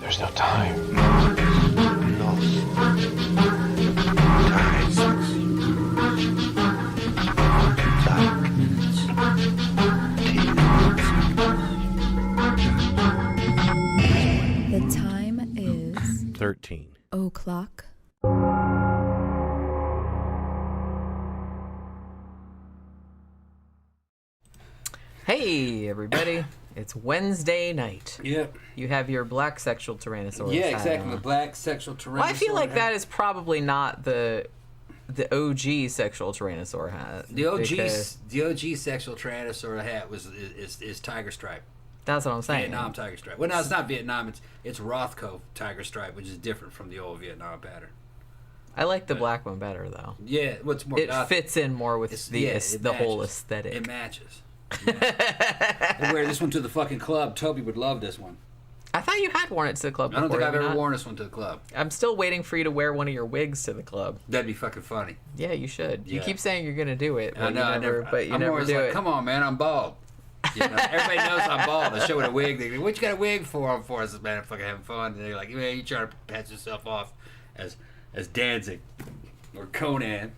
There's no time. The time is 13 o'clock. Hey, everybody. It's Wednesday night. Yep. You have your black sexual Tyrannosaurus. Yeah, hat exactly. on. The black sexual tyrannosaur. Well, I feel like hat. that is probably not the OG sexual Tyrannosaur hat. The OG because sexual tyrannosaur hat is tiger stripe. That's what I'm saying. Vietnam tiger stripe. Well, no, it's not Vietnam. It's Rothko tiger stripe, which is different from the old Vietnam pattern. I like the black one better, though. Yeah, what's more? It fits in more with the whole aesthetic. It matches. I wear this one to the fucking club. Toby would love this one. I thought you had worn it to the club I don't before, think I've have you ever not? worn this one to the club. I'm still waiting for you to wear one of your wigs to the club. That'd be fucking funny. Yeah, you should. You Yeah. keep saying you're going to do it, but I know. you never always do like, it. come on, man, I'm bald. You know, everybody knows I'm bald. I show it a wig. They go, "What you got a wig for?" I'm for. I said, "Man, I'm fucking having fun." And they're like, "Man, you trying to patch yourself off as Danzig or Conan?"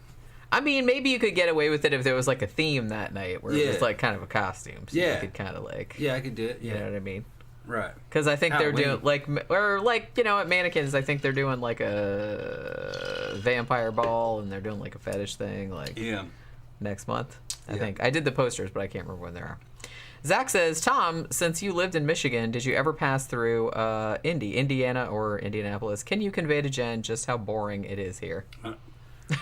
I mean, maybe you could get away with it if there was like a theme that night where it was Yeah. like kind of a costume. So Yeah. you could kind of like, Yeah, I could do it. you know what I mean? Right. Because I think they're doing Halloween. at Mannequins, I think they're doing like a vampire ball and they're doing like a fetish thing Yeah. next month. I Yeah. think. I did the posters, but I can't remember when they are. Zach says, Tom, since you lived in Michigan, did you ever pass through Indiana or Indianapolis? Can you convey to Jen just how boring it is here?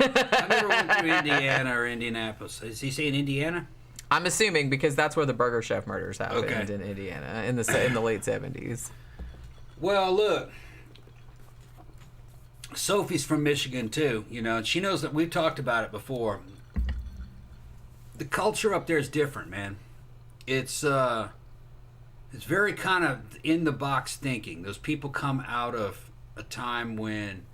I never went through Indiana or Indianapolis. Is he saying Indiana? I'm assuming because that's where the Burger Chef murders happened Okay. in Indiana in the late 70s. Well, look, Sophie's from Michigan too, you know, and she knows that we've talked about it before. The culture up there is different, man. It's very kind of in the box thinking. Those people come out of a time when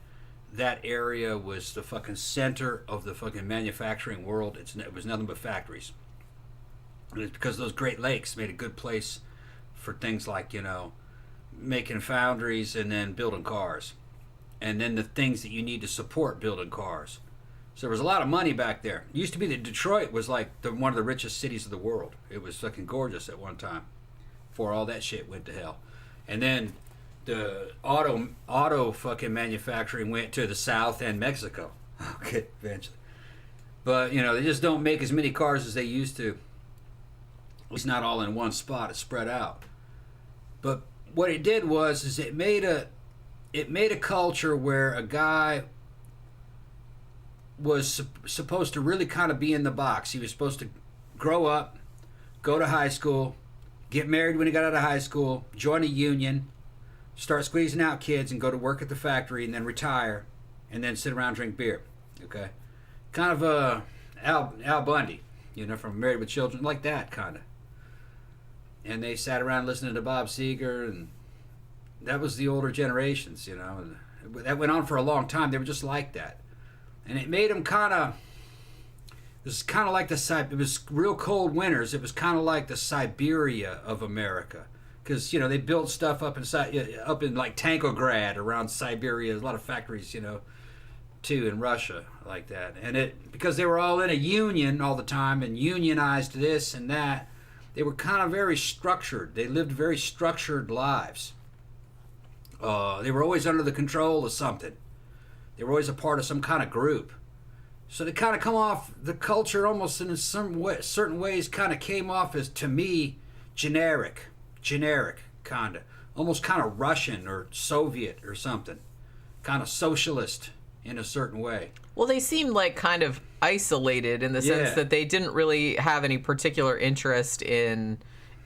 that area was the fucking center of the fucking manufacturing world. It was nothing but factories. And it's because those Great Lakes made a good place for things like, you know, making foundries and then building cars. And then the things that you need to support building cars. So there was a lot of money back there. It used to be that Detroit was like one of the richest cities of the world. It was fucking gorgeous at one time before all that shit went to hell. And then the auto fucking manufacturing went to the South and Mexico. Okay, eventually. But, you know, they just don't make as many cars as they used to. At least not all in one spot. It's spread out. But what it did was it made a culture where a guy was supposed to really kind of be in the box. He was supposed to grow up, go to high school, get married when he got out of high school, join a union, start squeezing out kids and go to work at the factory and then retire and then sit around and drink beer. Okay? Kind of Al Bundy, you know, from Married with Children, like that kind of. And they sat around listening to Bob Seger, and that was the older generations, you know. And that went on for a long time. They were just like that. And it made them kind of, it was kind of like it was real cold winters. It was kind of like the Siberia of America. Because, you know, they built stuff up in like Tankograd around Siberia. There's a lot of factories, you know, too, in Russia like that. And because they were all in a union all the time and unionized this and that, they were kind of very structured. They lived very structured lives. They were always under the control of something. They were always a part of some kind of group. So they kind of come off, the culture almost in certain ways kind of came off as, to me, generic kind of. Almost kind of Russian or Soviet or something. Kind of socialist in a certain way. Well, they seemed like kind of isolated in the sense that they didn't really have any particular interest in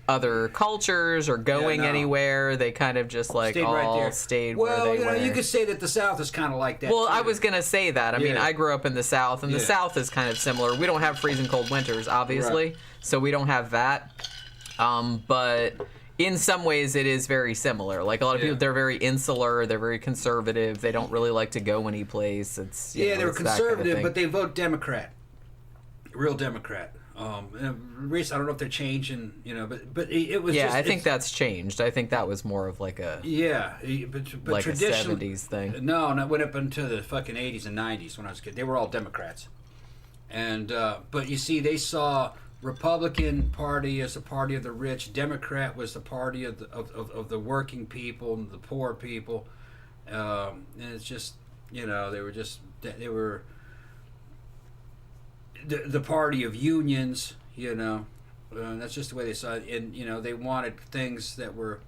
other cultures or going anywhere. They kind of just like stayed all right there. stayed well, where they you know, were. You could say that the South is kind of like that. Well, too. I was going to say that. I mean, I grew up in the South, and the South is kind of similar. We don't have freezing cold winters, obviously, so we don't have that. But in some ways, it is very similar. Like a lot of people, they're very insular. They're very conservative. They don't really like to go any place. It's they were it's that kind of conservative, thing. but they vote Democrat. Real Democrat. Reese, I don't know if they're changing, but it was. Yeah, just, I think that's changed. I think that was more of like a but like a traditionally, 70s thing. No, it went up into the fucking 80s and 90s when I was a kid. They were all Democrats, and but you see, they saw Republican Party as the party of the rich. Democrat was the party of the working people and the poor people, and it's just they were the party of unions. That's just the way they saw it. And they wanted things they were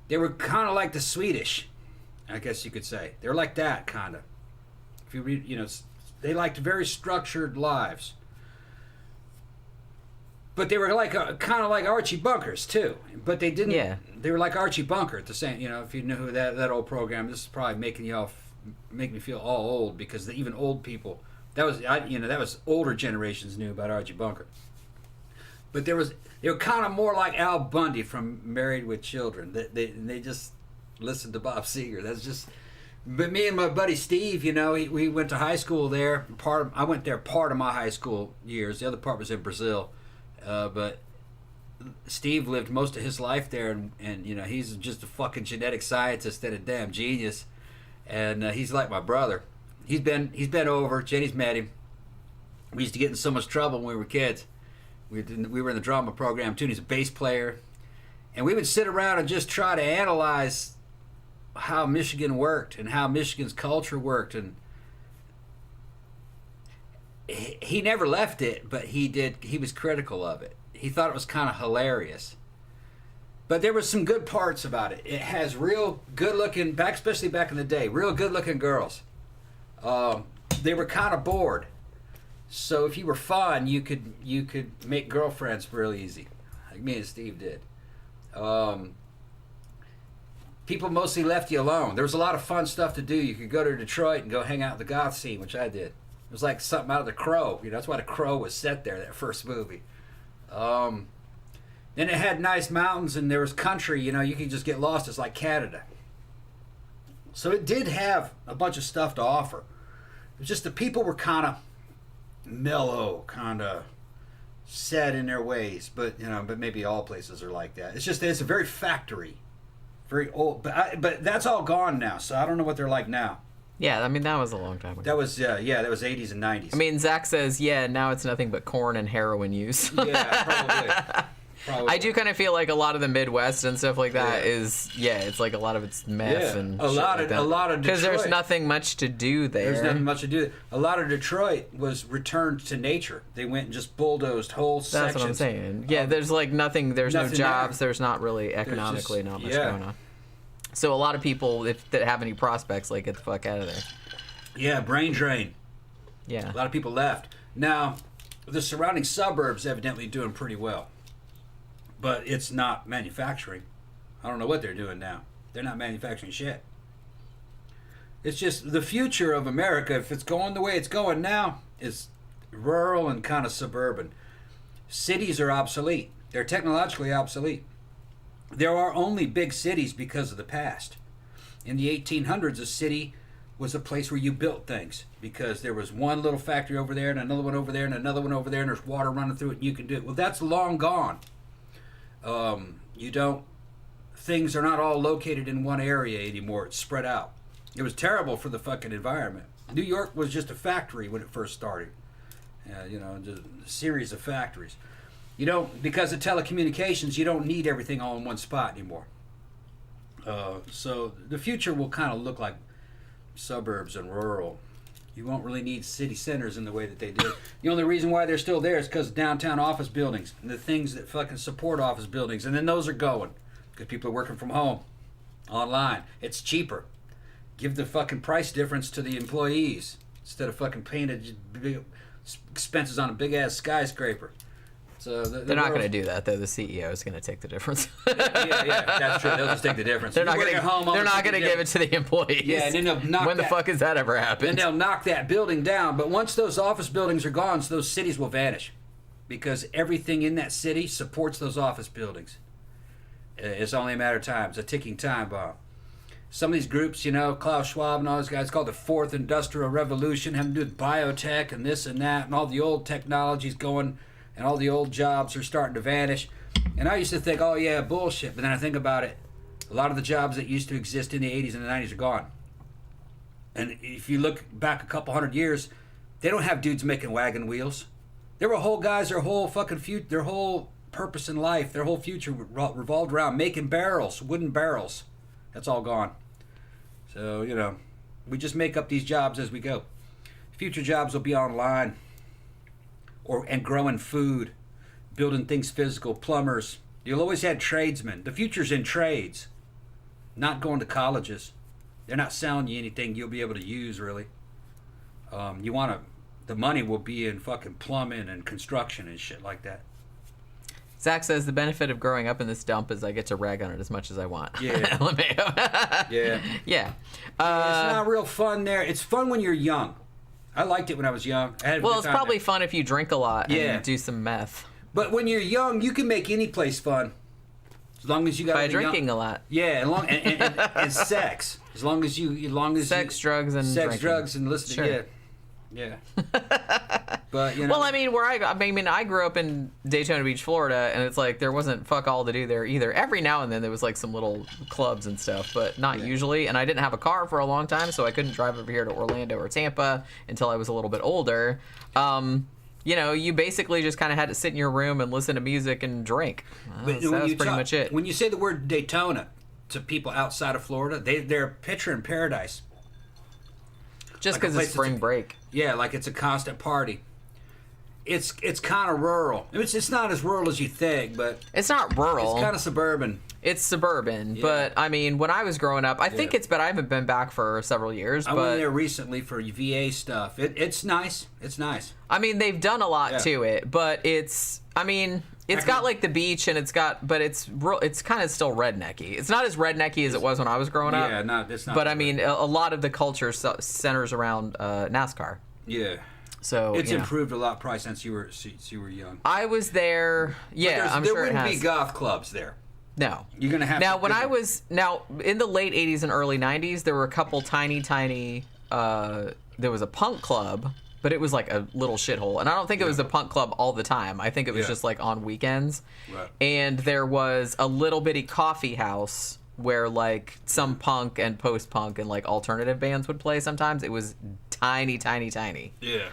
kind of like the Swedish, I guess you could say. They're like that kind of. If you read, they liked very structured lives. But they were like kind of like Archie Bunkers too. But they didn't. Yeah. They were like Archie Bunker at the same. If you knew that old program, this is probably make me feel all old, because even old people. That was older generations knew about Archie Bunker. But they were kind of more like Al Bundy from Married with Children. They just listened to Bob Seger. That's just. But me and my buddy Steve, we went to high school there. I went there part of my high school years. The other part was in Brazil. But Steve lived most of his life there, and he's just a fucking genetic scientist and a damn genius. And he's like my brother. He's been over. Jenny's met him. We used to get in so much trouble when we were kids. We were in the drama program too. And he's a bass player, and we would sit around and just try to analyze how Michigan worked and how Michigan's culture worked. And he never left it, but he did. He was critical of it. He thought it was kind of hilarious. But there were some good parts about it. It has real good-looking, especially back in the day, real good-looking girls. They were kind of bored, so if you were fun, you could make girlfriends real easy, like me and Steve did. People mostly left you alone. There was a lot of fun stuff to do. You could go to Detroit and go hang out in the goth scene, which I did. It was like something out of The Crow. That's why The Crow was set there, that first movie. Then it had nice mountains, and there was country. You could just get lost. It's like Canada. So it did have a bunch of stuff to offer. It was just the people were kind of mellow, kind of set in their ways. But maybe all places are like that. It's a very factory, very old. But that's all gone now. So I don't know what they're like now. Yeah, that was a long time ago. That was that was 80s and 90s. Zach says, now it's nothing but corn and heroin use. Yeah, probably. I do kind of feel like a lot of the Midwest and stuff like that is it's like a lot of it's meth and a lot of Detroit, because there's nothing much to do there. There's nothing much to do. A lot of Detroit was returned to nature. They went and just bulldozed whole sections. That's what I'm saying. Yeah, there's like nothing. There's no jobs. There. There's not really economically not much going on. So a lot of people that have any prospects get the fuck out of there. Yeah, brain drain. Yeah, a lot of people left. Now, the surrounding suburbs evidently doing pretty well. But it's not manufacturing. I don't know what they're doing now. They're not manufacturing shit. It's just the future of America, if it's going the way it's going now, is rural and kind of suburban. Cities are obsolete. They're technologically obsolete. There are only big cities because of the past. In the 1800s, a city was a place where you built things because there was one little factory over there and another one over there and another one over there, and there's water running through it and you can do it. Well, that's long gone. Things are not all located in one area anymore. It's spread out. It was terrible for the fucking environment. New York was just a factory when it first started. Just a series of factories. Because of telecommunications, you don't need everything all in one spot anymore. So the future will kind of look like suburbs and rural. You won't really need city centers in the way that they did. The only reason why they're still there is because of downtown office buildings and the things that fucking support office buildings. And then those are going because people are working from home, online. It's cheaper. Give the fucking price difference to the employees instead of fucking paying big expenses on a big-ass skyscraper. So they're not going to do that, though. The CEO is going to take the difference. yeah, that's true. They'll just take the difference. They're not going to give it to the employees. Yeah, and then they'll knock when the fuck has that ever happened? And they'll knock that building down. But once those office buildings are gone, so those cities will vanish because everything in that city supports those office buildings. It's only a matter of time. It's a ticking time bomb. Some of these groups, Klaus Schwab and all those guys, it's called the Fourth Industrial Revolution, having to do with biotech and this and that, and all the old technologies going and all the old jobs are starting to vanish. And I used to think, oh yeah, bullshit. But then I think about it. A lot of the jobs that used to exist in the 80s and the 90s are gone. And if you look back a couple hundred years, they don't have dudes making wagon wheels. There were whole guys, their whole purpose in life, their whole future revolved around making barrels, wooden barrels. That's all gone. So, you know, we just make up these jobs as we go. Future jobs will be online and growing food, building things physical, plumbers. You'll always have tradesmen. The future's in trades, not going to colleges. They're not selling you anything you'll be able to use, really. The money will be in fucking plumbing and construction and shit like that. Zach says the benefit of growing up in this dump is I get to rag on it as much as I want. Yeah. Yeah. Yeah. It's not real fun there. It's fun when you're young. I liked it when I was young. Well, it's probably fun if you drink a lot and do some meth. But when you're young, you can make any place fun. As long as you got by drinking a lot. Yeah, and sex. As long as sex, drugs, and drinking. Drugs, and listening. Sure. Yeah. But you know. Well, I mean, I grew up in Daytona Beach, Florida, and it's like there wasn't fuck all to do there either. Every now and then there was like some little clubs and stuff, but not usually. And I didn't have a car for a long time, so I couldn't drive over here to Orlando or Tampa until I was a little bit older. You know, you basically just kind of had to sit in your room and listen to music and drink. So that was pretty much it. When you say the word Daytona to people outside of Florida, they're picturing paradise. Just because it's spring break. Yeah, like it's a constant party. It's kind of rural. It's not as rural as you think, but it's not rural. It's kind of suburban. It's suburban, but I mean, when I was growing up, I think I haven't been back for several years. I went there recently for VA stuff. It's nice. It's nice. I mean, they've done a lot to it, but it's got like the beach, and it's kind of still rednecky. It's not as rednecky as it was when I was growing up. Yeah, it's not. But I mean, a lot of the culture centers around NASCAR. Yeah. So it's improved a lot, probably since you were young. I was there. Yeah, I'm sure it has. There wouldn't be golf clubs there. No. You're gonna have now. In the late '80s and early '90s, there were a couple tiny. There was a punk club, but it was like a little shithole, and I don't think it was a punk club all the time. I think it was just like on weekends. Right. And there was a little bitty coffee house where like some punk and post-punk and like alternative bands would play sometimes. It was tiny. Yeah.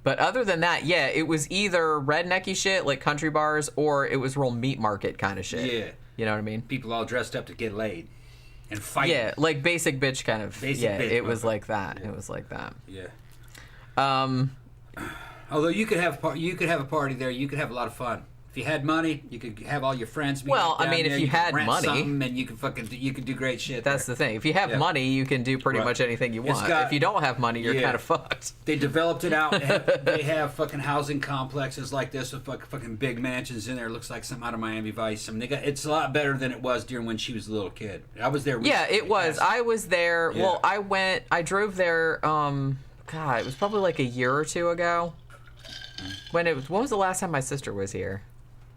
But other than that, it was either rednecky shit like country bars, or it was real meat market kind of shit. Yeah. You know what I mean? People all dressed up to get laid and fight. Yeah, like basic bitch kind of. Bitch, it was like that. Yeah. It was like that. Yeah. Although you could have a party there, you could have a lot of fun. If you had money, you could have all your friends. Well, I mean, if you had money, and you could do great shit. That's the thing. If you have money, you can do pretty much anything you want. If you don't have money, you're kind of fucked. They developed it out. They have fucking housing complexes like this with fucking big mansions in there. It looks like something out of Miami Vice. I mean, it's a lot better than it was during when she was a little kid. I was there. Yeah, it was. I was there. Yeah. Well, I drove there. God, it was probably like a year or two ago. When was the last time my sister was here?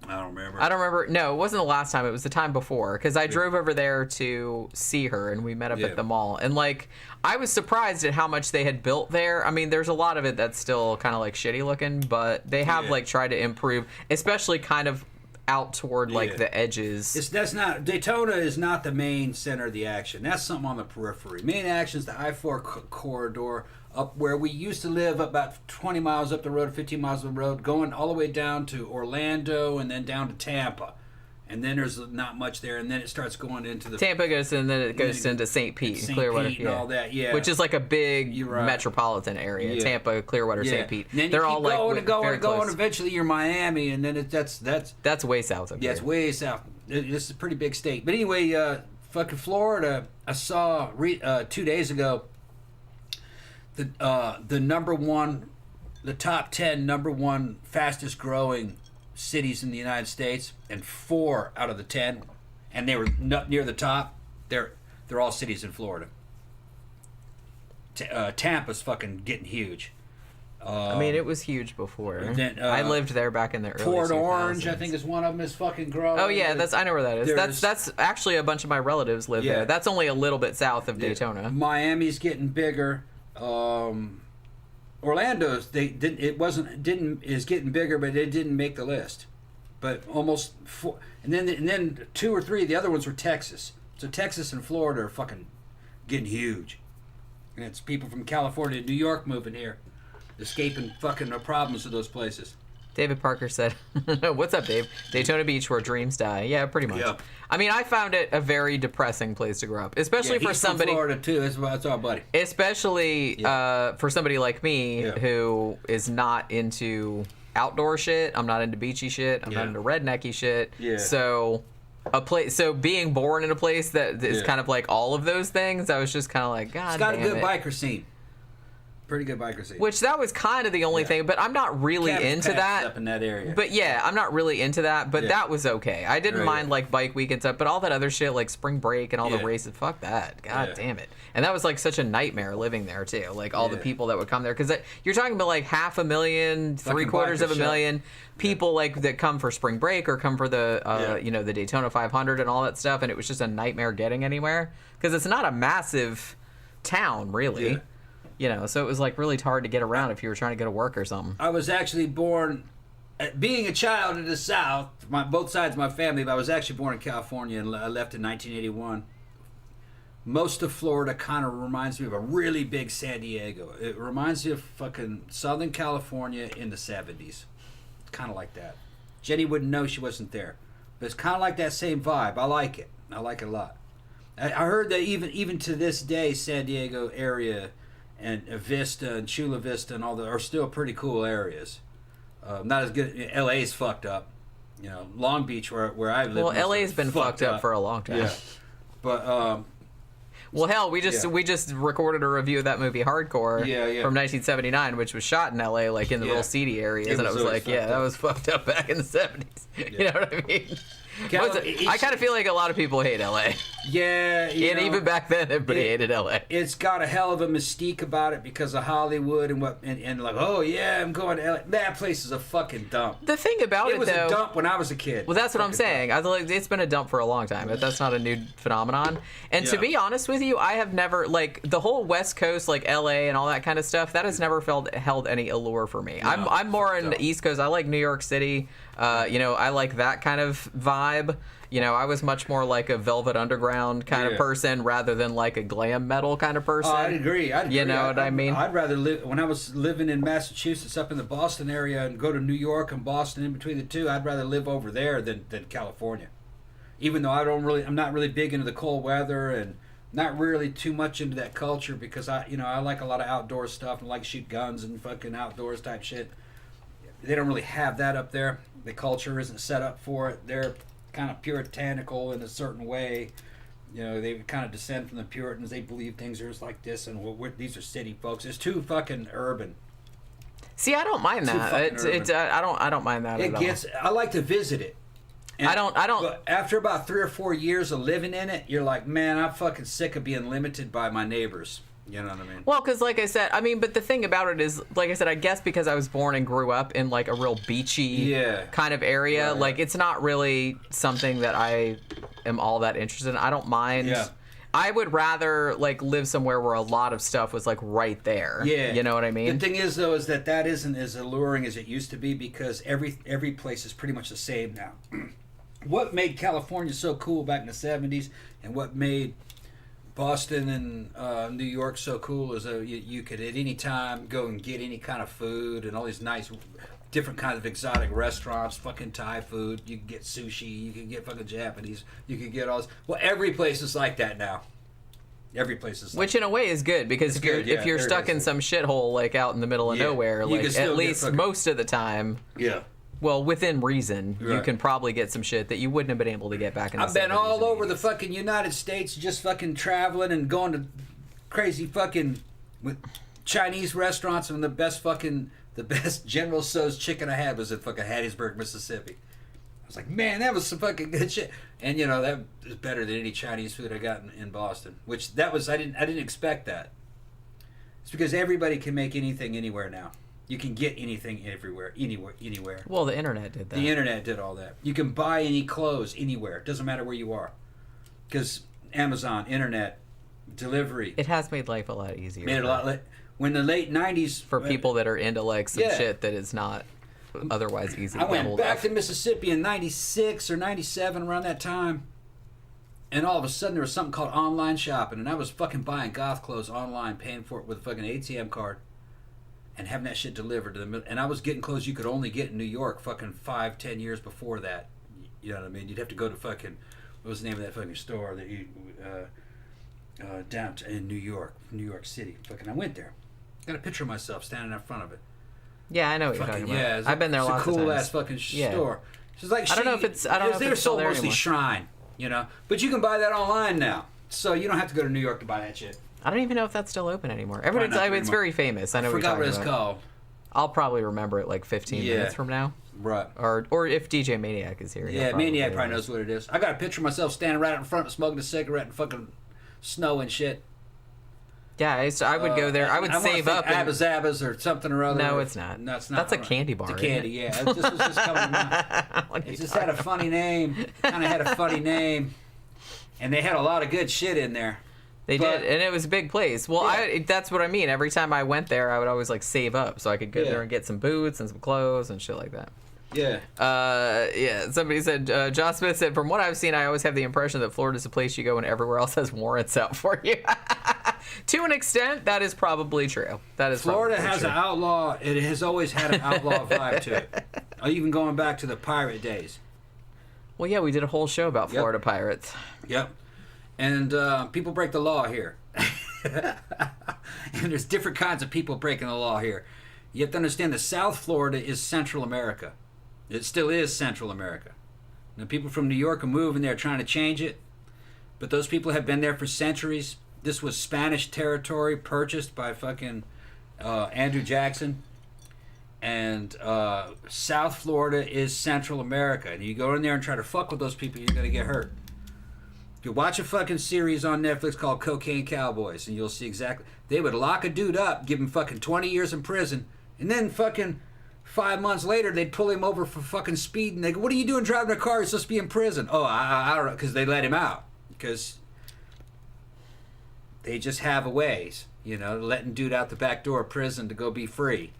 I don't remember. No, it wasn't the last time. It was the time before, because I drove over there to see her, and we met up at the mall. And like, I was surprised at how much they had built there. I mean, there's a lot of it that's still kind of like shitty looking, but they have like tried to improve, especially kind of out toward like the edges. Daytona is not the main center of the action. That's something on the periphery. Main action is the I-4 corridor up where we used to live, about 20 miles up the road, 15 miles up the road, going all the way down to Orlando and then down to Tampa. And then there's not much there, and then it starts going into the... Tampa goes, and then it goes into St. Pete and Clearwater. Pete and all that, Which is like a big metropolitan area. Tampa, Clearwater, St. Pete. And then they're all like going, and eventually you're Miami, and then that's way south of here. Yeah, it's way south. This is a pretty big state. But anyway, fucking Florida, I saw 2 days ago the top 10 number one fastest growing cities in the United States, and 4 out of the 10, and they were not near the top. They're all cities in Florida. Tampa's fucking getting huge. I mean, it was huge before. Then, I lived there back in the early 2000s. Port Orange, I think, is one of them. Is fucking growing. Oh yeah, I know where that is. That's actually a bunch of my relatives live there. That's only a little bit south of Daytona. Miami's getting bigger. Orlando's is getting bigger, but it didn't make the list. But almost four, and then 2 or 3 of the other ones were Texas. So Texas and Florida are fucking getting huge. And it's people from California and New York moving here, escaping fucking the problems of those places. David Parker said, "What's up, Dave? Daytona Beach, where dreams die." Yeah, pretty much. Yeah. I mean, I found it a very depressing place to grow up, especially for He's somebody. from Florida too. That's our buddy. Especially for somebody like me Yeah. who is not into outdoor shit. I'm not into beachy shit. I'm not into rednecky shit. Yeah. So being born in a place that is kind of like all of those things, I was just kind of like, God It's got damn a good it. biker scene. Pretty good biker scene. Which that was kind of the only thing, but I'm not really Cabin into Patch that. up in that area. But yeah, I'm not really into that, but that was okay. I didn't mind like bike week and stuff, but all that other shit like spring break and all the races, fuck that. God damn it. And that was like such a nightmare living there too. Like all the people that would come there, because you're talking about like 500,000, Fucking 750,000 people like that come for spring break or come for the you know, the Daytona 500 and all that stuff, and it was just a nightmare getting anywhere because it's not a massive town really. Yeah. You know, so it was like really hard to get around if you were trying to go to work or something. I was actually born, being a child in the South, both sides of my family, but I was actually born in California and I left in 1981. Most of Florida kind of reminds me of a really big San Diego. It reminds me of fucking Southern California in the 70s. Kind of like that. Jenny wouldn't know she wasn't there. But it's kind of like that same vibe. I like it. I like it a lot. I heard that even to this day, San Diego area and Vista and Chula Vista and all that are still pretty cool areas. Not as good. LA's fucked up. You know, Long Beach where I live. Well, LA's been fucked up for a long time. Yeah, but well, hell, we just recorded a review of that movie Hardcore from 1979, which was shot in LA, like in the real seedy areas, and I was like, that was fucked up back in the 70s. You know what I mean? I kind of feel like a lot of people hate LA. Yeah, and even back then, everybody hated LA. It's got a hell of a mystique about it because of Hollywood and like, oh yeah, I'm going to LA. That place is a fucking dump. The thing about it, was though, a dump when I was a kid. Well, that's what I'm saying. I was like, it's been a dump for a long time, but that's not a new phenomenon. And to be honest with you, I have never, like, the whole West Coast, like LA and all that kind of stuff, that has never held any allure for me. No, I'm more in the East Coast. I like New York City. You know, I like that kind of vibe. You know, I was much more like a Velvet Underground kind of person rather than like a glam metal kind of person. Oh, I'd agree. You know what I mean? I'd rather live, when I was living in Massachusetts up in the Boston area and go to New York and Boston in between the two, I'd rather live over there than California. Even though I'm not really big into the cold weather and not really too much into that culture because I like a lot of outdoor stuff and like to shoot guns and fucking outdoors type shit. They don't really have that up there. The culture isn't set up for it. They're kind of puritanical in a certain way. You know, they kind of descend from the Puritans. They believe things are just like this, and these are city folks. It's too fucking urban. See, I don't mind that. I don't mind that at all. I like to visit it. And I don't. But after about 3 or 4 years of living in it, you're like, man, I'm fucking sick of being limited by my neighbors. You know what I mean? Well, because like I said, but the thing about it is, like I said, I guess because I was born and grew up in like a real beachy kind of area, right. Like it's not really something that I am all that interested in. I don't mind. Yeah. I would rather like live somewhere where a lot of stuff was like right there. Yeah. You know what I mean? The thing is though, is that isn't as alluring as it used to be because every place is pretty much the same now. What made California so cool back in the 70s and what made Boston and New York so cool is you could at any time go and get any kind of food and all these nice different kinds of exotic restaurants, fucking Thai food. You can get sushi, you can get fucking Japanese, you can get all this. Well, every place is like that now. Every place is like Which in a way is good because if you're stuck in some shithole like out in the middle of nowhere, like at least most of the time. Yeah. Well, within reason, you can probably get some shit that you wouldn't have been able to get back in the 70s. I've been all over the fucking United States just fucking traveling and going to crazy fucking Chinese restaurants and the best General Tso's chicken I had was at fucking Hattiesburg, Mississippi. I was like, man, that was some fucking good shit. And you know, that was better than any Chinese food I got in Boston. Which I didn't expect that. It's because everybody can make anything anywhere now. You can get anything anywhere. Well, the internet did that. The internet did all that. You can buy any clothes anywhere. It doesn't matter where you are. Because Amazon, internet, delivery. It has made life a lot easier. when the late 90s... For people that are into, like, some Yeah. shit that is not otherwise easy I to get went hold back of. to Mississippi in 96 or 97, around that time. And all of a sudden, there was something called online shopping. And I was fucking buying goth clothes online, paying for it with a fucking ATM card. And having that shit delivered to them. And I was getting clothes you could only get in New York fucking 5-10 years before that. You know what I mean? You'd have to go to fucking... What was the name of that fucking store that you... down in New York City. Fucking, I went there. Got a picture of myself standing in front of it. Yeah, I know what you're Fucking, talking about. yeah, I've been there it's lots a cool of times. ass fucking Yeah. store. It's like I don't know if it's they're still sold there mostly anymore. Shrine, you know. But you can buy that online now, so you don't have to go to New York to buy that shit. I don't even know if that's still open anymore. Everybody, not it's anymore. very famous. I know I what you're forgot what talking it's about. called. I'll probably remember it like 15 Yeah. minutes from now. Right. Or if DJ Maniac is here. Yeah, Maniac probably knows what it is. I got a picture of myself standing right out in front, smoking a cigarette, and fucking snow and shit. Yeah, I would go there. I would save up. Abba Zabbas or something or other. No, it's not. No, it's not. That's a candy bar. It's a candy, yeah. It just was just coming to mind. It just had a funny name. Kind of had a funny name. And they had a lot of good shit in there. They But- did, and it was a big place. Well, Yeah. that's what I mean. Every time I went there, I would always like save up so I could go Yeah. there and get some boots and some clothes and shit like that. Yeah. Yeah. Somebody said, John Smith said, from what I've seen, I always have the impression that Florida's a place you go when everywhere else has warrants out for you. To an extent, that is probably true. That is Florida probably has true. an outlaw. It has always had an outlaw vibe to it. Even going back to the pirate days. Well, yeah, we did a whole show about Yep. Florida pirates. Yep. And people break the law here. And there's different kinds of people breaking the law here. You have to understand that South Florida is Central America. It still is Central America. Now, people from New York are moving there trying to change it. But those people have been there for centuries. This was Spanish territory purchased by fucking Andrew Jackson. And South Florida is Central America. And you go in there and try to fuck with those people, you're going to get hurt. You watch a fucking series on Netflix called Cocaine Cowboys, and you'll see exactly. They would lock a dude up, give him fucking 20 years in prison, and then fucking 5 months later, they'd pull him over for fucking speed, and they go, "What are you doing driving a car? You're supposed to be in prison." Oh, I don't know, because they let him out. Because they just have a ways, you know, letting dude out the back door of prison to go be free,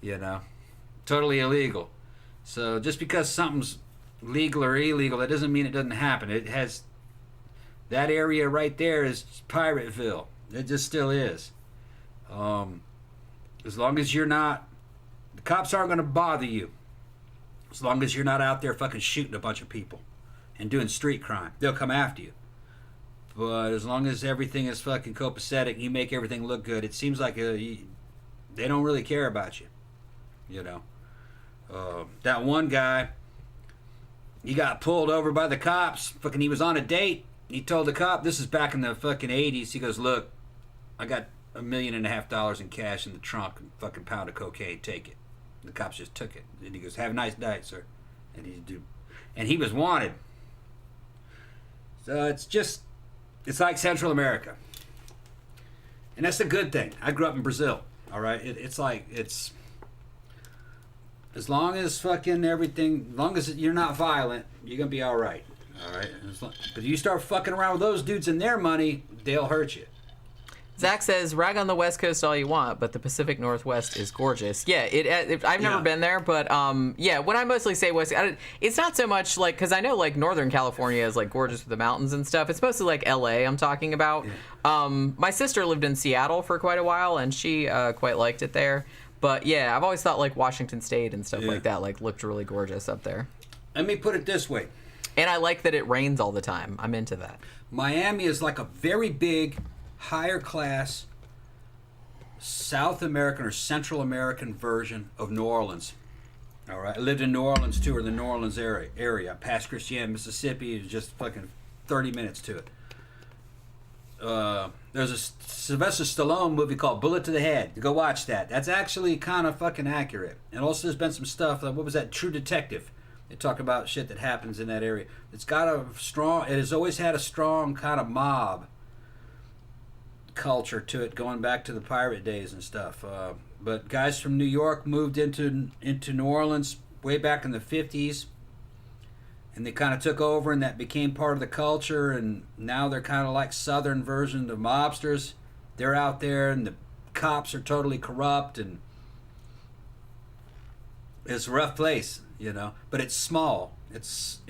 you know. Totally illegal. So just because something's legal or illegal, that doesn't mean it doesn't happen. It has... That area right there is Pirateville. It just still is. As long as you're not... The cops aren't going to bother you. As long as you're not out there fucking shooting a bunch of people and doing street crime. They'll come after you. But as long as everything is fucking copacetic, you make everything look good, it seems like they don't really care about you. You know. That one guy, he got pulled over by the cops. Fucking, he was on a date. He told the cop, this is back in the fucking 80s. He goes, "Look, I got $1.5 million in cash in the trunk and fucking pound of cocaine. Take it." The cops just took it. And he goes, "Have a nice night, sir." And he was wanted. So it's like Central America. And that's a good thing. I grew up in Brazil. All right. It's as long as fucking everything, as long as you're not violent, you're gonna be all right. All right. But you start fucking around with those dudes and their money, they'll hurt you. Zach says, rag on the West Coast all you want, but the Pacific Northwest is gorgeous. Yeah, I've never been there, but yeah, when I mostly say West, it's not so much like, because I know like Northern California is like gorgeous with the mountains and stuff. It's mostly like LA I'm talking about. Yeah. My sister lived in Seattle for quite a while, and she quite liked it there. But yeah, I've always thought like Washington State and stuff like that like looked really gorgeous up there. Let me put it this way. And I like that it rains all the time. I'm into that. Miami is like a very big, higher class South American or Central American version of New Orleans. All right, I lived in New Orleans too, or the New Orleans area. Past Christiana, Mississippi is just fucking 30 minutes to it. There's a Sylvester Stallone movie called Bullet to the Head. Go watch that. That's actually kind of fucking accurate. And also there's been some stuff, what was that, True Detective. They talk about shit that happens in that area. It has always had a strong kind of mob culture to it, going back to the pirate days and stuff. But guys from New York moved into New Orleans way back in the 50s. And they kind of took over, and that became part of the culture. And now they're kind of like southern version of mobsters. They're out there, and cops are totally corrupt, and it's a rough place, you know. But it's small. It's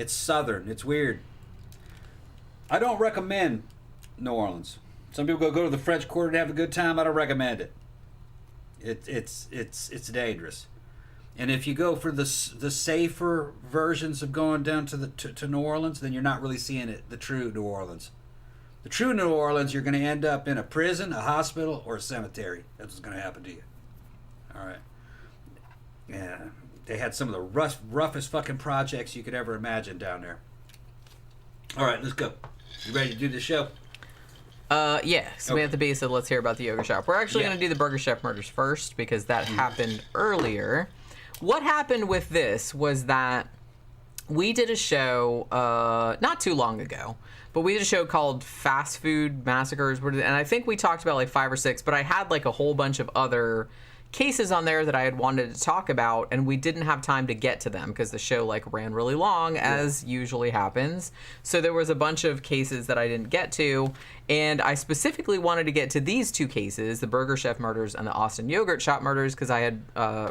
southern. It's weird. I don't recommend New Orleans. Some people go to the French Quarter to have a good time. I don't recommend it. It's dangerous. And if you go for the safer versions of going down to New Orleans, then you're not really seeing it, the true New Orleans. The true New Orleans, you're going to end up in a prison, a hospital, or a cemetery. That's what's going to happen to you. All right. Yeah, they had some of the roughest fucking projects you could ever imagine down there. All right, let's go. You ready to do the show? Yeah. Samantha B said, let's hear about the yoga shop. We're actually going to do the Burger Chef murders first because that happened earlier. What happened with this was that we did a show not too long ago, but we did a show called Fast Food Massacres, and I think we talked about like 5 or 6, but I had like a whole bunch of other cases on there that I had wanted to talk about, and we didn't have time to get to them because the show like ran really long, as usually happens. So there was a bunch of cases that I didn't get to, and I specifically wanted to get to these 2 cases, the Burger Chef murders and the Austin Yogurt Shop murders, because I had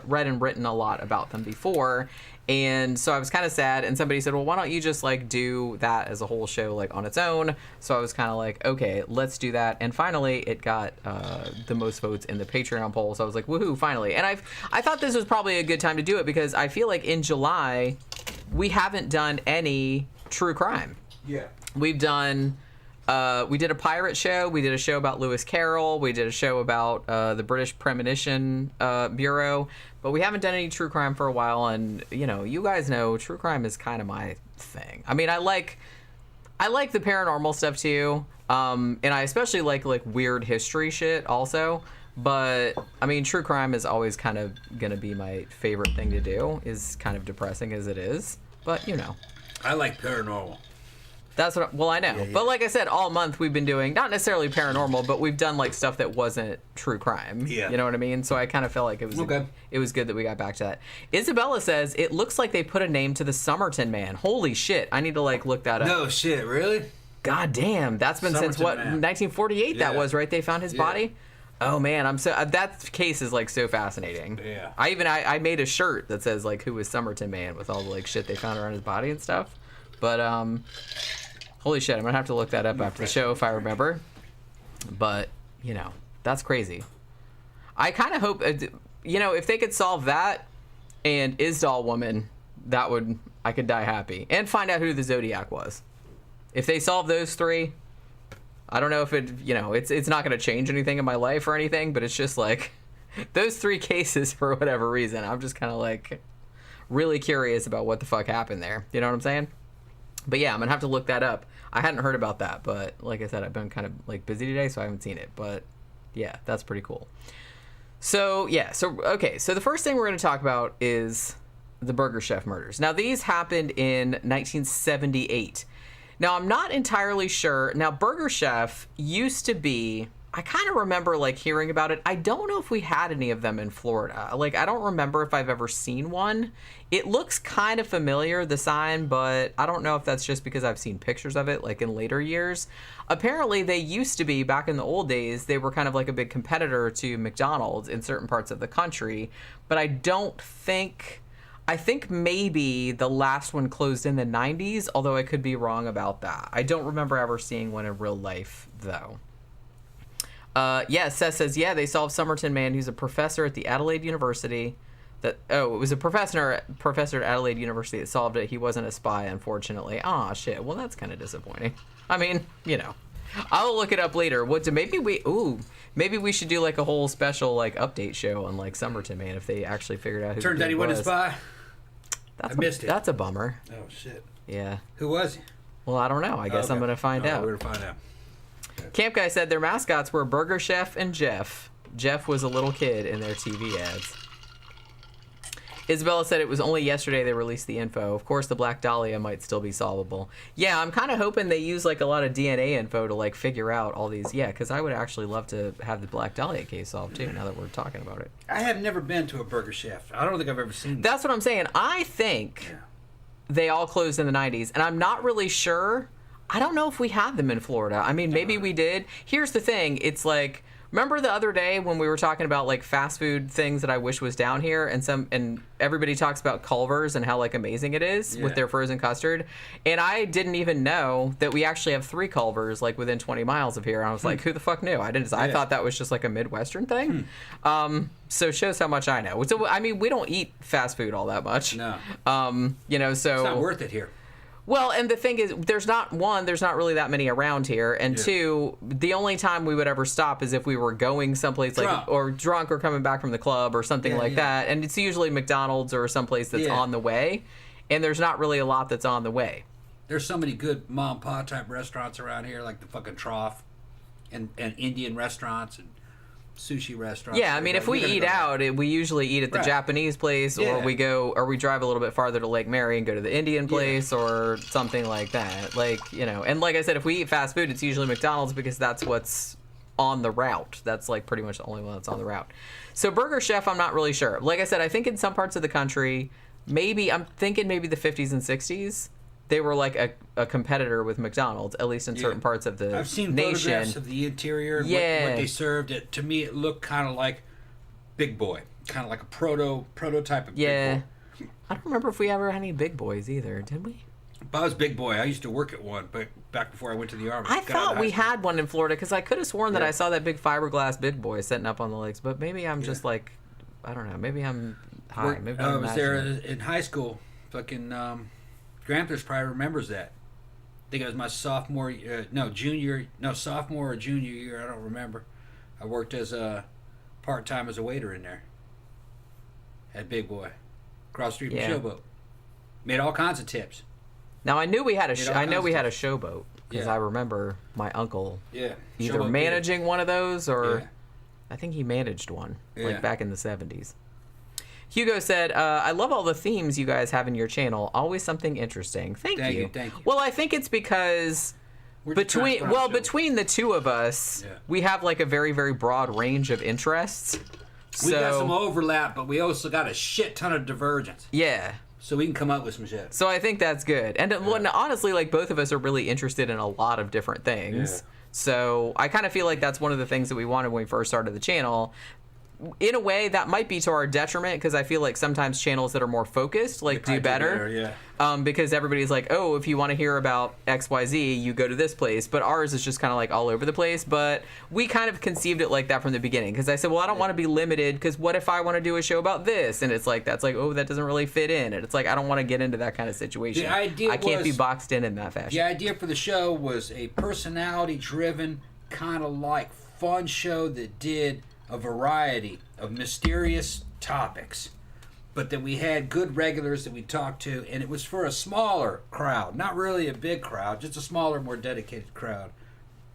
read and written a lot about them before. And so I was kind of sad, and somebody said, well, why don't you just like do that as a whole show like on its own? So I was kind of like, okay, let's do that. And finally it got the most votes in the Patreon poll, so I was like, woohoo, finally. And I thought this was probably a good time to do it because I feel like in July we haven't done any true crime. Yeah. We've done we did a pirate show, we did a show about Lewis Carroll, we did a show about the British Premonition Bureau, but we haven't done any true crime for a while. And you know, you guys know true crime is kind of my thing. I mean, I like the paranormal stuff too, and I especially like weird history shit also. But I mean, true crime is always kind of gonna be my favorite thing to do, is kind of depressing as it is, but you know, I like paranormal. That's what. Well, I know, yeah. But like I said, all month we've been doing not necessarily paranormal, but we've done like stuff that wasn't true crime. Yeah, you know what I mean. So I kind of felt like it was okay. It was good that we got back to that. Isabella says it looks like they put a name to the Somerton Man. Holy shit! I need to like look that up. No shit, really? God damn, that's been since what, Man. 1948? Yeah. That was right. They found his body. Oh man, I'm so that case is like so fascinating. Yeah. I made a shirt that says like who is Somerton Man with all the like shit they found around his body and stuff. But holy shit, I'm gonna have to look that up after the show if I remember. But you know, that's crazy. I kind of hope you know, if they could solve that and Isdal Woman, I could die happy and find out who the Zodiac was. If they solve those 3. I don't know if it's not going to change anything in my life or anything, but it's just like those 3 cases for whatever reason. I'm just kind of like really curious about what the fuck happened there. You know what I'm saying? But yeah, I'm going to have to look that up. I hadn't heard about that, but like I said, I've been kind of like busy today, so I haven't seen it. But yeah, that's pretty cool. So yeah, okay. So the first thing we're going to talk about is the Burger Chef murders. Now these happened in 1978. Now, I'm not entirely sure. Now, Burger Chef used to be, I kind of remember like hearing about it. I don't know if we had any of them in Florida. Like, I don't remember if I've ever seen one. It looks kind of familiar, the sign, but I don't know if that's just because I've seen pictures of it like in later years. Apparently, they used to be, back in the old days, they were kind of like a big competitor to McDonald's in certain parts of the country. But I think maybe the last one closed in the 90s, although I could be wrong about that. I don't remember ever seeing one in real life, though. Yeah, Seth says, yeah, they solved Somerton Man, who's a professor at the Adelaide University. It was a professor at Adelaide University that solved it. He wasn't a spy, unfortunately. Aw, shit. Well, that's kind of disappointing. I mean, you know. I'll look it up later. Maybe we should do like a whole special like update show on like Somerton Man if they actually figured out who Turns out he wasn't a spy. I missed it. That's a bummer. Oh shit. Yeah. Who was he? Well, I don't know. I guess I'm gonna find out. We're gonna find out. Okay. Camp Guy said their mascots were Burger Chef and Jeff. Jeff was a little kid in their TV ads. Isabella said it was only yesterday they released the info. Of course, the Black Dahlia might still be solvable. Yeah, I'm kind of hoping they use like a lot of DNA info to like figure out all these. Yeah, because I would actually love to have the Black Dahlia case solved too. Now that we're talking about it, I have never been to a Burger Chef. I don't think I've ever seen them. That's what I'm saying. I think they all closed in the 90s, and I'm not really sure. I don't know if we had them in Florida. I mean, maybe we did. Here's the thing. It's like, Remember the other day when we were talking about like fast food things that I wish was down here, and everybody talks about Culver's and how like amazing it is with their frozen custard, and I didn't even know that we actually have 3 Culver's like within 20 miles of here. And I was like, who the fuck knew? I didn't. I thought that was just like a Midwestern thing. So it shows how much I know. So I mean, we don't eat fast food all that much. No. You know, so It's not worth it here. Well, and the thing is, there's not really that many around here, and 2, the only time we would ever stop is if we were going someplace like or drunk or coming back from the club or something like that, and it's usually McDonald's or someplace that's on the way, and there's not really a lot that's on the way. There's so many good mom and pop type restaurants around here, like the fucking Trough, and Indian restaurants and sushi restaurants. Yeah, I mean, if we eat out, we usually eat at the Japanese place, or we drive a little bit farther to Lake Mary and go to the Indian place or something like that. Like, you know, and like I said, if we eat fast food, it's usually McDonald's because that's what's on the route. That's like pretty much the only one that's on the route. So Burger Chef, I'm not really sure. Like I said, I think in some parts of the country, I'm thinking maybe the 50s and 60s, they were like a competitor with McDonald's, at least in certain parts of the nation. I've seen photographs of the interior and what they served. To me, it looked kind of like Big Boy, kind of like a prototype of Big Boy. I don't remember if we ever had any Big Boys either, did we? I was Big Boy. I used to work at one, but back before I went to the Army. I thought we had one in Florida because I could have sworn that I saw that big fiberglass Big Boy sitting up on the lakes, but maybe I'm just like, I don't know, maybe I'm high. Maybe I was there in high school, fucking... Grandpa's probably remembers that. I think it was my sophomore or junior year. I don't remember. I worked as a part-time as a waiter in there at Big Boy, across the street from Showboat. Made all kinds of tips. Now I knew we had I know we had a Showboat because I remember my uncle either Showboat managing one of those or I think he managed one like back in the 70s. Hugo said, I love all the themes you guys have in your channel. Always something interesting. Thank you. Thank you. Well, I think it's because between the two of us, we have like a very, very broad range of interests. We got some overlap, but we also got a shit ton of divergence. Yeah. So we can come up with some shit. So I think that's good. And honestly, like both of us are really interested in a lot of different things. Yeah. So I kind of feel like that's one of the things that we wanted when we first started the channel. In a way, that might be to our detriment because I feel like sometimes channels that are more focused do better. Because everybody's like, oh, if you want to hear about XYZ, you go to this place. But ours is just kind of like all over the place. But we kind of conceived it like that from the beginning because I said, well, I don't want to be limited because what if I want to do a show about this? And it's like, that's like, oh, that doesn't really fit in. And it's like, I don't want to get into that kind of situation. I can't be boxed in that fashion. The idea for the show was a personality-driven, kind of like fun show that did a variety of mysterious topics, but that we had good regulars that we talked to, and it was for a smaller crowd, not really a big crowd, just a smaller, more dedicated crowd.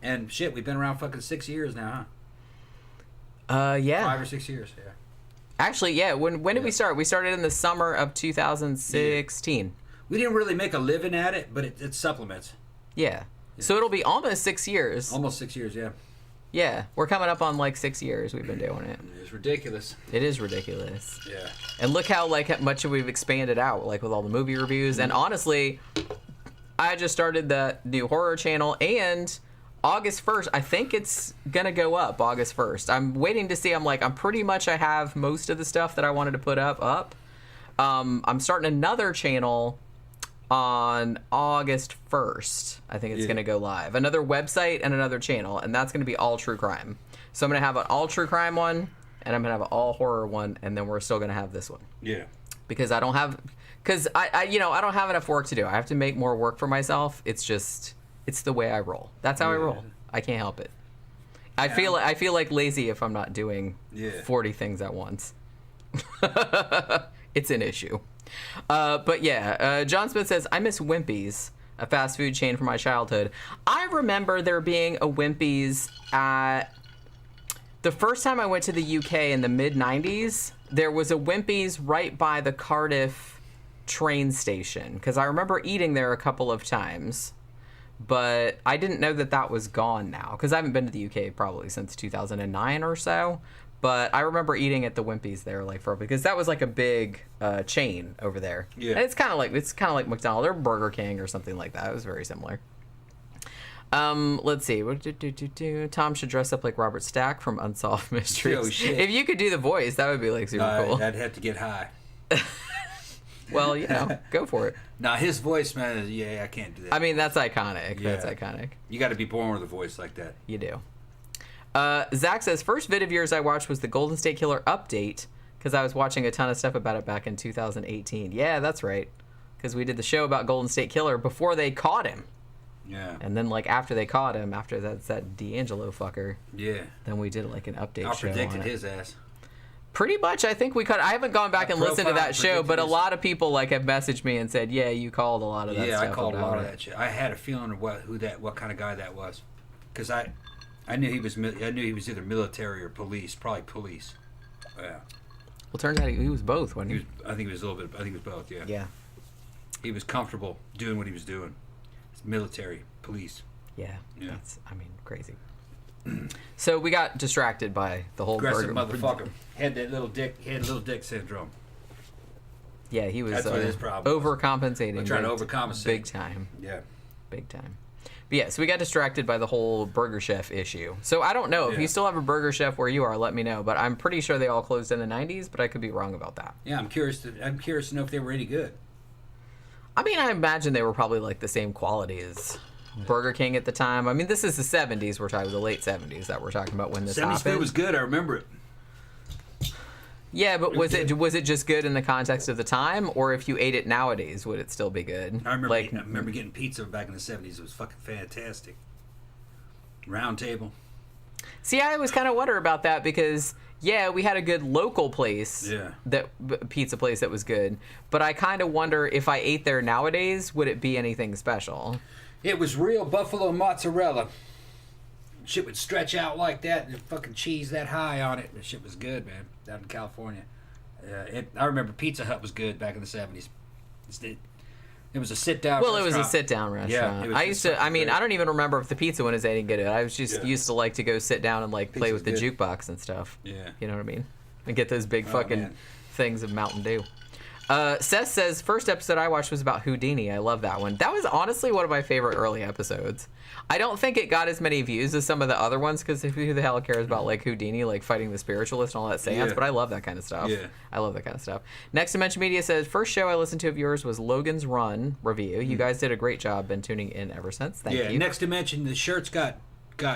And shit, we've been around fucking 6 years now, huh? Yeah. 5 or 6 years, yeah. Actually, yeah. When did we start? We started in the summer of 2016. Yeah. We didn't really make a living at it, but it supplements. Yeah. So it'll be almost 6 years. Almost 6 years, yeah. Yeah, we're coming up on like 6 years we've been doing it. It's ridiculous. It is ridiculous. Yeah. And look how much we've expanded out, like with all the movie reviews. And honestly, I just started the new horror channel, and August 1st, I think it's gonna go up August 1st. I'm waiting to see. I'm pretty much I have most of the stuff that I wanted to put up. I'm starting another channel on August 1st. I think it's going to go live. Another website and another channel, and that's going to be all true crime. So I'm going to have an all true crime one, and I'm going to have an all horror one, and then we're still going to have this one. Yeah. Because I don't have enough work to do. I have to make more work for myself. It's the way I roll. That's how I roll. I can't help it. I feel like lazy if I'm not doing 40 things at once. It's an issue. But yeah, John Smith says, I miss Wimpy's, a fast food chain from my childhood. I remember there being a Wimpy's at... The first time I went to the UK in the mid-90s, there was a Wimpy's right by the Cardiff train station, because I remember eating there a couple of times. But I didn't know that was gone now, because I haven't been to the UK probably since 2009 or so. But I remember eating at the Wimpy's there because that was like a big chain over there. Yeah. And it's kind of like McDonald's or Burger King or something like that. It was very similar. Let's see. Tom should dress up like Robert Stack from Unsolved Mysteries. Oh, shit. If you could do the voice, that would be like super cool. I'd have to get high. Well, go for it. Now his voice, man, I can't do that. I mean, that's iconic. Yeah. That's iconic. You got to be born with a voice like that. You do. Zach says, first vid of yours I watched was the Golden State Killer update because I was watching a ton of stuff about it back in 2018. Yeah, that's right. Because we did the show about Golden State Killer before they caught him. Yeah. And then, like, after they caught him, after that's that D'Angelo fucker. Yeah. Then we did, like, an update I show predicted on it. his ass. Pretty much, I think we cut. I haven't gone back and listened to that show, but a his- lot of people, like, have messaged me and said, yeah, you called a lot of that stuff. Yeah, I called a lot about of that shit. I had a feeling of what kind of guy that was, because I knew he was either military or police, probably police. Yeah. Well, turns out he was both, wasn't he? I think he was a little bit. I think he was both. Yeah. Yeah. He was comfortable doing what he was doing. It's military, police. Yeah. Yeah. That's, I mean, crazy. So we got distracted by the whole Aggressive burger. motherfucker. Had that little dick. He had little dick syndrome. Yeah, he was That's what his problem was. overcompensating. I'm trying to big- overcompensate. Big time. Yeah. Big time. But yeah, so we got distracted by the whole Burger Chef issue. So I don't know. If Yeah. you still have a Burger Chef where you are, let me know. But I'm pretty sure they all closed in the 90s, but I could be wrong about that. Yeah, I'm curious to know if they were any good. I mean, I imagine they were probably like the same quality as Burger King at the time. I mean, this is the 70s. We're talking the late 70s that we're talking about when this 70s happened. food was good. I remember it. Yeah, but was it just good in the context of the time, or if you ate it nowadays, would it still be good? I remember, like, getting pizza back in the 70s. It was fucking fantastic. Round table. See, I always kind of wonder about that because, yeah, we had a good local place, pizza place that was good, but I kind of wonder if I ate there nowadays, would it be anything special? It was real buffalo mozzarella. Shit would stretch out like that and fucking cheese that high on it. The shit was good, man, down in California. I remember Pizza Hut was good back in the 70s. It was a sit-down Well, restaurant. it was a sit-down restaurant. Yeah, it was I just used to. I mean, great. I don't even remember if the pizza one is any good. I was just Yeah. used to like to go sit down and like play Pizza's with the good. jukebox and stuff. Yeah. You know what I mean? And get those big fucking man. things of Mountain Dew. Seth says, first episode I watched was about Houdini. I love that one. That was honestly one of my favorite early episodes. I don't think it got as many views as some of the other ones because who the hell cares about like Houdini, like fighting the spiritualist and all that seance, Yeah. but I love that kind of stuff. Yeah. I love that kind of stuff. Next Dimension Media says, first show I listened to of yours was Logan's Run review. You guys did a great job. Been tuning in ever since. Thank you. Next Dimension, the shirts got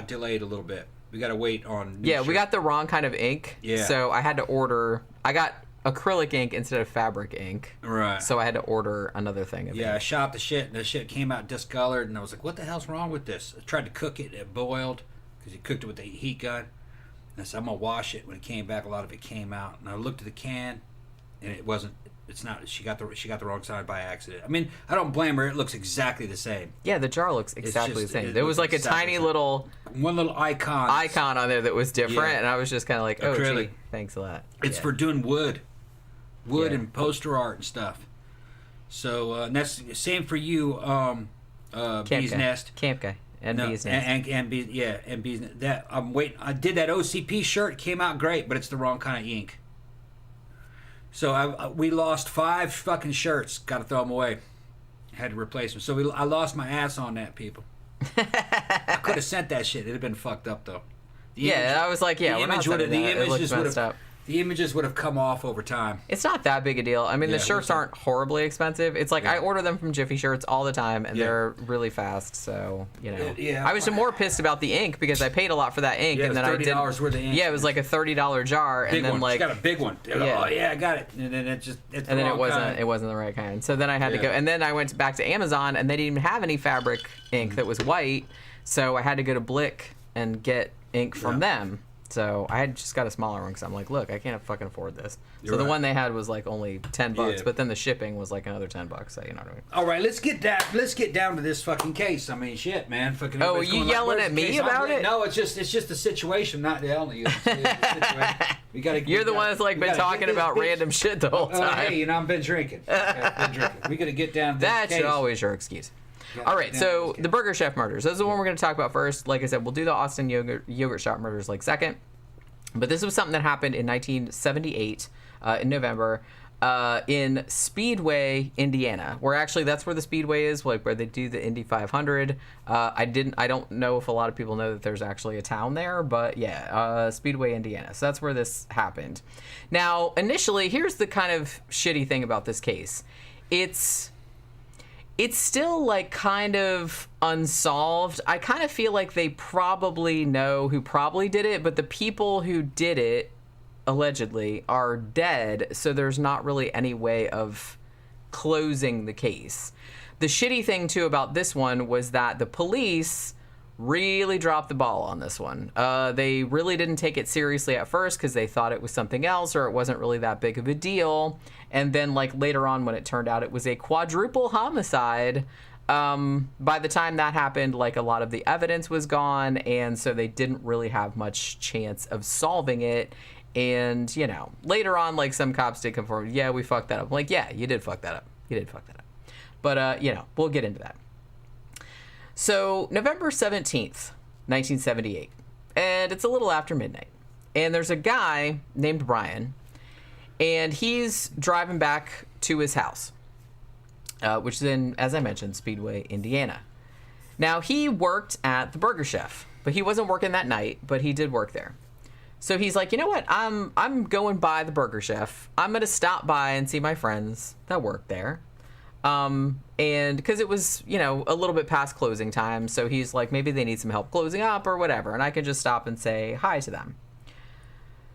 delayed a little bit. We got to wait on new Yeah, we shirts. got the wrong kind of ink. Yeah. So I had to order. I got acrylic ink instead of fabric ink. Right. So I had to order another thing of Yeah, I ink. shot the shit, and the shit came out discolored, and I was like, what the hell's wrong with this? I tried to cook it, it boiled, because he cooked it with the heat gun. And I said, I'm going to wash it. When it came back, a lot of it came out. And I looked at the can, and it wasn't, it's not, she got the wrong side by accident. I mean, I don't blame her. It looks exactly the same. Yeah, the jar looks exactly just- the same. it There was looks like a exactly tiny the same. little One little icon. icon on there that was different, Yeah. and I was just kind of like, oh, Acrylic. gee, thanks a lot. It's Yeah. for doing wood Yeah. and poster art and stuff. So and that's same for you, Camp Bee's guy. Nest. Camp guy. And No, Bee's Nest. and Bee's, yeah, and Bee's Nest. That I'm waiting. I did that OCP shirt. It came out great, but it's the wrong kind of ink. So we lost 5 fucking shirts. Got to throw them away. Had to replace them. So I lost my ass on that, people. I could have sent that shit. It'd have been fucked up though. The Yeah, I was like, yeah, the we're not image would have. sending The that. It looks images would messed have. up. The images would have come off over time. It's not that big a deal. I mean, Yeah, the it shirts was- aren't horribly expensive. It's like I order them from Jiffy Shirts all the time, and Yeah. they're really fast. So you know, Yeah. I was more pissed about the ink because I paid a lot for that ink, Yeah, it and was then I did $30 worth of ink. Yeah, it was like a $30 jar, Big and then one. like, She got a big one. Yeah. Oh yeah, I got it. And then it's and then it wasn't the right kind. So then I had to Yeah. go, and then I went back to Amazon, and they didn't even have any fabric ink that was white, so I had to go to Blick and get ink from them. So I had just got a smaller one because I'm like, look, I can't fucking afford this. You're So the right. one they had was like only $10, Yeah. but then the shipping was like another $10. So you know what I mean? All right, let's get down to this fucking case. I mean, shit, man. Fucking. Oh, everybody's you going like, yelling "Where's at the me case?" about it? No, it's just the situation. Not yelling at you. It's the situation. We gotta. You're the one that's like been talking about random shit the whole Oh, time. hey, I've been drinking. I've been drinking. We gotta get down to this That case. should always your excuse. Gotta All get right, down so to this the case. Burger Chef murders. Those are the one we're going to talk about first. Like I said, we'll do the Austin yogurt shop murders like second. But this was something that happened in 1978 in November. in Speedway, Indiana, where actually that's where the Speedway is, like where they do the Indy 500. I don't know if a lot of people know that there's actually a town there, but yeah, Speedway, Indiana. So that's where this happened. Now, initially, here's the kind of shitty thing about this case. It's still like kind of unsolved. I kind of feel like they probably know who probably did it, but the people who did it allegedly are dead, so there's not really any way of closing the case. The shitty thing too about this one was that the police really dropped the ball on this one. They really didn't take it seriously at first because they thought it was something else or it wasn't really that big of a deal. And then like later on when it turned out it was a quadruple homicide, by the time that happened, like a lot of the evidence was gone, and so they didn't really have much chance of solving it. And, you know, later on, like, some cops did come forward. Yeah, we fucked that up. I'm like, yeah, you did fuck that up. You did fuck that up. But, you know, we'll get into that. So, November 17th, 1978. And it's a little after midnight. And there's a guy named Brian. And he's driving back to his house, which is in, as I mentioned, Speedway, Indiana. Now, he worked at the Burger Chef. But he wasn't working that night, but he did work there. So he's like, you know what? I'm going by the Burger Chef. I'm going to stop by and see my friends that work there. And because it was, you know, a little bit past closing time. So he's like, maybe they need some help closing up or whatever. And I can just stop and say hi to them.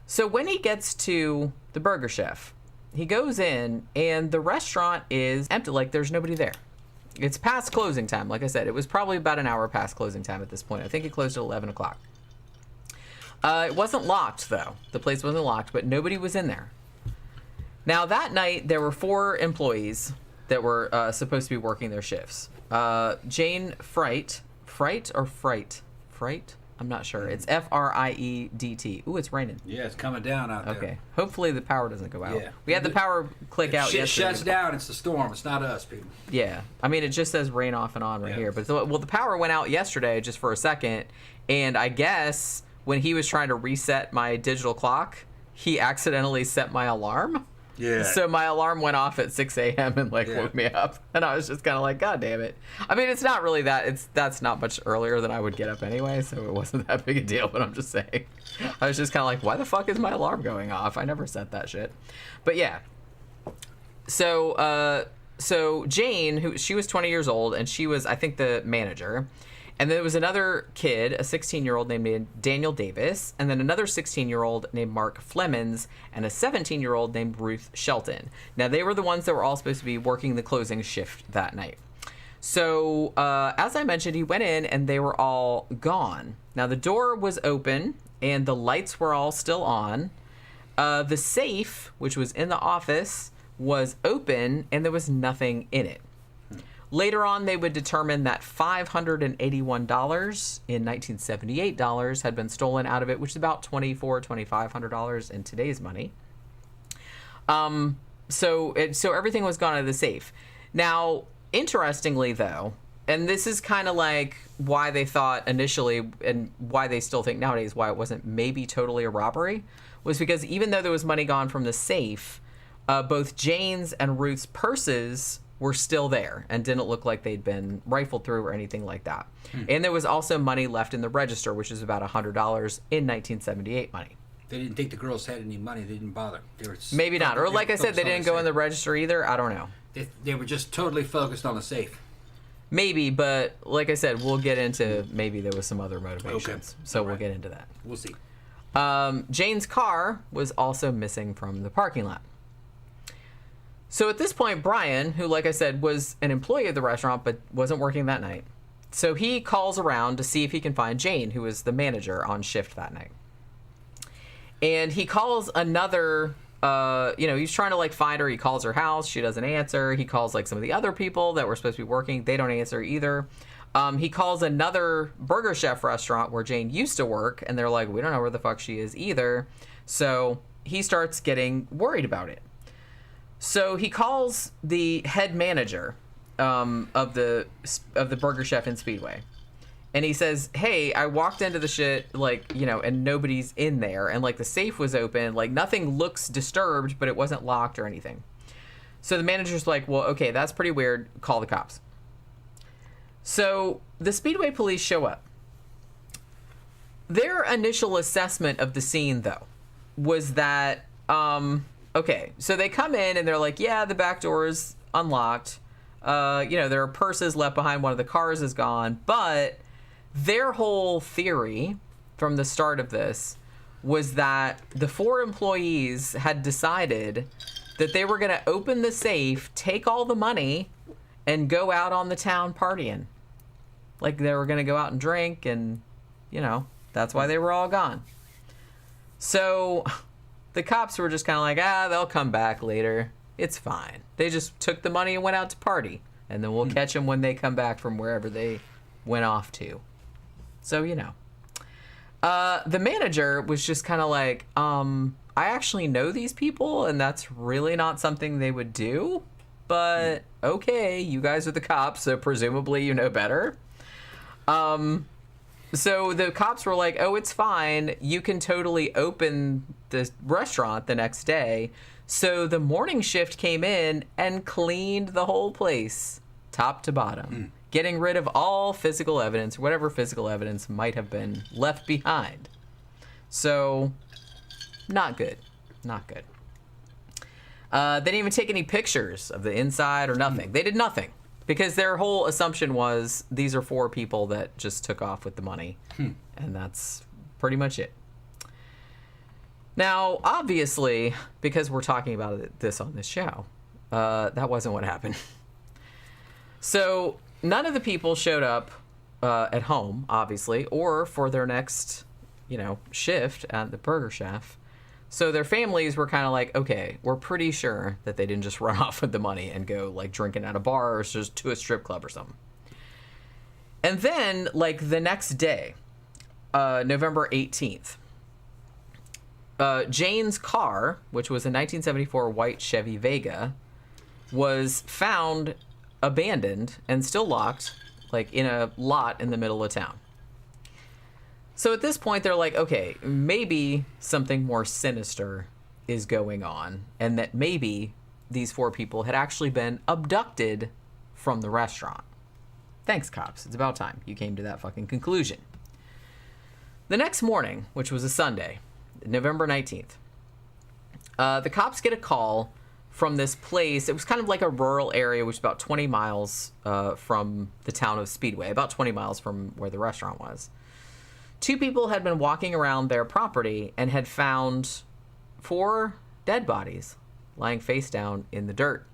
So when he gets to the Burger Chef, he goes in and the restaurant is empty. Like there's nobody there. It's past closing time. Like I said, it was probably about an hour past closing time at this point. I think it closed at 11 o'clock. It wasn't locked, though. The place wasn't locked, but nobody was in there. Now, that night, there were 4 employees that were supposed to be working their shifts. Jane Fright? I'm not sure. It's Friedt. Ooh, it's raining. Yeah, it's coming down out there. Okay. Hopefully the power doesn't go out. Yeah. We had the power click out yesterday. Shit shuts down, it's the storm. It's not us, people. Yeah. I mean, it just says rain off and on right here. But well, the power went out yesterday just for a second, and I guess when he was trying to reset my digital clock, he accidentally set my alarm. Yeah. So my alarm went off at 6 a.m. and woke me up. And I was just kind of like, God damn it. I mean, it's not really that. That's not much earlier than I would get up anyway, so it wasn't that big a deal. But I'm just saying. I was just kind of like, why the fuck is my alarm going off? I never set that shit. But yeah. So Jane, she was 20 years old, and she was, I think, the manager. And there was another kid, a 16-year-old named Daniel Davis, and then another 16-year-old named Mark Flemons, and a 17-year-old named Ruth Shelton. Now, they were the ones that were all supposed to be working the closing shift that night. So, as I mentioned, he went in, and they were all gone. Now, the door was open, and the lights were all still on. The safe, which was in the office, was open, and there was nothing in it. Later on, they would determine that $581 in 1978 dollars had been stolen out of it, which is about $2,500 in today's money. So everything was gone out of the safe. Now, interestingly, though, and this is kind of like why they thought initially, and why they still think nowadays, why it wasn't maybe totally a robbery, was because even though there was money gone from the safe, both Jane's and Ruth's purses were still there and didn't look like they'd been rifled through or anything like that. And there was also money left in the register, which is about $100 in 1978 money. They didn't think the girls had any money. They didn't bother. They were maybe not. Or like I said, they didn't go in the register either. I don't know. They were just totally focused on the safe. Maybe, but like I said, we'll get into maybe there was some other motivations. Okay. So we'll get into that. We'll see. Jane's car was also missing from the parking lot. So at this point, Brian, who, like I said, was an employee of the restaurant but wasn't working that night, so he calls around to see if he can find Jane, who was the manager on shift that night. And he calls another, he's trying to, find her. He calls her house. She doesn't answer. He calls, some of the other people that were supposed to be working. They don't answer either. He calls another Burger Chef restaurant where Jane used to work, and they're like, we don't know where the fuck she is either. So he starts getting worried about it. So he calls the head manager of the Burger Chef in Speedway, and he says, "Hey, I walked into the shit and nobody's in there, and the safe was open, nothing looks disturbed, but it wasn't locked or anything." So the manager's like, well, okay, that's pretty weird. Call the cops. So the Speedway police show up. Their initial assessment of the scene, though, was that, okay, so they come in and they're like, yeah, the back door is unlocked. There are purses left behind. One of the cars is gone. But their whole theory from the start of this was that the 4 employees had decided that they were going to open the safe, take all the money, and go out on the town partying. Like they were going to go out and drink, and, that's why they were all gone. So the cops were just kind of like, they'll come back later. It's fine. They just took the money and went out to party, and then we'll catch them when they come back from wherever they went off to. So, the manager was just kind of like, I actually know these people, and that's really not something they would do. But, okay, you guys are the cops, so presumably you know better. So the cops were like, oh, it's fine. You can totally open the restaurant the next day. So the morning shift came in and cleaned the whole place, top to bottom, getting rid of all physical evidence, whatever physical evidence might have been left behind. So, not good. Not good. They didn't even take any pictures of the inside or nothing. They did nothing because their whole assumption was these are 4 people that just took off with the money. And that's pretty much it. Now, obviously, because we're talking about this on this show, that wasn't what happened. So none of the people showed up at home, obviously, or for their next, shift at the Burger Chef. So their families were kind of like, okay, we're pretty sure that they didn't just run off with the money and go like drinking at a bar or just to a strip club or something. And then like the next day, November 18th, Jane's car, which was a 1974 white Chevy Vega, was found abandoned and still locked, like in a lot in the middle of town. So at this point, they're like, okay, maybe something more sinister is going on, and that maybe these 4 people had actually been abducted from the restaurant. Thanks, cops. It's about time you came to that fucking conclusion. The next morning, which was a Sunday, November 19th, the cops get a call from this place. It was kind of like a rural area, which is about 20 miles from the town of Speedway, about 20 miles from where the restaurant was. 2 people had been walking around their property and had found 4 dead bodies lying face down in the dirt.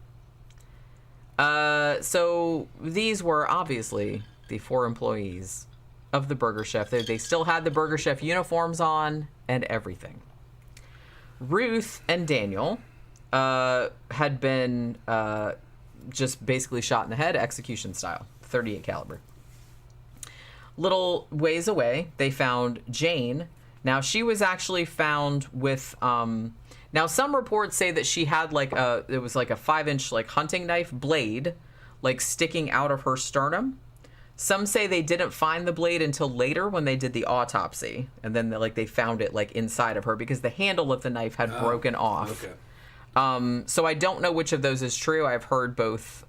So these were obviously the 4 employees of the Burger Chef. They still had the Burger Chef uniforms on and everything. Ruth and Daniel had been just basically shot in the head, execution style, 38 caliber. Little ways away, they found Jane. Now, she was actually found with, now some reports say that she had it was like a 5-inch like hunting knife blade, like sticking out of her sternum. Some say they didn't find the blade until later when they did the autopsy. And then they found it like inside of her because the handle of the knife had broken off. Okay. So I don't know which of those is true. I've heard both,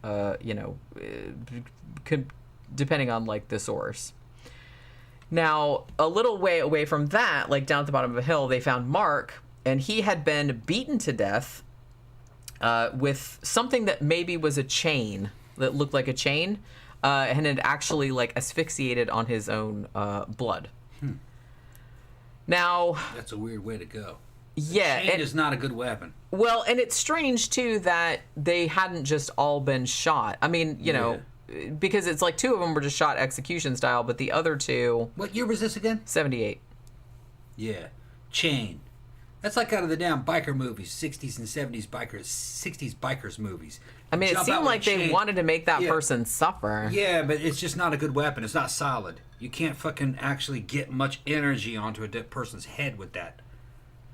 depending on like the source. Now, a little way away from that, like down at the bottom of a hill, they found Mark, and he had been beaten to death with something that maybe was a chain, that looked like a chain, and had actually like asphyxiated on his own blood. Now, that's a weird way to go. Yeah, chain is not a good weapon. Well, and it's strange too that they hadn't just all been shot. I mean, know, because it's like 2 of them were just shot execution style, but the other 2... What year was this again? 78. Yeah. Chain. That's like out of the damn biker movies, 60s and 70s bikers movies. I mean, it seemed like they wanted to make that person suffer. Yeah, but it's just not a good weapon. It's not solid. You can't fucking actually get much energy onto a dead person's head with that.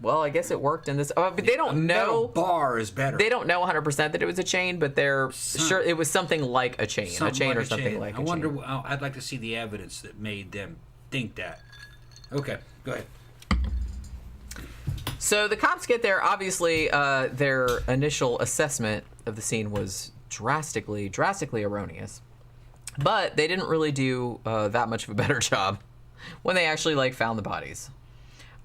Well, I guess it worked in this. But they don't know. Metal bar is better. They don't know 100% that it was a chain, but they're sure it was something like a chain. A chain or something like a chain. I wonder, I'd like to see the evidence that made them think that. Okay, go ahead. So the cops get there. Obviously, their initial assessment of the scene was drastically erroneous. But they didn't really do that much of a better job when they actually like found the bodies.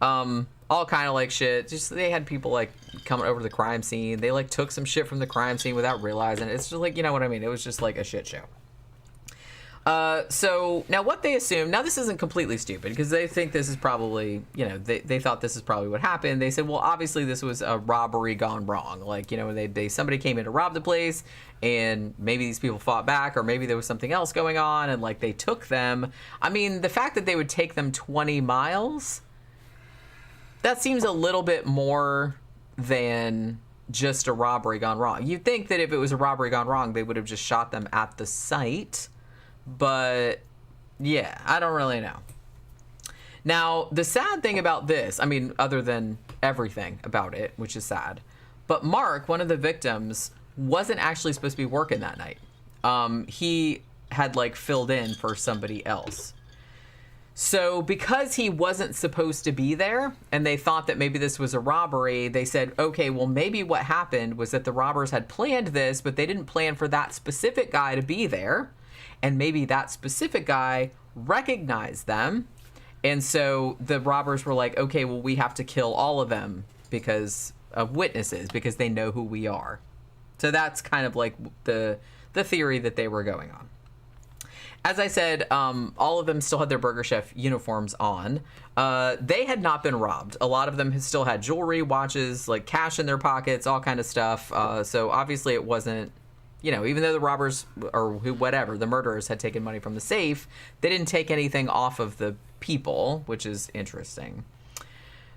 All kind of like shit. Just they had people like coming over to the crime scene. They like took some shit from the crime scene without realizing it. It's just like, you know what I mean? It was just like a shit show. So now what they assume, now this isn't completely stupid because they think this is probably, you know, they thought this is probably what happened. They said, well, obviously this was a robbery gone wrong. Like, you know, somebody came in to rob the place and maybe these people fought back or maybe there was something else going on and like they took them. I mean, the fact that they would take them 20 miles, that seems a little bit more than just a robbery gone wrong. You'd think that if it was a robbery gone wrong, they would have just shot them at the site. But, yeah, I don't really know. Now, the sad thing about this, I mean, other than everything about it, which is sad, but Mark, one of the victims, wasn't actually supposed to be working that night. He had, like, filled in for somebody else. So because he wasn't supposed to be there, and they thought that maybe this was a robbery, they said, okay, well, maybe what happened was that the robbers had planned this, but they didn't plan for that specific guy to be there. And maybe that specific guy recognized them. And so the robbers were like, okay, well, we have to kill all of them because of witnesses, because they know who we are. So that's kind of like the theory that they were going on. As I said, all of them still had their Burger Chef uniforms on. They had not been robbed. A lot of them still had jewelry, watches, like cash in their pockets, all kind of stuff. So obviously it wasn't, you know, even though the robbers or whatever, the murderers had taken money from the safe, they didn't take anything off of the people, which is interesting.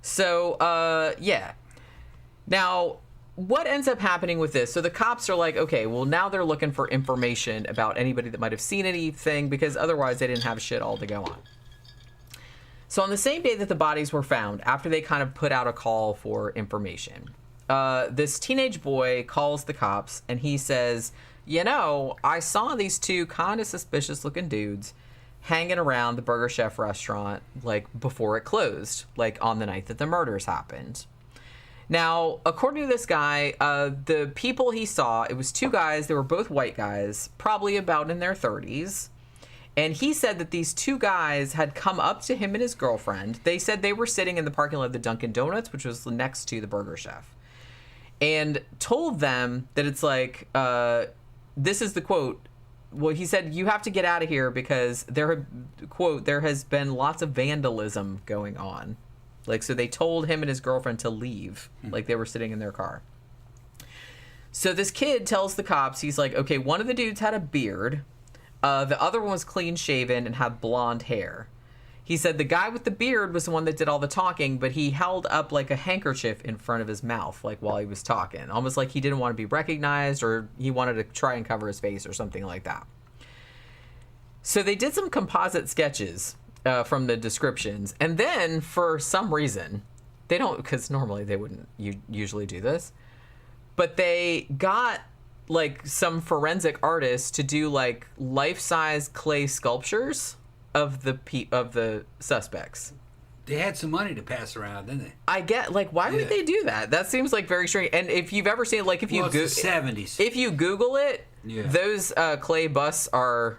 So, yeah. Now, what ends up happening with this? So the cops are like, okay, well, now they're looking for information about anybody that might have seen anything because otherwise they didn't have shit all to go on. So on the same day that the bodies were found, after they kind of put out a call for information, this teenage boy calls the cops and he says, you know, I saw these two kind of suspicious looking dudes hanging around the Burger Chef restaurant like before it closed, like on the night that the murders happened. Now, according to this guy, the people he saw, it was two guys. They were both white guys, probably about in their 30s. And he said that these two guys had come up to him and his girlfriend. They said they were sitting in the parking lot of the Dunkin' Donuts, which was next to the Burger Chef, and told them that it's like, this is the quote. Well, he said, you have to get out of here because there has been lots of vandalism going on. Like, so they told him and his girlfriend to leave, like they were sitting in their car. So this kid tells the cops, he's like, okay, one of the dudes had a beard. The other one was clean shaven and had blonde hair. He said the guy with the beard was the one that did all the talking, but he held up like a handkerchief in front of his mouth, like while he was talking, almost like he didn't want to be recognized or he wanted to try and cover his face or something like that. So they did some composite sketches from the descriptions, and then for some reason, they don't, because normally they wouldn't usually do this, but they got like some forensic artists to do like life-size clay sculptures of the suspects. They had some money to pass around, didn't they? I get, like, why would they do that? That seems like very strange. And if you've ever seen, like, it's the 70s. If you Google it, those clay busts are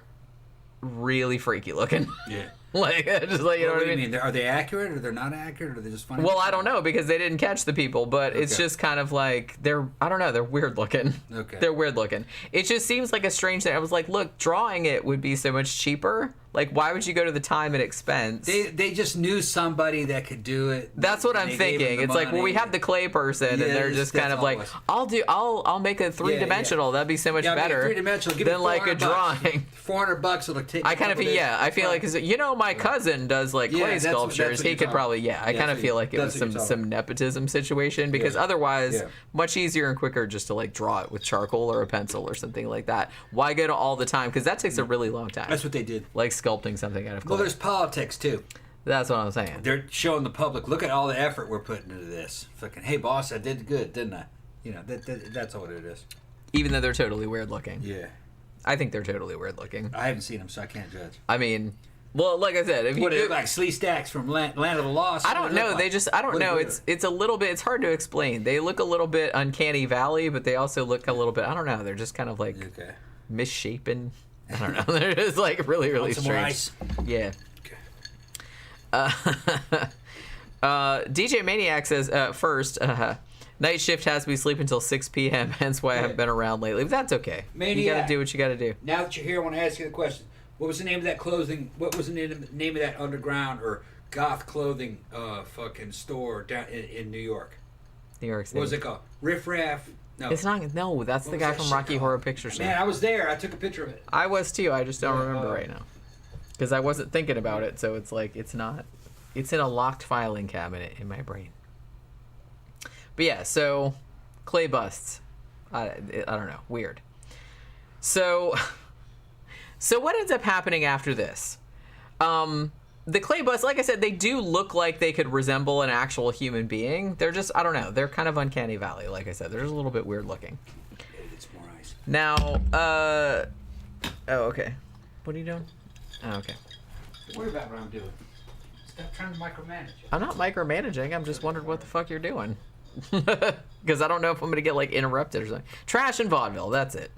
really freaky looking. Yeah. Like, just like, you know what I mean? Are they accurate or they're not accurate or they're just funny? Well, I don't know because they didn't catch the people, but it's just kind of like I don't know, they're weird looking. Okay. They're weird looking. It just seems like a strange thing. I was like, look, drawing it would be so much cheaper. Like, why would you go to the time and expense? They just knew somebody that could do it. That's what I'm thinking. It's like, well, we have the clay person, and they're just kind of like, I'll make a 3-dimensional. That'd be so much better 3-dimensional. Give than me like a drawing. $400 it'll take. I kind of feel, I feel like, you know, my cousin does like clay sculptures. He could probably, I kind of feel like it was some nepotism situation because otherwise, much easier and quicker just to like draw it with charcoal or a pencil or something like that. Why go to all the time? Because that takes a really long time. That's what they did. Like sculpting something out of clay. Well, there's politics too. That's what I'm saying. They're showing the public, look at all the effort we're putting into this. Fucking, hey boss, I did good, didn't I? You know, that's all it is. Even though they're totally weird looking. Yeah. I think they're totally weird looking. I haven't seen them, so I can't judge. I mean, Well, like I said, if you What is it, like Slee Stacks from Land of the Lost? I don't know. They just I don't know. It's a little bit. It's hard to explain. They look a little bit uncanny valley, but they also look a little bit. I don't know. They're just kind of like misshapen. I don't know. They're just like really some more strange. ice? Yeah. Okay. DJ Maniac says first. Night shift has me sleep until 6 p.m. Hence why I haven't been around lately. But that's okay. Maniac. You gotta do what you gotta do. Now that you're here, I want to ask you the question. What was the name of that clothing? What was the name of that underground or goth clothing fucking store down in New York? New York City. What was it called? Riff Raff? No. It's not. No, that's the guy from Rocky Horror Picture Show. Man, I was there. I took a picture of it. I was too. I just don't remember right now. Because I wasn't thinking about it, so it's like, it's not. It's in a locked filing cabinet in my brain. But yeah, so clay busts. I don't know. Weird. So what ends up happening after this? The clay busts, like I said, they do look like they could resemble an actual human being. They're just, I don't know. They're kind of uncanny valley. Like I said, they're just a little bit weird looking. It's more ice. Now, oh, okay. What are you doing? Oh, okay. Don't worry about what I'm doing. Stop trying to micromanage it. I'm not micromanaging. I'm just wondering what the fuck you're doing. Because I don't know if I'm going to get, like, interrupted or something. Trash and vaudeville. That's it.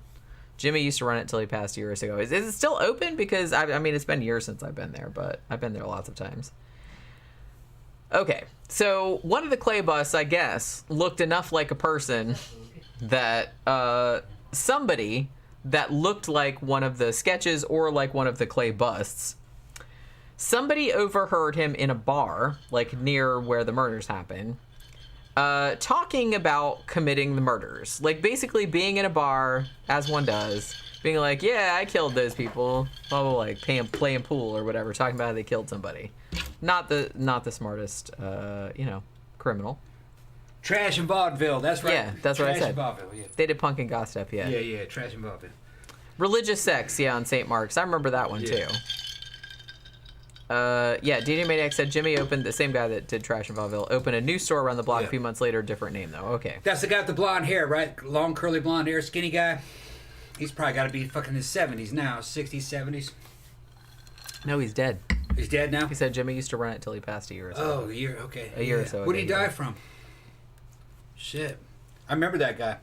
Jimmy used to run it until he passed years ago. Is it still open? Because, I mean, it's been years since I've been there, but I've been there lots of times. Okay. So, one of the clay busts, I guess, looked enough like a person that somebody that looked like one of the sketches or like one of the clay busts, somebody overheard him in a bar, like near where the murders happen, talking about committing the murders. Like, basically being in a bar, as one does, being like, yeah, I killed those people, blah, blah, like playing pool or whatever, talking about how they killed somebody. Not the smartest, criminal. Trash and vaudeville. That's right. Yeah, that's what I said. Trash and vaudeville, yeah. They did punk and goth stuff, yeah. Yeah, trash and vaudeville. Religious sex, yeah, on St. Mark's. I remember that one, too. Yeah, DJ Maniac said Jimmy opened, the same guy that did Trash and Vaudeville, opened a new store around the block a few months later, different name, though. Okay. That's the guy with the blonde hair, right? Long, curly blonde hair, skinny guy. He's probably got to be fucking in his 70s now, 60s, 70s. No, he's dead. He's dead now? He said Jimmy used to run it till he passed a year or so. Oh, a year, okay. A year or so ago. What did he die from? Shit. I remember that guy.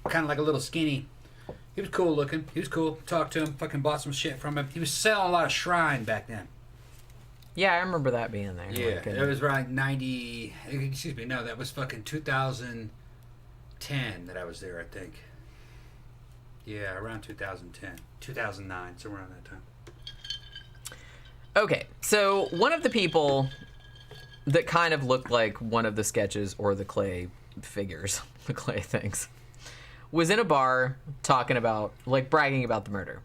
Kind of like a little skinny. He was cool looking. He was cool. Talked to him. Fucking bought some shit from him. He was selling a lot of Shrine back then. Yeah, I remember that being there. Yeah, like, it was around 90... Excuse me, no, that was fucking 2010 that I was there, I think. Yeah, around 2010. 2009, somewhere around that time. Okay, so one of the people that kind of looked like one of the sketches or the clay figures, the clay things, was in a bar talking about, like, bragging about the murder.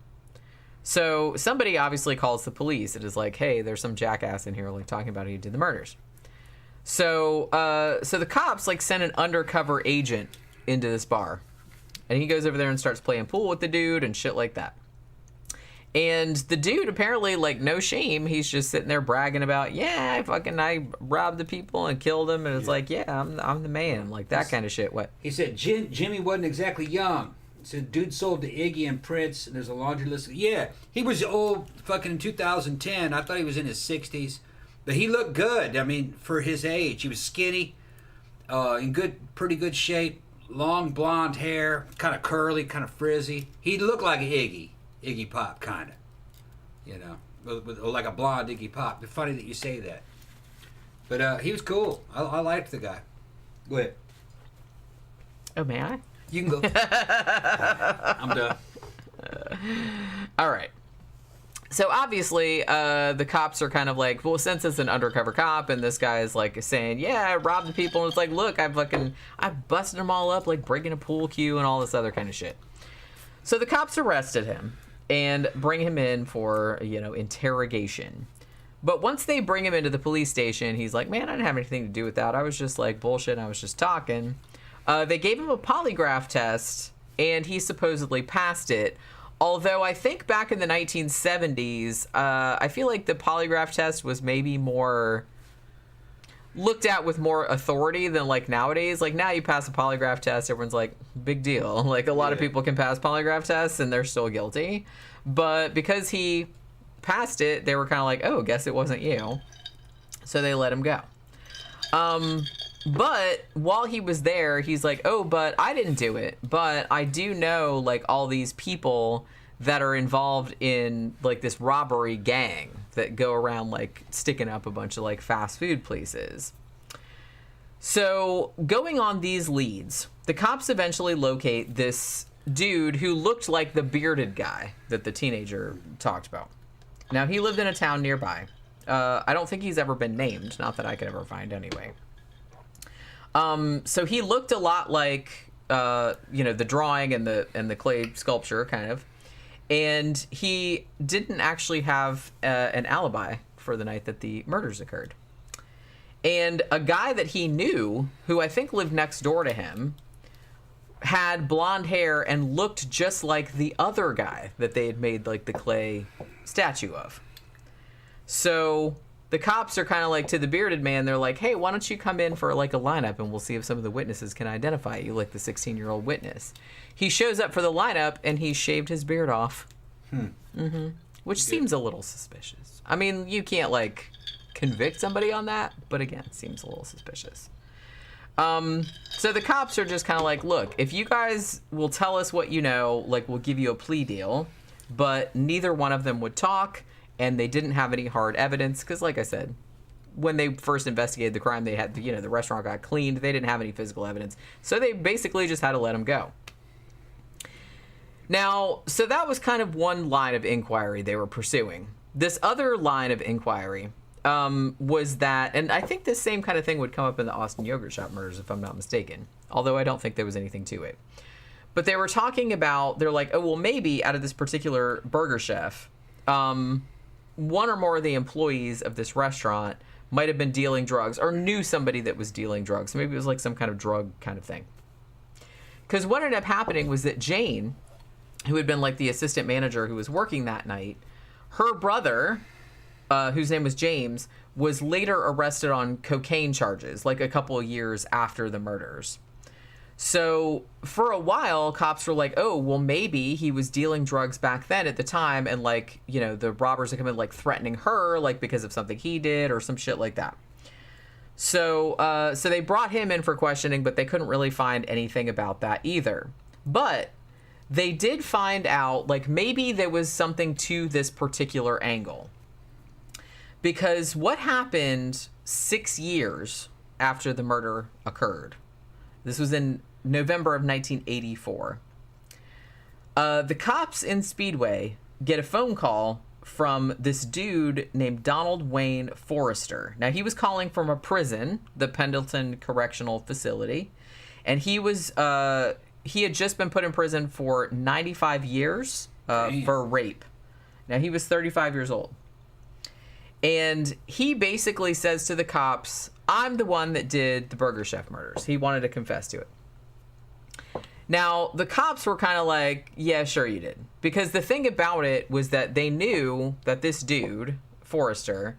So somebody obviously calls the police. It is like, hey, there's some jackass in here, like, talking about who did the murders. So the cops, like, send an undercover agent into this bar. And he goes over there and starts playing pool with the dude and shit like that. And the dude, apparently, like, no shame. He's just sitting there bragging about, yeah, I robbed the people and killed them. And it's like, yeah, I'm the man. Like, that kind of shit. What? He said Jimmy wasn't exactly young. He said dude sold to Iggy and Prince, and there's a laundry list. Yeah, he was old fucking in 2010. I thought he was in his 60s. But he looked good. I mean, for his age. He was skinny, in pretty good shape, long blonde hair, kind of curly, kind of frizzy. He looked like Iggy Pop, kind of. You know, with like a blonde Iggy Pop. It's funny that you say that. But he was cool. I liked the guy. Go ahead. Oh, may I? You can go. I'm done. All right. So obviously, the cops are kind of like, well, since it's an undercover cop, and this guy is like saying, yeah, I robbed the people, and it's like, look, I busted them all up, like breaking a pool cue and all this other kind of shit. So the cops arrested him and bring him in for, interrogation. But once they bring him into the police station, he's like, man, I didn't have anything to do with that. I was just like bullshit. I was just talking. They gave him a polygraph test, and he supposedly passed it. Although I think back in the 1970s, I feel like the polygraph test was maybe more looked at with more authority than like nowadays. Like now you pass a polygraph test, everyone's like, big deal. Like a lot of people can pass polygraph tests and they're still guilty. But because he past it, they were kind of like, oh, guess it wasn't you. So they let him go. But while he was there, he's like, oh, but I didn't do it. But I do know, like, all these people that are involved in, like, this robbery gang that go around, like, sticking up a bunch of, like, fast food places. So going on these leads, the cops eventually locate this dude who looked like the bearded guy that the teenager talked about. Now, he lived in a town nearby. I don't think he's ever been named, not that I could ever find anyway. So he looked a lot like, the drawing and the clay sculpture, kind of. And he didn't actually have an alibi for the night that the murders occurred. And a guy that he knew, who I think lived next door to him, had blonde hair and looked just like the other guy that they had made, like, the clay statue of. So the cops are kind of like, to the bearded man, they're like, hey, why don't you come in for, like, a lineup and we'll see if some of the witnesses can identify you, like the 16-year-old witness. He shows up for the lineup and he shaved his beard off. Which seems a little suspicious. I mean, you can't, like, convict somebody on that, but again, seems a little suspicious. So the cops are just kind of like, look, if you guys will tell us what you know, like, we'll give you a plea deal. But neither one of them would talk, and they didn't have any hard evidence, because, like I said, when they first investigated the crime, they had, the restaurant got cleaned. They didn't have any physical evidence. So they basically just had to let him go. Now, so that was kind of one line of inquiry they were pursuing. This other line of inquiry was that, and I think this same kind of thing would come up in the Austin Yogurt Shop murders, if I'm not mistaken, although I don't think there was anything to it. But they were talking about, they're like, oh, well, maybe out of this particular burger chef, one or more of the employees of this restaurant might have been dealing drugs or knew somebody that was dealing drugs. So maybe it was like some kind of drug kind of thing. Because what ended up happening was that Jane, who had been like the assistant manager who was working that night, her brother, whose name was James, was later arrested on cocaine charges, like a couple of years after the murders. So for a while, cops were like, oh, well, maybe he was dealing drugs back then at the time, and, like, the robbers had come in, like, threatening her, like, because of something he did or some shit like that. So so they brought him in for questioning, but they couldn't really find anything about that either. But they did find out, like, maybe there was something to this particular angle. Because what happened 6 years after the murder occurred? This was in November of 1984. The cops in Speedway get a phone call from this dude named Donald Wayne Forrester. Now, he was calling from a prison, the Pendleton Correctional Facility, and he had just been put in prison for 95 years for rape. Now, he was 35 years old. And he basically says to the cops, I'm the one that did the Burger Chef murders. He wanted to confess to it. Now, the cops were kind of like, yeah, sure you did. Because the thing about it was that they knew that this dude, Forrester,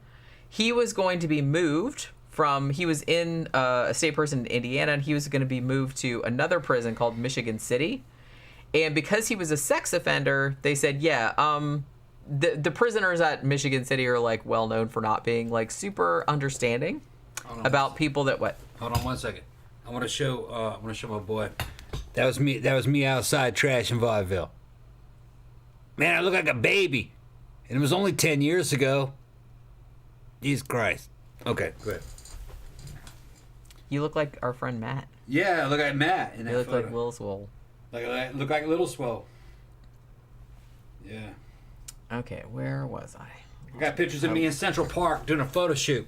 he was going to be moved from, he was in a state prison in Indiana, and he was going to be moved to another prison called Michigan City. And because he was a sex offender, they said, yeah, the prisoners at Michigan City are, like, well known for not being, like, super understanding about people that what. Hold on 1 second. I want to show my boy. That was me outside trashing vaudeville. Man, I look like a baby, and it was only 10 years ago. Jesus Christ. Okay, go ahead. You look like our friend Matt. Yeah, I look like Matt in that You look photo. like Will Swole. Look like Little Swole. Yeah. Okay, where was I? I got pictures of me in Central Park doing a photo shoot.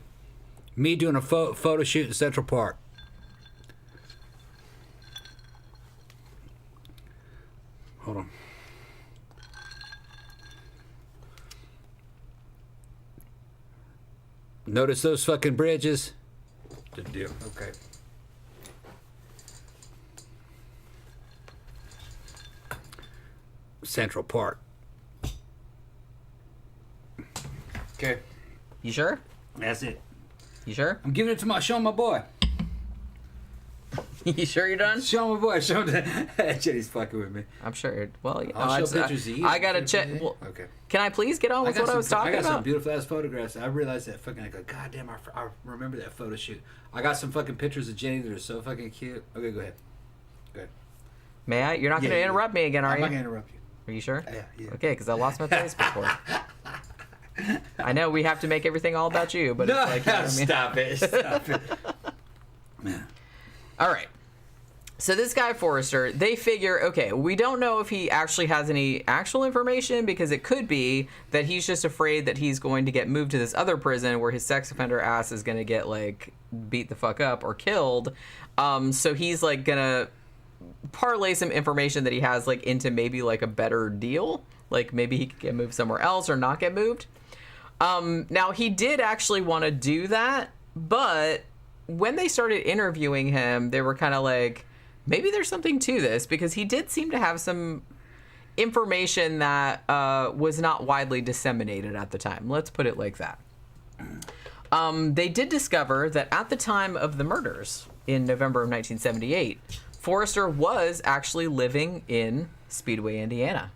Me doing a photo shoot in Central Park. Hold on. Notice those fucking bridges? Good deal. Okay. Central Park. Okay. You sure? That's it. You sure? I'm giving it to showing my boy. You sure you're done? Show my boy. Show him. Jenny's fucking with me. I'm sure. Well, you know, I'll show pictures of you. I gotta check. Well, okay. Can I please get on with what I was talking I got about? some beautiful ass photographs. I realized that fucking. I go, God damn! I remember that photo shoot. I got some fucking pictures of Jenny that are so fucking cute. Okay, go ahead. Go ahead. May I? You're not gonna interrupt me again, are I'm you? not gonna interrupt you. Are you sure? Yeah. Okay, because I lost my place before. I know we have to make everything all about you, but No, it's like, you know what I mean? stop it. Stop it. Yeah. All right. So this guy Forrester, they figure, okay, we don't know if he actually has any actual information, because it could be that he's just afraid that he's going to get moved to this other prison where his sex offender ass is going to get like beat the fuck up or killed. So he's like gonna parlay some information that he has like into maybe like a better deal. Like maybe he could get moved somewhere else or not get moved. Now he did actually want to do that, but when they started interviewing him, they were kind of like, maybe there's something to this, because he did seem to have some information that was not widely disseminated at the time. Let's put it like that. They did discover that at the time of the murders in November of 1978, Forrester was actually living in Speedway, Indiana.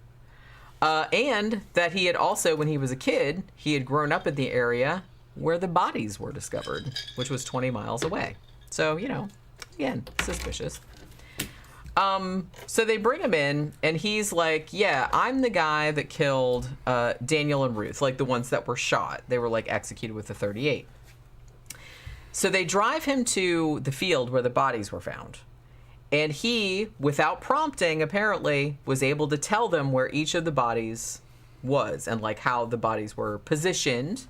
And that he had also, when he was a kid, he had grown up in the area where the bodies were discovered, which was 20 miles away. So, you know, again, suspicious. So they bring him in, and he's like, yeah, I'm the guy that killed Daniel and Ruth, like the ones that were shot. They were like executed with the .38. So they drive him to the field where the bodies were found. And he, without prompting, apparently, was able to tell them where each of the bodies was and like how the bodies were positioned,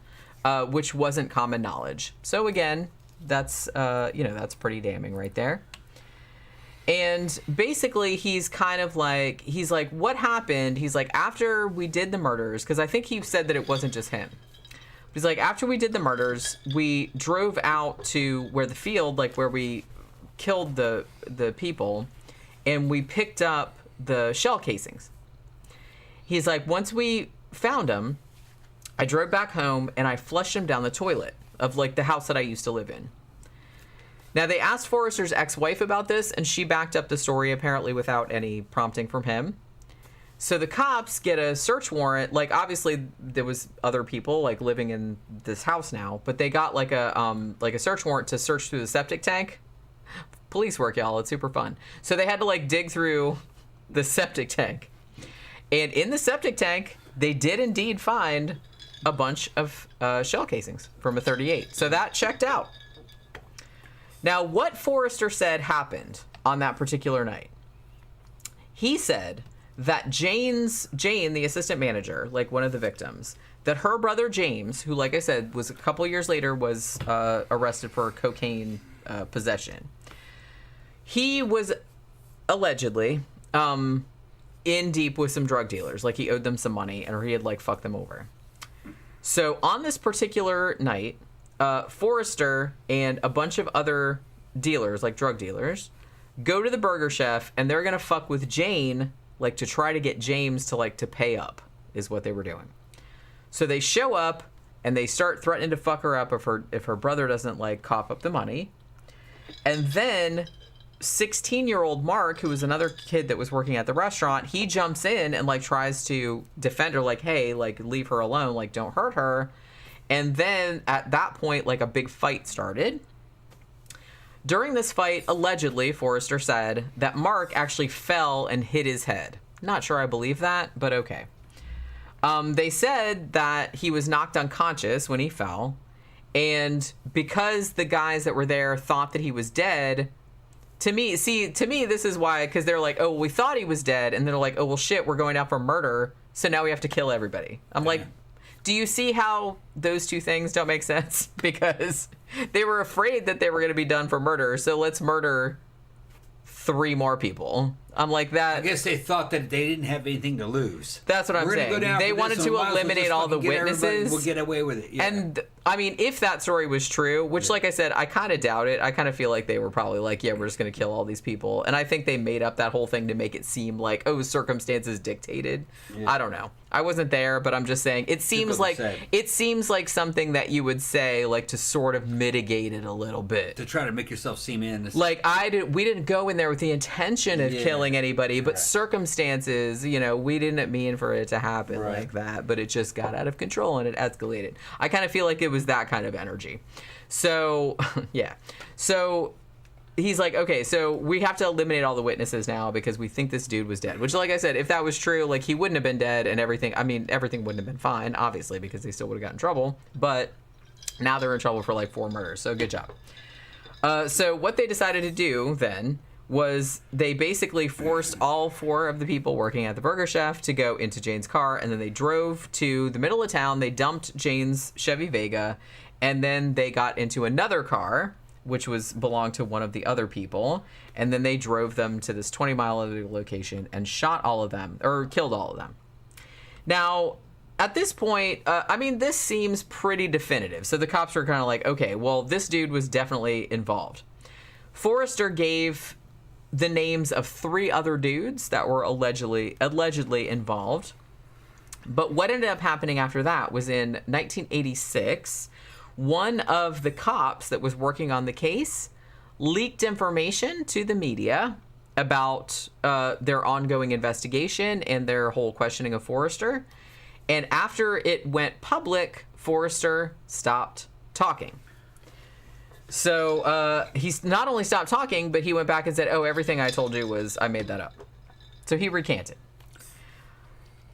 which wasn't common knowledge. So again, that's, that's pretty damning right there. And basically, he's kind of like, he's like, what happened? He's like, after we did the murders, because I think he said that it wasn't just him. He's like, after we did the murders, we drove out to where the field, like where we killed the people, and we picked up the shell casings. He's like, once we found them, I drove back home and I flushed them down the toilet of like the house that I used to live in. Now they asked Forrester's ex-wife about this, and she backed up the story apparently without any prompting from him. So the cops get a search warrant. Like obviously there was other people like living in this house now, but they got like a search warrant to search through the septic tank. Police work, y'all. It's super fun. So they had to like dig through the septic tank. And in the septic tank, they did indeed find a bunch of shell casings from a .38. So that checked out. Now, what Forrester said happened on that particular night, he said that Jane, the assistant manager, like one of the victims, that her brother James, who, like I said, was a couple years later, was arrested for cocaine possession. He was allegedly in deep with some drug dealers. Like he owed them some money, or he had like fucked them over. So on this particular night, Forrester and a bunch of other dealers, like drug dealers, go to the Burger Chef, and they're gonna fuck with Jane, like to try to get James to like to pay up, is what they were doing. So they show up and they start threatening to fuck her up if her brother doesn't like cough up the money. And then 16-year-old Mark, who was another kid that was working at the restaurant, he jumps in and like tries to defend her, like, hey, like leave her alone, like don't hurt her. And then at that point, like a big fight started. During this fight, allegedly, Forrester said that Mark actually fell and hit his head. Not sure I believe that, but okay. They said that he was knocked unconscious when he fell. And because the guys that were there thought that he was dead, to me, this is why, because they're like, oh, we thought he was dead. And they're like, oh, well, shit, we're going out for murder. So now we have to kill everybody. I'm like, do you see how those two things don't make sense? Because they were afraid that they were going to be done for murder. So let's murder 3 more people. I'm like that. I guess they thought that they didn't have anything to lose. That's what I'm We're gonna saying. go down They for wanted this, to so might as well eliminate just all the fucking get everybody- witnesses. We'll get away with it. Yeah. And I mean, if that story was true, which, like I said, I kind of doubt it. I kind of feel like they were probably like, yeah, we're just going to kill all these people. And I think they made up that whole thing to make it seem like, oh, circumstances dictated. Yeah. I don't know. I wasn't there, but I'm just saying it seems like something that you would say like to sort of mitigate it a little bit. to try to make yourself seem innocent. Like we didn't go in there with the intention of killing anybody, but circumstances, we didn't mean for it to happen like that, but it just got out of control and it escalated. I kind of feel like it was that kind of energy. So, yeah. So he's like, okay, so we have to eliminate all the witnesses now because we think this dude was dead. Which, like I said, if that was true, like he wouldn't have been dead and everything. I mean, everything wouldn't have been fine, obviously, because they still would have gotten in trouble. But now they're in trouble for like 4 murders. So good job. So what they decided to do then was they basically forced all 4 of the people working at the Burger Chef to go into Jane's car, and then they drove to the middle of town. They dumped Jane's Chevy Vega, and then they got into another car, which belonged to one of the other people, and then they drove them to this 20-mile location and shot all of them, or killed all of them. Now, at this point, I mean, this seems pretty definitive. So the cops are kind of like, okay, well, this dude was definitely involved. Forrester gave the names of 3 other dudes that were allegedly involved. But what ended up happening after that was in 1986, one of the cops that was working on the case leaked information to the media about their ongoing investigation and their whole questioning of Forrester. And after it went public, Forrester stopped talking. So he's not only stopped talking, but he went back and said, oh, everything I told you I made that up. So he recanted.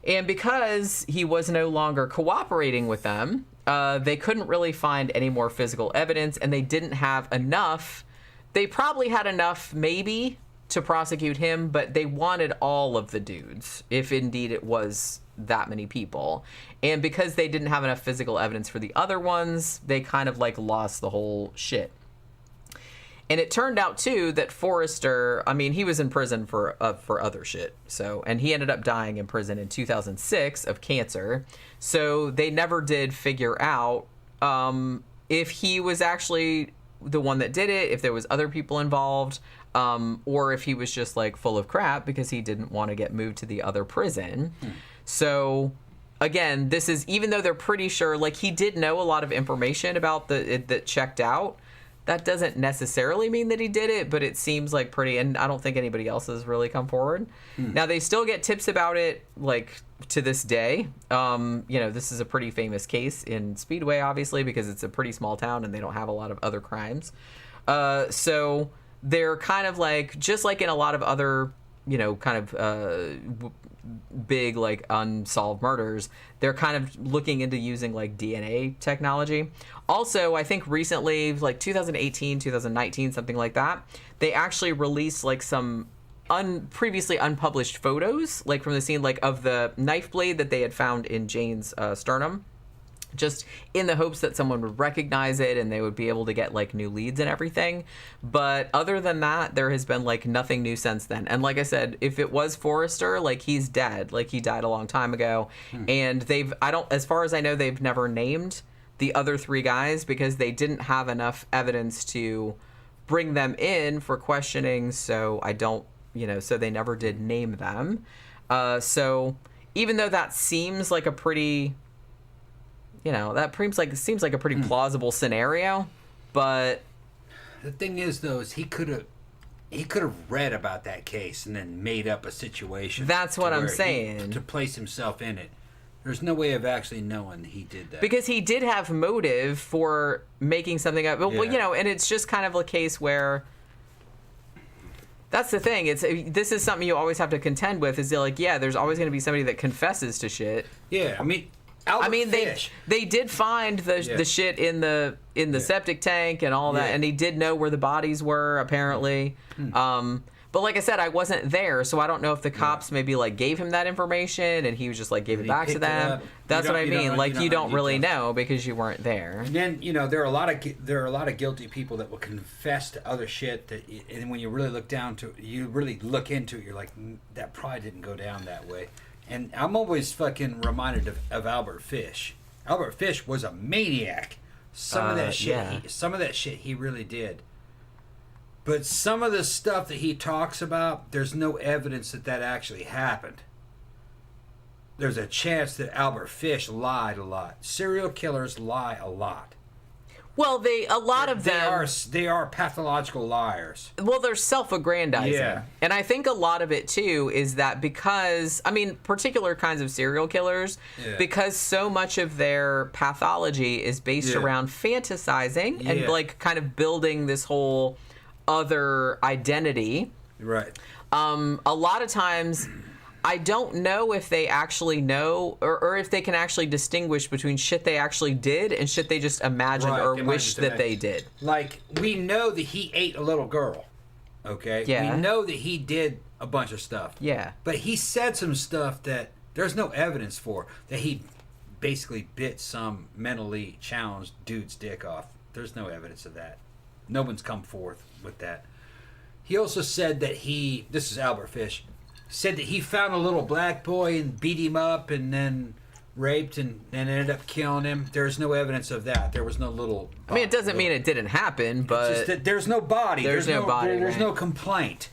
And because he was no longer cooperating with them, they couldn't really find any more physical evidence, and they didn't have enough. They probably had enough, maybe, to prosecute him, but they wanted all of the dudes, if indeed it was that many people. And because they didn't have enough physical evidence for the other ones, they kind of like lost the whole shit. And it turned out too that Forrester, I mean, he was in prison for other shit. So, and he ended up dying in prison in 2006 of cancer. So they never did figure out if he was actually the one that did it, if there was other people involved, or if he was just like full of crap because he didn't want to get moved to the other prison. So again, this is, even though they're pretty sure, like he did know a lot of information about that checked out, that doesn't necessarily mean that he did it, but it seems like pretty, and I don't think anybody else has really come forward. Now they still get tips about it, like to this day. This is a pretty famous case in Speedway, obviously, because it's a pretty small town and they don't have a lot of other crimes. So they're kind of like, just like in a lot of other, kind of big like unsolved murders, they're kind of looking into using like DNA technology. Also, I think recently, like 2018, 2019, something like that, they actually released like some previously unpublished photos, like from the scene, like of the knife blade that they had found in Jane's sternum, just in the hopes that someone would recognize it and they would be able to get like new leads and everything. But other than that, there has been like nothing new since then. And like I said, if it was Forrester, like he's dead, like he died a long time ago. And as far as I know, they've never named the other 3 guys because they didn't have enough evidence to bring them in for questioning. So so they never did name them. So even though that seems like a pretty, seems like a pretty plausible scenario, but the thing is, though, is he could have read about that case and then made up a situation. That's what I'm saying. To place himself in it. There's no way of actually knowing he did that. Because he did have motive for making something up. Well, and it's just kind of a case where that's the thing. This is something you always have to contend with, is like, there's always going to be somebody that confesses to shit. Yeah, they did find the shit in the septic tank and all that, and he did know where the bodies were apparently. But like I said, I wasn't there, so I don't know if the cops maybe like gave him that information and he was just like gave it back to them. That's what I mean. Like you don't really know because you weren't there. And then there are a lot of guilty people that will confess to other shit that, and when you really look down to, you really look into it, you're like, that probably didn't go down that way. And I'm always fucking reminded of Albert Fish. Albert Fish was a maniac. Some of that shit he really did. But some of the stuff that he talks about, there's no evidence that actually happened. There's a chance that Albert Fish lied a lot. Serial killers lie a lot. Well, they are pathological liars. Well, they're self-aggrandizing. Yeah. And I think a lot of it, too, is that because, I mean, particular kinds of serial killers, because so much of their pathology is based around fantasizing and, like, kind of building this whole other identity. Right. A lot of times, I don't know if they actually know or if they can actually distinguish between shit they actually did and shit they just imagined or wished that they did. Like, we know that he ate a little girl. Okay? Yeah. We know that he did a bunch of stuff. Yeah. But he said some stuff that there's no evidence for. That he basically bit some mentally challenged dude's dick off. There's no evidence of that. No one's come forth with that. He also said that this is Albert Fish, said that he found a little black boy and beat him up and then raped and ended up killing him. There's no evidence of that. There was no little... I mean, it doesn't mean it didn't happen, but... It's just that there's no body. There's no body, There's no complaint.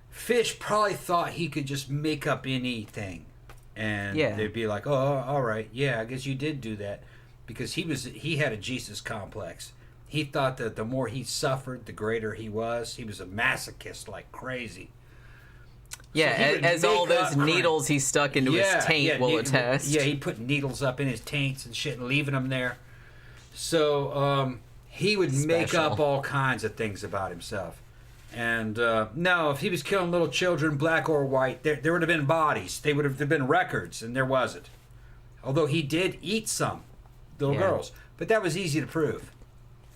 Fish probably thought he could just make up anything. And they'd be like, oh, all right, yeah, I guess you did do that. Because he had a Jesus complex. He thought that the more he suffered, the greater he was. He was a masochist like crazy. Yeah, so as all those needles he stuck into his taint will attest. Yeah, he put needles up in his taints and shit and leaving them there. So he would make up all kinds of things about himself. And no, if he was killing little children, black or white, there would have been bodies. There would have been records, and there wasn't. Although he did eat some little girls. But that was easy to prove.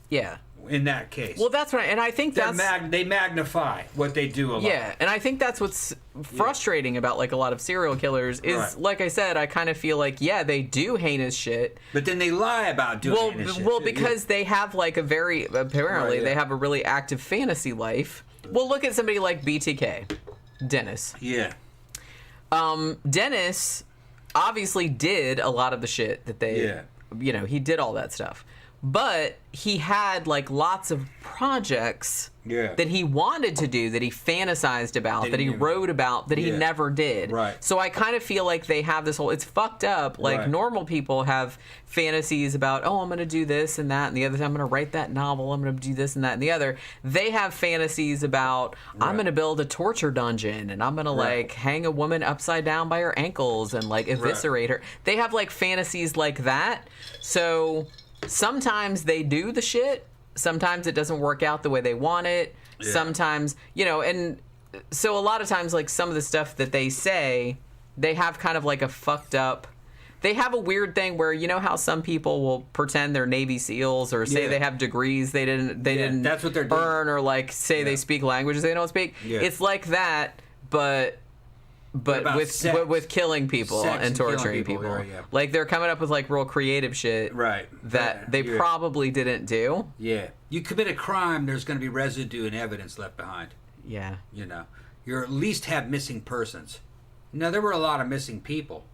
Yeah. In that case. Well, that's right. And I think they magnify what they do a lot. Yeah, and I think that's what's frustrating about like a lot of serial killers is, like I said, I kind of feel like, they do heinous shit. But then they lie about doing heinous shit. Well, because they have like they have a really active fantasy life. Well, look at somebody like BTK, Dennis. Yeah. Dennis obviously did a lot of the shit that they... he did all that stuff. But he had like lots of projects that he wanted to do, that he fantasized about, that he wrote about, that he never did. Right. So I kind of feel like they have this whole, it's fucked up. Like normal people have fantasies about, oh, I'm going to do this and that and the other time I'm going to write that novel, I'm going to do this and that and the other. They have fantasies about, I'm going to build a torture dungeon and I'm going to like hang a woman upside down by her ankles and like eviscerate her. They have like fantasies like that. So sometimes they do the shit. Sometimes it doesn't work out the way they want it. Yeah. Sometimes, and so a lot of times, like some of the stuff that they say, they have kind of like a fucked up. They have a weird thing where how some people will pretend they're Navy SEALs or say they have degrees they didn't that's what they're doing. Earn, or like say they speak languages they don't speak. Yeah. It's like that, but with killing people and torturing people. Like they're coming up with like real creative shit that they probably didn't do. Yeah. You commit a crime, there's going to be residue and evidence left behind. Yeah. You at least have missing persons. Now, there were a lot of missing people.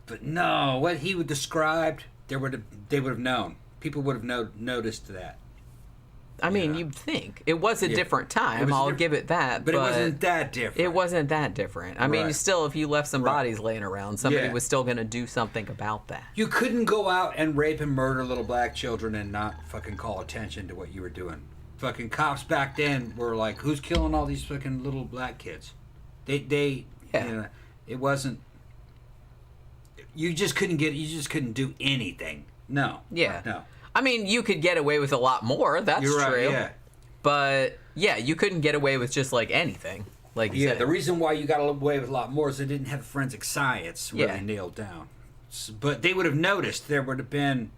But no, what he would described, they would have known. People would have noticed that. I mean, you'd think. It was a different time, I'll give it that. But it wasn't that different. It wasn't that different. I mean, still, if you left some bodies laying around, somebody was still going to do something about that. You couldn't go out and rape and murder little black children and not fucking call attention to what you were doing. Fucking cops back then were like, who's killing all these fucking little black kids? It wasn't... You just couldn't do anything. No. Yeah. No. I mean, you could get away with a lot more. That's true. Yeah. But you couldn't get away with just like anything. Like you said. The reason why you got away with a lot more is they didn't have forensic science really nailed down. But they would have noticed there would have been,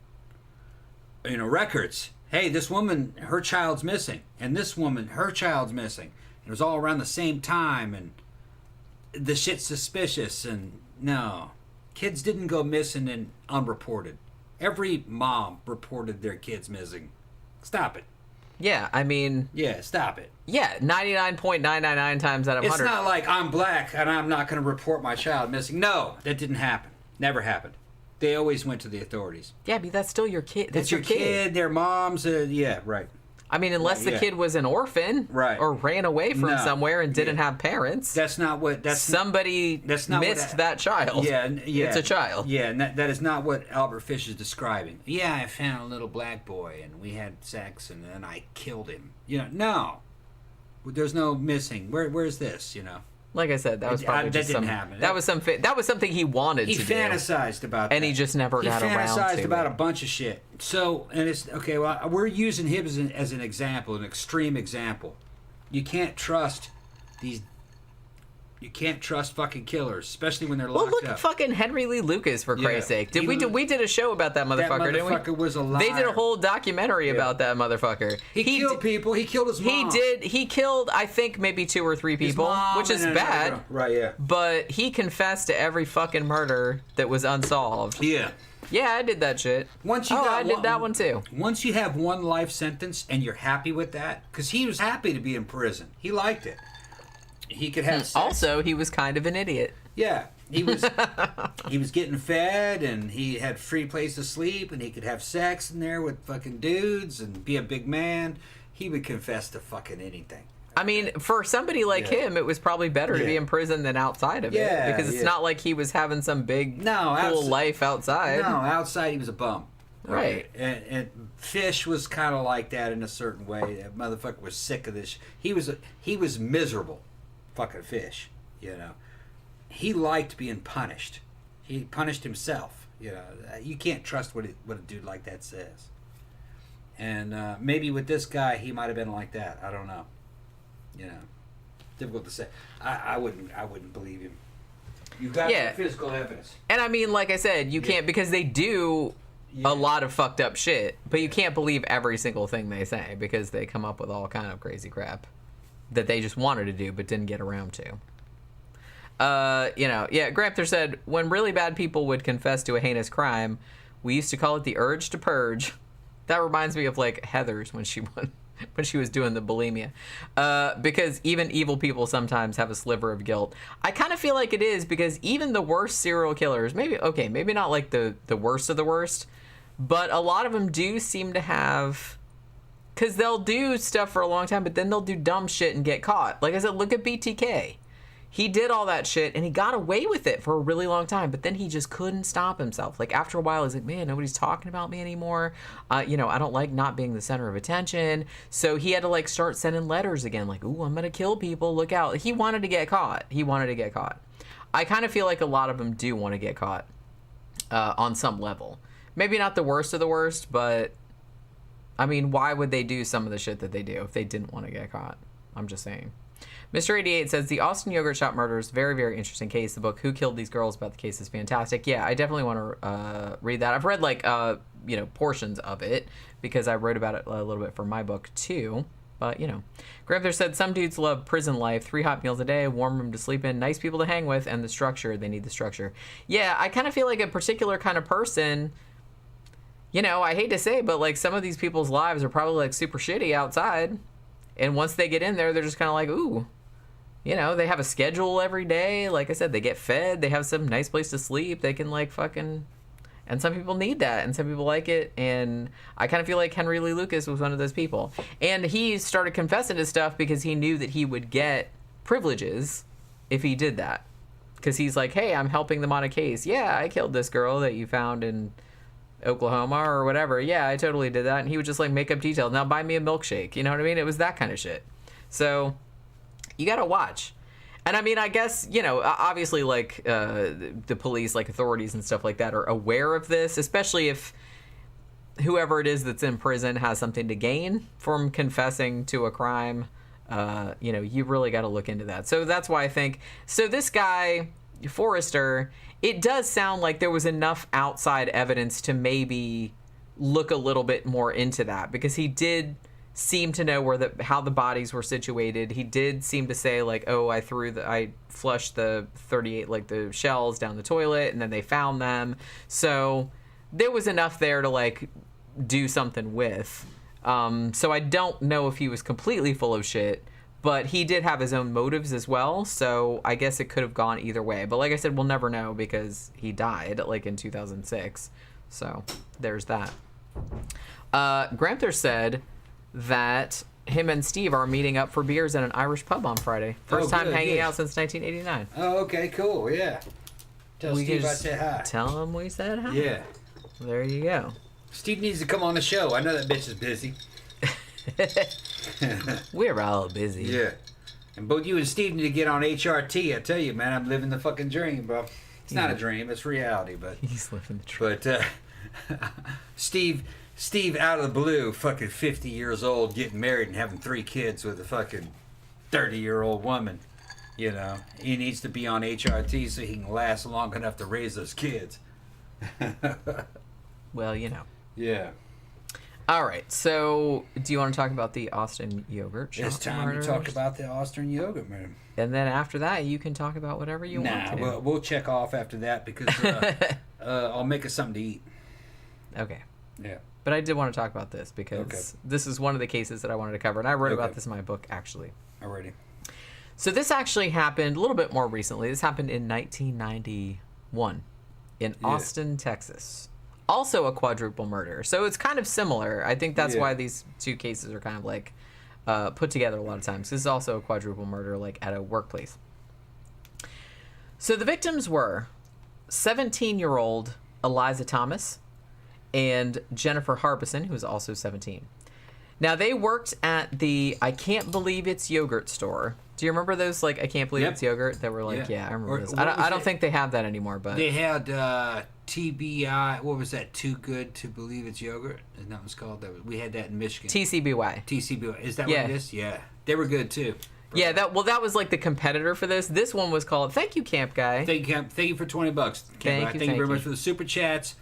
records. hey, this woman, her child's missing, and this woman, her child's missing. It was all around the same time, and the shit's suspicious, and no. Kids didn't go missing and unreported. Every mom reported their kids missing. Stop it. Yeah, I mean... Yeah, stop it. Yeah, 99.999 times out of 100. It's not like I'm black and I'm not going to report my child missing. No, that didn't happen. Never happened. They always went to the authorities. Yeah, but that's still your kid. That's your kid. Their moms. Yeah, right. I mean, unless the kid was an orphan, right, or ran away from somewhere and didn't have parents. That's not what. Somebody missed that child. Yeah, it's a child. Yeah, and that is not what Albert Fish is describing. Yeah, I found a little black boy and we had sex and then I killed him. No, there's no missing. Where's this? Like I said, that was probably that didn't happen. That was something he wanted to do. He fantasized about that. And he just never got around to it. He fantasized about a bunch of shit. So, and it's, okay, well, we're using him as an example, an extreme example. You can't trust these... You can't trust fucking killers, especially when they're locked up. Well, look at fucking Henry Lee Lucas, for Christ's sake. We did a show about that motherfucker, didn't we? That motherfucker was a liar. They did a whole documentary about that motherfucker. He killed people. He killed his mom. He killed, I think, maybe 2 or 3 people, which is bad. Right, yeah. But he confessed to every fucking murder that was unsolved. Yeah. Yeah, I did that shit. I did that one too. Once you have one life sentence and you're happy with that, because he was happy to be in prison. He liked it. He could have sex. Also, he was kind of an idiot. Yeah, he was getting fed, and he had free place to sleep, and he could have sex in there with fucking dudes and be a big man. He would confess to fucking anything. I mean, for somebody like him, it was probably better to be in prison than outside of it. Because it's not like he was having some big, cool life outside. No, outside he was a bum. Right. And Fish was kind of like that in a certain way. That motherfucker was sick of this. He was miserable. Fucking Fish, he liked being punished. He punished himself. You can't trust what a dude like that says. And maybe with this guy, he might have been like that. I don't know. Difficult to say. I wouldn't believe him. You got some physical evidence. And I mean, like I said, you can't, because they do a lot of fucked up shit, but you can't believe every single thing they say because they come up with all kind of crazy crap that they just wanted to do but didn't get around to. Gramper said, when really bad people would confess to a heinous crime, we used to call it the urge to purge. That reminds me of like Heather's when she was doing the bulimia. Because even evil people sometimes have a sliver of guilt. I kind of feel like it is, because even the worst serial killers, maybe not like the worst of the worst, but a lot of them do seem to have... Because they'll do stuff for a long time, but then they'll do dumb shit and get caught. Like I said, look at BTK. He did all that shit, and he got away with it for a really long time, but then he just couldn't stop himself. Like, after a while, he's like, man, nobody's talking about me anymore. I don't like not being the center of attention. So he had to, like, start sending letters again, like, ooh, I'm going to kill people. Look out. He wanted to get caught. I kind of feel like a lot of them do want to get caught on some level. Maybe not the worst of the worst, but... I mean, why would they do some of the shit that they do if they didn't want to get caught? I'm just saying. Mr. 88 says, the Austin Yogurt Shop murders, very, very interesting case. The book, Who Killed These Girls, about the case is fantastic. Yeah, I definitely want to read that. I've read, portions of it because I wrote about it a little bit for my book, too. But, Grandpa said, some dudes love prison life, 3 hot meals a day, warm room to sleep in, nice people to hang with, and the structure. They need the structure. Yeah, I kind of feel like a particular kind of person... I hate to say it, but, like, some of these people's lives are probably, like, super shitty outside. And once they get in there, they're just kind of like, ooh. They have a schedule every day. Like I said, they get fed. They have some nice place to sleep. They can, like, fucking... And some people need that, and some people like it. And I kind of feel like Henry Lee Lucas was one of those people. And he started confessing to stuff because he knew that he would get privileges if he did that. Because he's like, hey, I'm helping them on a case. Yeah, I killed this girl that you found in... Oklahoma or whatever. Yeah, I totally did that. And he would just like make up details. Now buy me a milkshake. You know what I mean? It was that kind of shit. So you gotta watch. And I mean, I guess, obviously like the police, like authorities and stuff like that are aware of this, especially if whoever it is that's in prison has something to gain from confessing to a crime. You really got to look into that. So that's why I think, so this guy, Forrester, it does sound like there was enough outside evidence to maybe look a little bit more into that, because he did seem to know how the bodies were situated. He did seem to say, like, oh, I flushed the 38, like, the shells down the toilet, and then they found them. So there was enough there to, like, do something with. So I don't know if he was completely full of shit, but he did have his own motives as well, so I guess it could have gone either way. But like I said, we'll never know, because he died, like, in 2006. So there's that. Gramther said that him and Steve are meeting up for beers at an Irish pub on Friday. First time hanging out since 1989. Oh, okay, cool, yeah. Tell Steve I said hi. Tell him we said hi. Yeah. There you go. Steve needs to come on the show. I know that bitch is busy. We're all busy. Yeah. And both you and Steve need to get on HRT. I tell you, man, I'm living the fucking dream, bro. It's not a dream, it's reality, but... He's living the dream. But, Steve out of the blue, fucking 50 years old, getting married and having 3 kids with a fucking 30-year-old woman. You know, he needs to be on HRT so he can last long enough to raise those kids. Well, you know. Yeah. All right, so do you want to talk about the Austin yogurt shop? It's time to talk about the Austin yogurt, man. And then after that, you can talk about whatever you want to. Nah, we'll check off after that, because I'll make us something to eat. Okay. Yeah. But I did want to talk about this, because this is one of the cases that I wanted to cover, and I wrote about this in my book, actually. Alrighty. So this actually happened a little bit more recently. This happened in 1991 in Austin, Texas. Also a quadruple murder. So it's kind of similar. I think that's why these two cases are kind of like put together a lot of times. This is also a quadruple murder, like at a workplace. So the victims were 17-year-old Eliza Thomas and Jennifer Harbison, who was also 17. Now, they worked at the I Can't Believe It's Yogurt store. Do you remember those, like, I Can't Believe It's Yogurt? They were like, I remember those. I don't think they have that anymore, but... They had TBI, what was that? Too Good to Believe It's Yogurt? Isn't that what it's called? We had that in Michigan. TCBY. TCBY. Is that what it is? Yeah. They were good, too. Yeah, that was like the competitor for this. This one was called Thank You, Camp Guy. Thank you for $20, Camp Guy. Thank you very much for the super chats.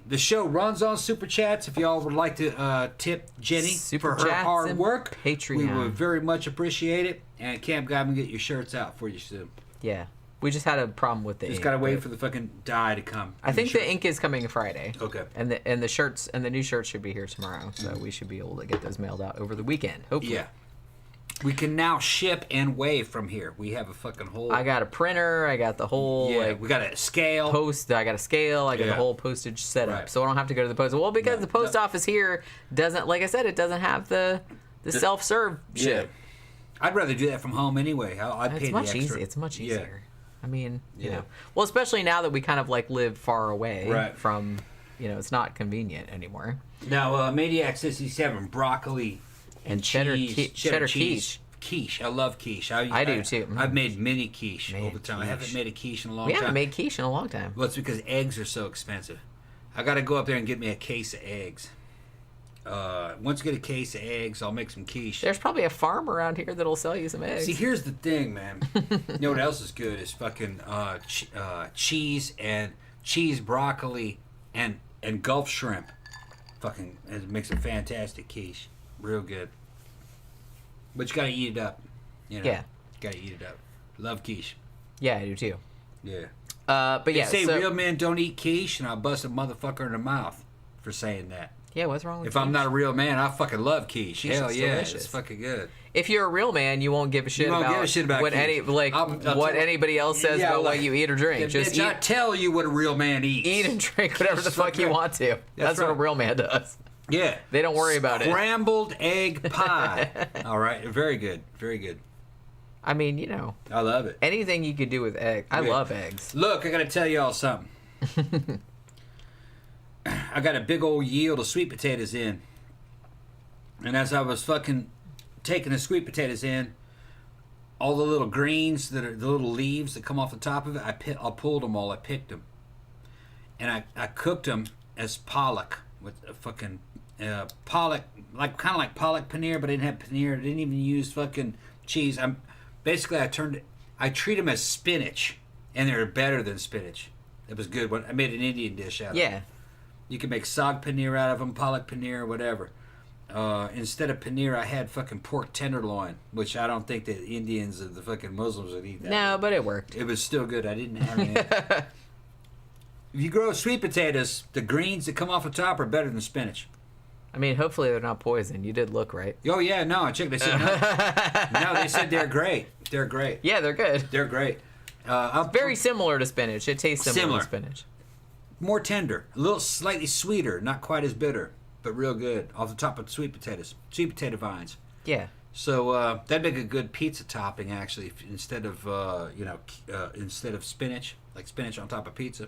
The show runs on super chats. If y'all would like to tip Jenny for her hard work, Patreon. We would very much appreciate it. And Camp Guy will get your shirts out for you soon. Yeah, we just had a problem with the ink. Just gotta wait for the fucking dye to come. I think the ink is coming Friday. Okay. And the shirts and the new shirts should be here tomorrow, so we should be able to get those mailed out over the weekend. Hopefully. Yeah. We can now ship and weigh from here. We have a fucking whole... I got a printer. I got the whole... we got a scale. I got a scale. I got the whole postage set up. So I don't have to go to the post. Well, because the post office here doesn't... Like I said, it doesn't have the self-serve shit. I'd rather do that from home anyway. I'd pay the extra. It's much easier. I mean, you know. Well, especially now that we kind of like live far away from... You know, it's not convenient anymore. Now, Maniac 67, broccoli... And cheddar quiche. Quiche. I love quiche. I do too. I've made mini quiche all the time. I haven't made a quiche in a long time. We haven't made quiche in a long time. Well, it's because eggs are so expensive. I got to go up there and get me a case of eggs. Once I get a case of eggs, I'll make some quiche. There's probably a farm around here that'll sell you some eggs. See, here's the thing, man. You know what else is good? Is fucking cheese and cheese broccoli and Gulf shrimp. Fucking, it makes a fantastic quiche. Real good. But you gotta eat it up. You know? Yeah. Gotta eat it up. Love quiche. Yeah, I do too. Yeah. But yeah, they say real men don't eat quiche, and I'll bust a motherfucker in the mouth for saying that. Yeah, what's wrong with If quiche? I'm not a real man, I fucking love quiche. Hell yeah, delicious. it's fucking good. If you're a real man, you won't give a shit about what quiche. what anybody else says about what you eat or drink. Yeah, just bitch, I tell you what a real man eats. Eat and drink whatever the fuck you want to. That's what a real man does. Yeah. They don't worry about it. Scrambled egg pie. All right. Very good. Very good. I mean, you know. I love it. Anything you could do with egg. I love eggs. Look, I got to tell y'all something. I got a big old yield of sweet potatoes in. And as I was fucking taking the sweet potatoes in, all the little greens, the little leaves that come off the top of it, I pulled them all. I picked them. And I cooked them as pollock. With a fucking pollock, kind of like pollock paneer, but I didn't have paneer. I didn't even use fucking cheese. I treat them as spinach, and they're better than spinach. It was good. I made an Indian dish out of it. You can make sag paneer out of them, palak paneer, whatever. Instead of paneer, I had fucking pork tenderloin, which I don't think the Indians or the fucking Muslims would eat that. No, but it worked. It was still good. I didn't have any. If you grow sweet potatoes, the greens that come off the top are better than spinach. I mean, hopefully they're not poison. You did look right. Oh, yeah, no, I checked. They said no. No, they said they're great. They're great. Yeah, they're good. They're great. Very similar to spinach. It tastes similar to spinach. More tender, a little slightly sweeter, not quite as bitter, but real good. Off the top of sweet potatoes, sweet potato vines. Yeah. So that'd make a good pizza topping, actually, instead of instead of spinach, like spinach on top of pizza.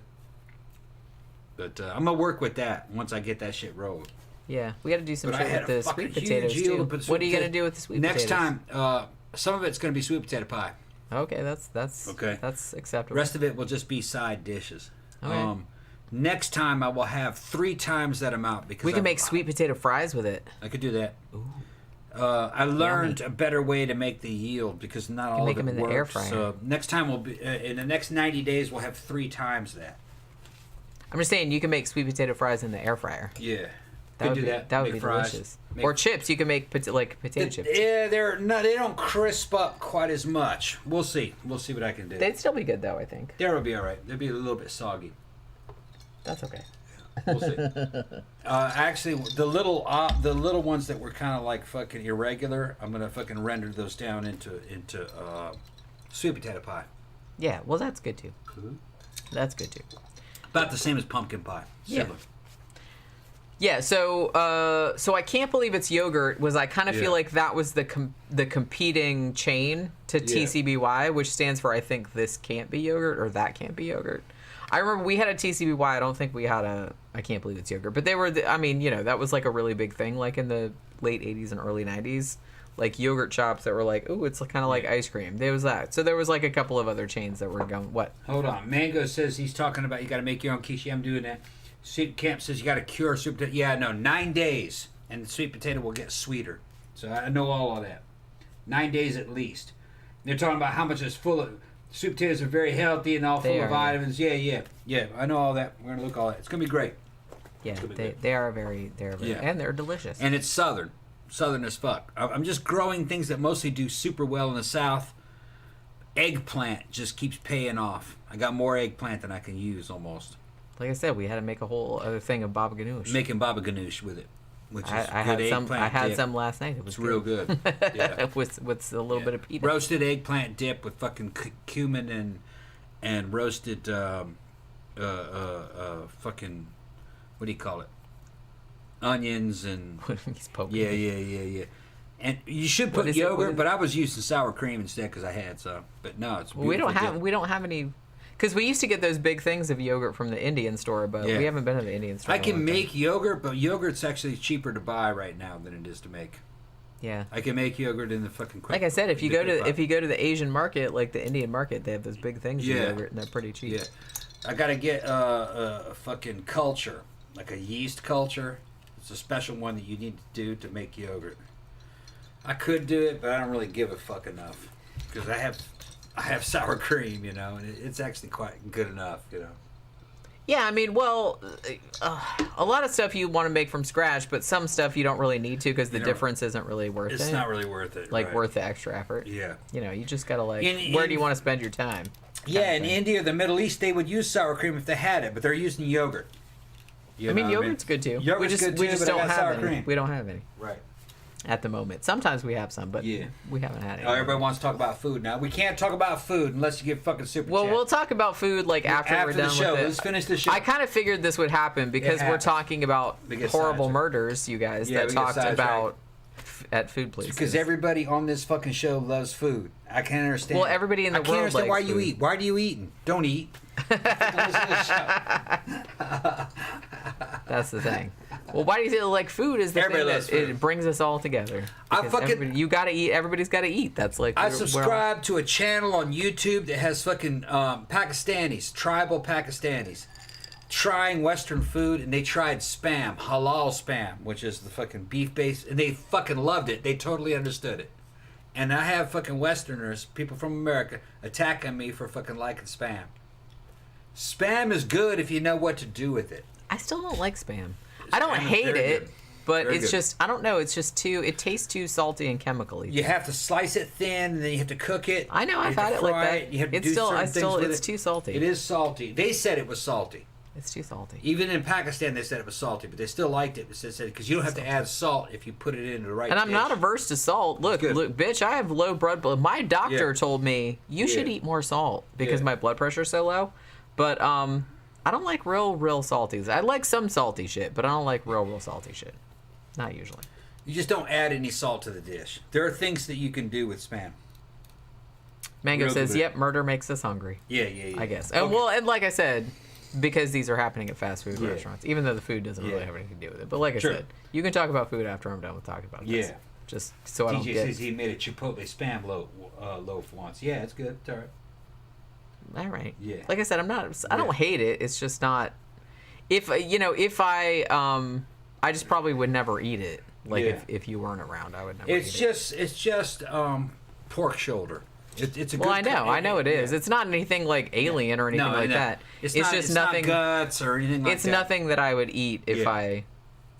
But I'm gonna work with that once I get that shit rolled. Yeah, we got to do some But shit with the sweet potatoes too. What are you gonna do with the sweet potatoes? Next time, some of it's gonna be sweet potato pie. Okay, that's okay. That's acceptable. The rest of it will just be side dishes. Okay. Next time I will have 3 times that amount because we can make sweet potato fries with it. I could do that. Ooh. I learned a better way to make the yield because not all make of it them in works. the air fryer. So next time we'll be in the next 90 days we'll have 3 times that. I'm just saying you can make sweet potato fries in the air fryer. Yeah, That would do be, that. That would Make be fries. delicious. Make- Or chips. You can make like potato chips. Yeah, they don't crisp up quite as much. We'll see. We'll see what I can do. They'd still be good though, I think. They'll be all right. They'll be a little bit soggy. That's okay. We'll see. Actually, the little ones that were kind of like fucking irregular, I'm gonna fucking render those down into sweet potato pie. Yeah, well that's good too. That's good too. About the same as pumpkin pie. Similar. Yeah, so I can't believe it's yogurt. I kind of feel like that was the competing chain to TCBY, which stands for I think this can't be yogurt or that can't be yogurt. I remember we had a TCBY. I don't think we had a I can't believe it's yogurt, but they were. That was like a really big thing, like in the late '80s and early '90s, like yogurt shops that were like, ooh, it's kind of like ice cream. There was that. So there was like a couple of other chains that were going. What? Hold on, Mango says he's talking about you got to make your own quiche. I'm doing that. Sweet Camp says you got to cure sweet potato. Yeah, no, 9 days, and the sweet potato will get sweeter. So I know all of that. 9 days at least. They're talking about how much is full of. Sweet potatoes are very healthy and all full of vitamins. Yeah. I know all that. We're gonna look all that. It's gonna be great. Yeah, they are very, and they're delicious. And it's southern as fuck. I'm just growing things that mostly do super well in the South. Eggplant just keeps paying off. I got more eggplant than I can use almost. Like I said, we had to make a whole other thing of baba ganoush. Making baba ganoush with it, which is I good had some. eggplant I had dip. some last night. It was real good. Yeah. with a little bit of pita. Roasted eggplant dip with fucking cumin and roasted fucking what do you call it? Onions and He's poking. yeah. And you should put yogurt, but I was using sour cream instead because I had some. But no, it's we don't have any. Because we used to get those big things of yogurt from the Indian store, but we haven't been to the Indian store. I can make yogurt, but yogurt's actually cheaper to buy right now than it is to make. Yeah. I can make yogurt in the fucking quick. Like I said, if you go to the Asian market, like the Indian market, they have those big things of yogurt, and they're pretty cheap. Yeah. I gotta get a fucking culture, like a yeast culture. It's a special one that you need to do to make yogurt. I could do it, but I don't really give a fuck enough because I have sour cream, and it's actually quite good enough, Yeah, I mean, well, a lot of stuff you want to make from scratch, but some stuff you don't really need to because the difference isn't really worth it. It's not really worth it. Like, worth the extra effort. Yeah. You just gotta, where do you want to spend your time? Yeah, in India, the Middle East, they would use sour cream if they had it, but they're using yogurt. Yogurt's good too. Yogurt's good too, we just but I don't got have sour any. cream. We don't have any. Right. At the moment. Sometimes we have some, but we haven't had any. Oh, everybody wants to talk about food now. We can't talk about food unless you give fucking super Well, chat. we'll talk about food after we're done the show. with it. Let's finish the show. I kind of figured this would happen because we're talking about horrible murders, you guys, that talked about at food places. Because everybody on this fucking show loves food. I can't understand. Well, everybody in the world world understand likes why you food. eat. Why do you eat? Don't eat. Listen to the That's the thing. Well, why do you say like food is the Everybody thing loves that food. it brings us all together? You gotta eat. Everybody's gotta eat. That's like I subscribe to a channel on YouTube that has fucking Pakistanis, tribal Pakistanis, trying Western food, and they tried spam, halal spam, which is the fucking beef base, and they fucking loved it. They totally understood it. And I have fucking Westerners, people from America, attacking me for fucking liking spam. Spam is good if you know what to do with it. I still don't like Spam. I don't Spam is hate very it, good. but Very it's good. just, I don't know, it's just too, it tastes too salty and chemically. You have to slice it thin, and then you have to cook it. I know, You I've have had to it like fry that. it, You have to It's do still, certain things with it's it. too salty. It is salty. They said it was salty. It's too salty. Even in Pakistan, they said it was salty, but they still liked it. They said because you don't have to add salt if you put it into the right. And I'm dish. not averse to salt. Look, good. bitch, I have low blood. My doctor Yeah. told me you should Yeah. eat more salt because Yeah. my blood pressure's so low. But I don't like real salties. I like some salty shit, but I don't like real salty shit. Not usually. You just don't add any salt to the dish. There are things that you can do with Spam. Mango Real says, good. "Yep, murder makes us hungry." Yeah, yeah, yeah. I guess. And Okay. well, and like I said, because these are happening at fast food Yeah. restaurants, even though the food doesn't really Yeah. have anything to do with it. But like I Sure. said, you can talk about food after I'm done with talking about this. Yeah. Just so I don't DJ get. says he made a Chipotle Spam loaf once. Yeah, it's good. It's all right. All right. Yeah. Like I said, I Yeah. don't hate it. It's just not. If I just probably would never eat it. Like Yeah. if you weren't around, I would never. It's eat just pork shoulder. It's a Well, good I know it is. Yeah. It's not anything like alien or anything No, like no. that. It's just not nothing. guts or anything like It's that. nothing that I would eat if Yeah.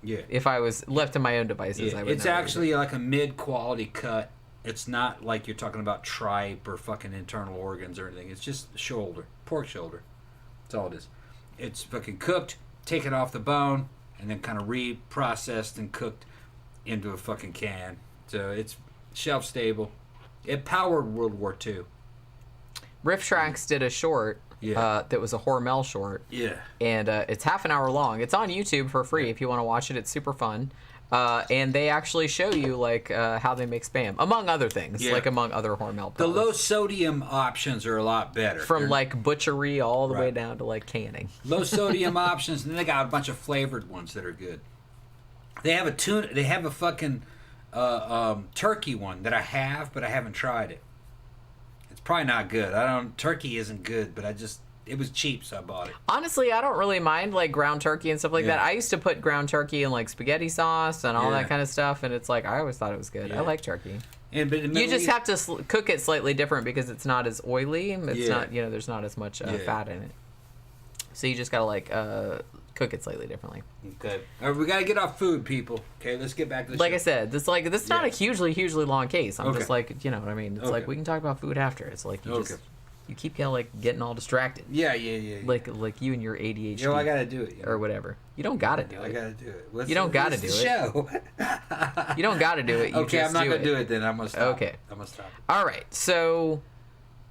Yeah. I was left to my own devices. Yeah, I would. it's never eat actually like a mid-quality cut. It's not like you're talking about tripe or fucking internal organs or anything. It's just shoulder, pork shoulder. That's all it is. It's fucking cooked, taken off the bone, and then kind of reprocessed and cooked into a fucking can. So it's shelf stable. It powered World War II. it. Riff Tracks did a short. Yeah. That was a Hormel short. Yeah. And it's half an hour long. It's on YouTube for free if you want to watch it. It's super fun. And they actually show you like how they make Spam, among other things, Yeah. like among other Hormel products. The low sodium options are a lot better. From They're like butchery all the way Right. down to like canning. low sodium options, and then they got a bunch of flavored ones that are good. They have a tuna. They have a fucking turkey one that I have, but I haven't tried it. It's probably not good. Turkey isn't good, but it was cheap, so I bought it. Honestly, I don't really mind like ground turkey and stuff like Yeah. that. I used to put ground turkey in like spaghetti sauce and all Yeah. that kind of stuff, and it's like I always thought it was good. Yeah. I like turkey. But in the You Middle just East- have to cook it slightly different because it's not as oily. It's Yeah. not, there's not as much Yeah. fat in it. So you just gotta like cook it slightly differently. Okay. All right, we gotta get off food, people. Okay, let's get back to the Like show. I said, this is not a Yeah. hugely long case. I'm Okay. just like, you know what I mean? It's like Okay. we can talk about food after. It's like you Okay. you keep like getting all distracted. Yeah. Like you and your ADHD You know, I gotta do it. or whatever. You don't gotta do I it. gotta do it. You don't gotta it's the do it. Show. You don't gotta do it. You Okay, just I'm not do gonna it. do it then. I'm gonna stop. Okay. I'm gonna stop.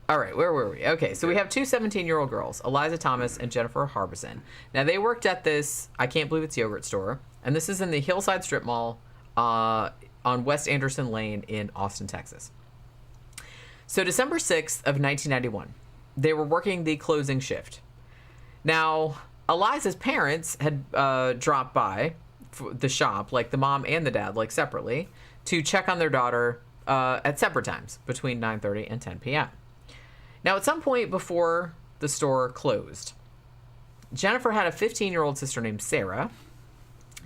All right, where were we? Okay, so we have two 17-year-old girls, Eliza Thomas and Jennifer Harbison. Now, they worked at this, I can't believe it's yogurt store, and this is in the Hillside Strip Mall on West Anderson Lane in Austin, Texas. So December 6th of 1991, they were working the closing shift. Now, Eliza's parents had dropped by the shop, like the mom and the dad, like separately, to check on their daughter at separate times between 9:30 and 10 p.m. Now, at some point before the store closed, Jennifer had a 15-year-old sister named Sarah,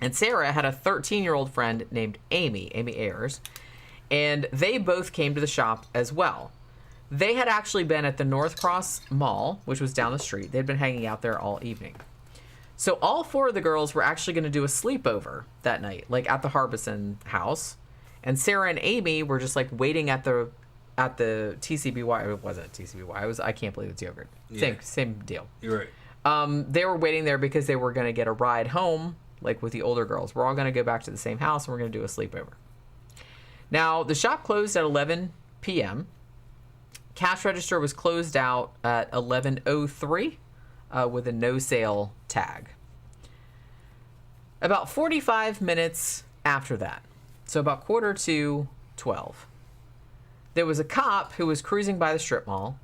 and Sarah had a 13-year-old friend named Amy Ayers, and they both came to the shop as well. They had actually been at the North Cross Mall, which was down the street. They'd been hanging out there all evening. So all four of the girls were actually going to do a sleepover that night, like at the Harbison house. And Sarah and Amy were just like waiting at the TCBY. It wasn't TCBY. I can't believe it's yogurt. Yeah. Same deal. You're right. They were waiting there because they were going to get a ride home, like with the older girls. We're all going to go back to the same house and we're going to do a sleepover. Now, the shop closed at 11 p.m. Cash register was closed out at 11:03 with a no sale tag. About 45 minutes after that, so about 11:45, there was a cop who was cruising by the strip mall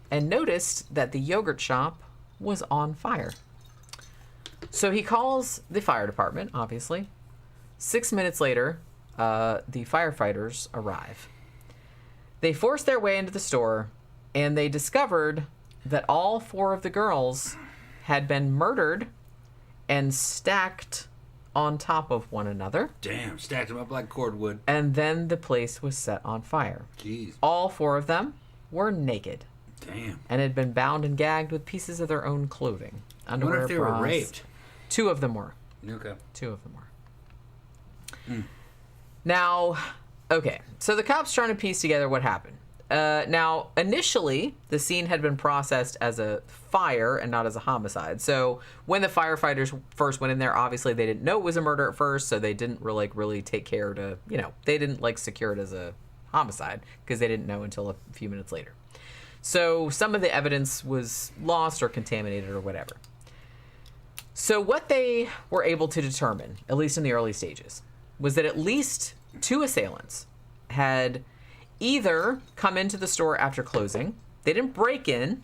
and noticed that the yogurt shop was on fire. So he calls the fire department, obviously. 6 minutes later, the firefighters arrive. They forced their way into the store, and they discovered that all four of the girls had been murdered and stacked on top of one another. Damn, stacked them up like cordwood. And then the place was set on fire. Jeez. All four of them were naked Damn. and had been bound and gagged with pieces of their own clothing. I wonder Underwear, if they were bras. raped. Two of them were. Okay. Two of them were. Now, okay, so the cops trying to piece together what happened. Now, initially, the scene had been processed as a fire and not as a homicide. So when the firefighters first went in there, obviously they didn't know it was a murder at first, so they didn't really take care to, they didn't secure it as a homicide because they didn't know until a few minutes later. So some of the evidence was lost or contaminated or whatever. So what they were able to determine, at least in the early stages, was that at least two assailants had either come into the store after closing. They didn't break in,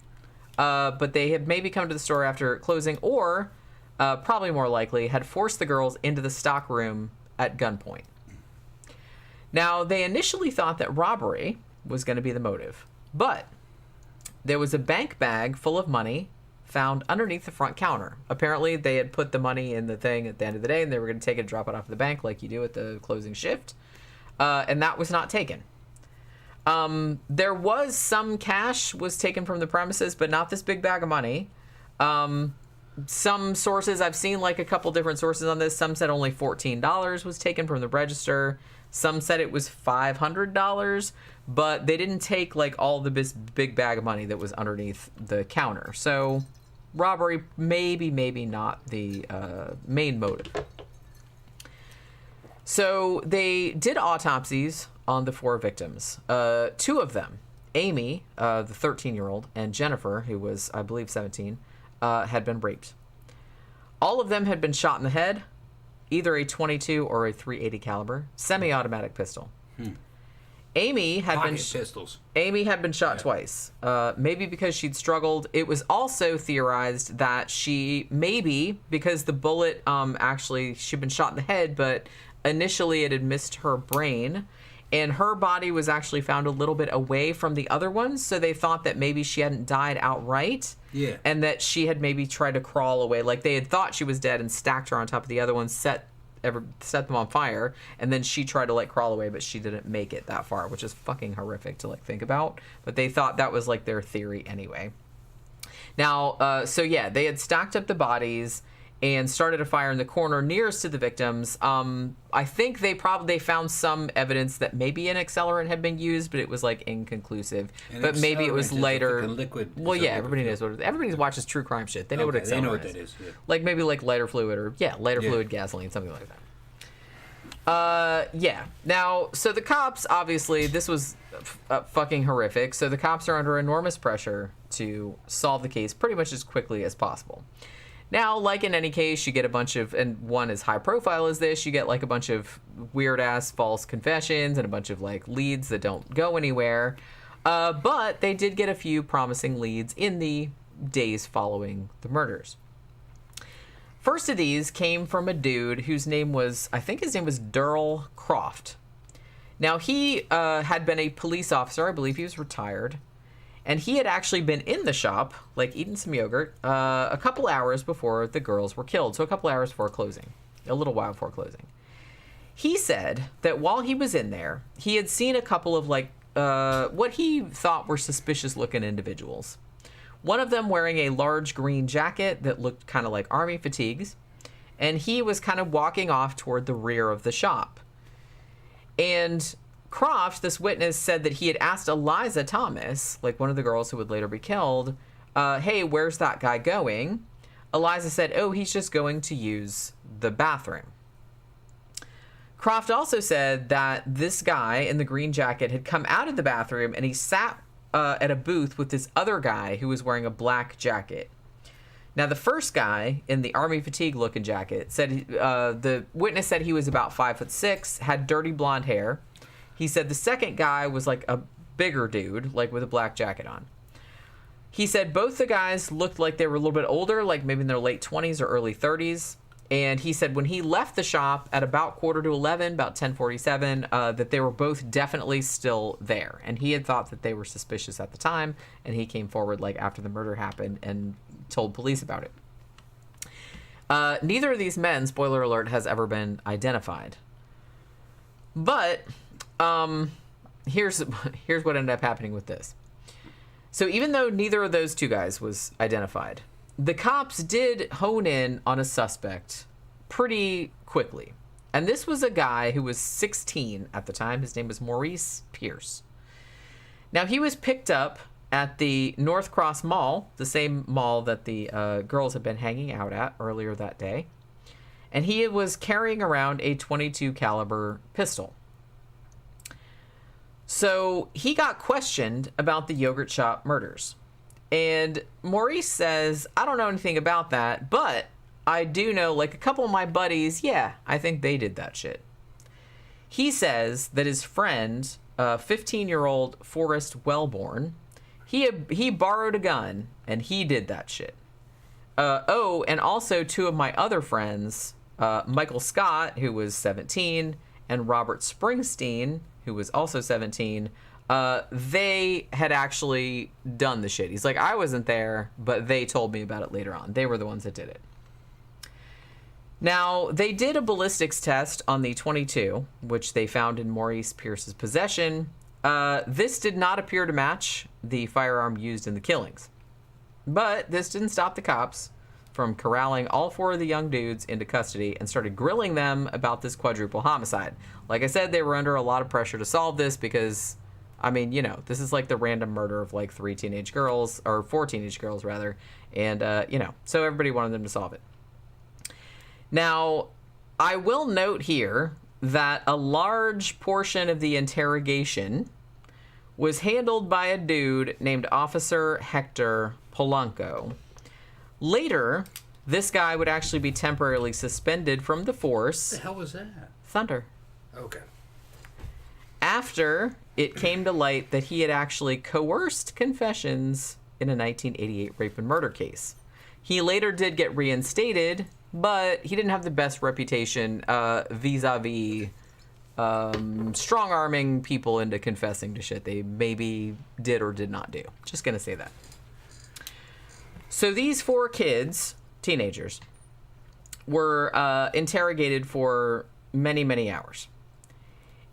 but they had maybe come to the store after closing, or probably more likely had forced the girls into the stock room at gunpoint. Now, they initially thought that robbery was going to be the motive, but there was a bank bag full of money found underneath the front counter. Apparently, they had put the money in the thing at the end of the day, and they were going to take it and drop it off at the bank like you do at the closing shift, and that was not taken. There was some cash was taken from the premises, but not this big bag of money. Some sources, I've seen a couple different sources on this. Some said only $14 was taken from the register. Some said it was $500, but they didn't take all the big bag of money that was underneath the counter. So robbery, maybe not the main motive. So they did autopsies on the four victims. Two of them, Amy, the 13-year-old, and Jennifer, who was, I believe, 17, had been raped. All of them had been shot in the head, either a .22 or a .380 caliber semi-automatic pistol. Amy had been shot twice, maybe because she'd struggled. It was also theorized that she maybe because the bullet she'd been shot in the head, but initially it had missed her brain. And her body was actually found a little bit away from the other ones, so they thought that maybe she hadn't died outright. Yeah. And that she had maybe tried to crawl away. They had thought she was dead and stacked her on top of the other ones, set them on fire, and then she tried to crawl away, but she didn't make it that far, which is fucking horrific to think about. But they thought that was their theory anyway. Now, so yeah, they had stacked up the bodies and started a fire in the corner nearest to the victims. I think they found some evidence that maybe an accelerant had been used, but it was inconclusive. But maybe it was later. Liquid. Well, yeah, everybody knows what it is. Everybody watches true crime shit. They know what accelerant is. They know what that is. Yeah. Maybe lighter fluid or fluid, gasoline, something like that. Yeah. Now, so the cops, obviously, this was fucking horrific. So the cops are under enormous pressure to solve the case pretty much as quickly as possible. Now, like in any case, you get a bunch of, and one as high profile as this, you get a bunch of weird-ass false confessions and a bunch of leads that don't go anywhere. But they did get a few promising leads in the days following the murders. First of these came from a dude whose name was, I think his name was Durrell Croft. Now, he had been a police officer. I believe he was retired. And he had actually been in the shop, eating some yogurt, a couple hours before the girls were killed. So a couple hours before closing, a little while before closing. He said that while he was in there, he had seen a couple of what he thought were suspicious looking individuals. One of them wearing a large green jacket that looked kind of like army fatigues. And he was kind of walking off toward the rear of the shop. And Croft, this witness, said that he had asked Eliza Thomas, one of the girls who would later be killed, hey, where's that guy going? Eliza said, oh, he's just going to use the bathroom. Croft also said that this guy in the green jacket had come out of the bathroom and he sat at a booth with this other guy who was wearing a black jacket. Now, the first guy in the army fatigue looking jacket said, the witness said he was about 5'6", had dirty blonde hair. He said the second guy was a bigger dude, with a black jacket on. He said both the guys looked like they were a little bit older, maybe in their late 20s or early 30s. And he said when he left the shop at about 10:45, about 10:47, that they were both definitely still there. And he had thought that they were suspicious at the time. And he came forward after the murder happened and told police about it. Neither of these men, spoiler alert, has ever been identified. But here's what ended up happening with this. So even though neither of those two guys was identified, the cops did hone in on a suspect pretty quickly. And this was a guy who was 16 at the time. His name was Maurice Pierce. Now, he was picked up at the North Cross Mall, the same mall that the girls had been hanging out at earlier that day. And he was carrying around a .22 caliber pistol. So he got questioned about the yogurt shop murders. And Maurice says, I don't know anything about that, but I do know, like, a couple of my buddies, yeah, I think they did that shit. He says that his friend, 15-year-old Forrest Wellborn, he borrowed a gun, and he did that shit. And also two of my other friends, Michael Scott, who was 17, and Robert Springsteen, who was also 17, they had actually done the shit. He's like, I wasn't there, but they told me about it later on. They were the ones that did it. Now, they did a ballistics test on the .22, which they found in Maurice Pierce's possession. This did not appear to match the firearm used in the killings. But this didn't stop the cops from corralling all four of the young dudes into custody and started grilling them about this quadruple homicide. Like I said, they were under a lot of pressure to solve this because, I mean, you know, this is like the random murder of like 4 teenage girls, rather. And, you know, so everybody wanted them to solve it. Now, I will note here that a large portion of the interrogation was handled by a dude named Officer Hector Polanco. Later, this guy would actually be temporarily suspended from the force. What the hell was that? Thunder. Okay. After it came to light that he had actually coerced confessions in a 1988 rape and murder case. He later did get reinstated, but he didn't have the best reputation vis-a-vis strong-arming people into confessing to shit they maybe did or did not do. Just gonna say that. So these 4 kids, teenagers, were interrogated for many, many hours.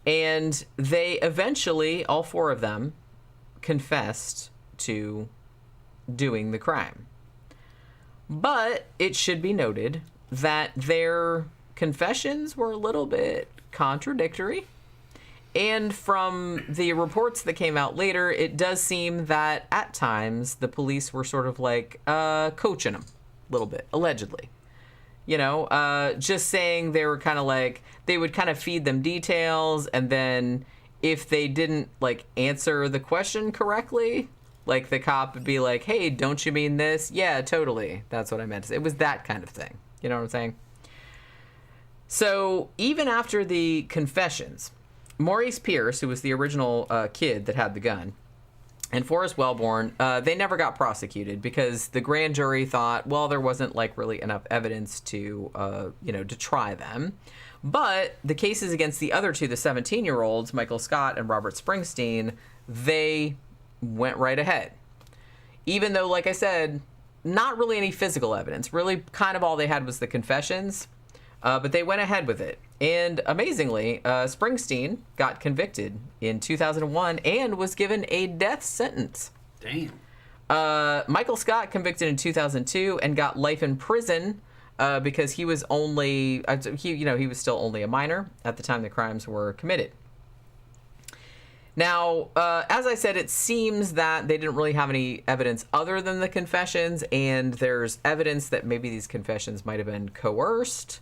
And they eventually, all 4 of them, confessed to doing the crime. But it should be noted that their confessions were a little bit contradictory. And from the reports that came out later, it does seem that at times the police were sort of like coaching them a little bit, allegedly. You know, just saying they were kind of like, they would kind of feed them details, and then if they didn't like answer the question correctly, like the cop would be like, hey, don't you mean this? Yeah, totally. That's what I meant to say. It was that kind of thing. You know what I'm saying? So even after the confessions, Maurice Pierce, who was the original kid that had the gun, and Forrest Wellborn, they never got prosecuted because the grand jury thought, well, there wasn't like really enough evidence to, to try them. But the cases against the other 2, the 17-year-olds, Michael Scott and Robert Springsteen, they went right ahead. Even though, like I said, not really any physical evidence. Really kind of all they had was the confessions. But they went ahead with it. And amazingly, Springsteen got convicted in 2001 and was given a death sentence. Damn. Michael Scott convicted in 2002 and got life in prison because he was only, he was still only a minor at the time the crimes were committed. Now, as I said, it seems that they didn't really have any evidence other than the confessions, and there's evidence that maybe these confessions might have been coerced.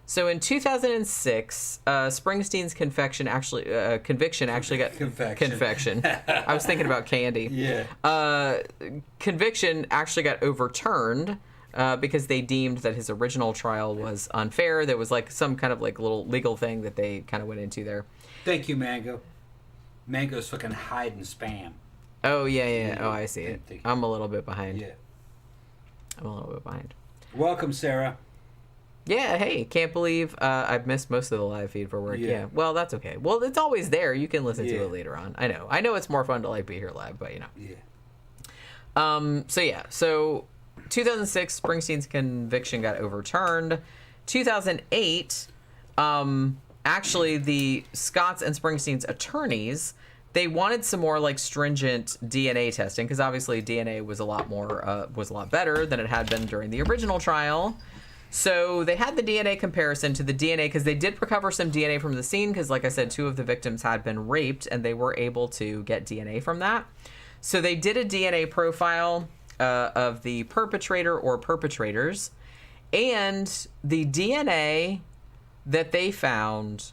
So in 2006, Springsteen's conviction actually got confection. I was thinking about candy. Yeah. Conviction actually got overturned because they deemed that his original trial was unfair. There was like some kind of like little legal thing that they kind of went into there. Thank you, Mango. Mango's fucking hiding spam. Oh yeah. Oh, I see it. I'm a little bit behind. Yeah. I'm a little bit behind. Welcome, Sarah. Yeah, hey, can't believe I've missed most of the live feed for work. Yeah. Well, that's okay. Well, it's always there. You can listen to it later on. I know it's more fun to like be here live, but you know. Yeah. So 2006, Springsteen's conviction got overturned. 2008, actually the Scotts and Springsteen's attorneys they wanted some more like stringent DNA testing because obviously DNA was a lot better than it had been during the original trial. So they had the DNA comparison to the DNA because they did recover some DNA from the scene because, like I said, 2 of the victims had been raped and they were able to get DNA from that. So they did a DNA profile of the perpetrator or perpetrators, and the DNA that they found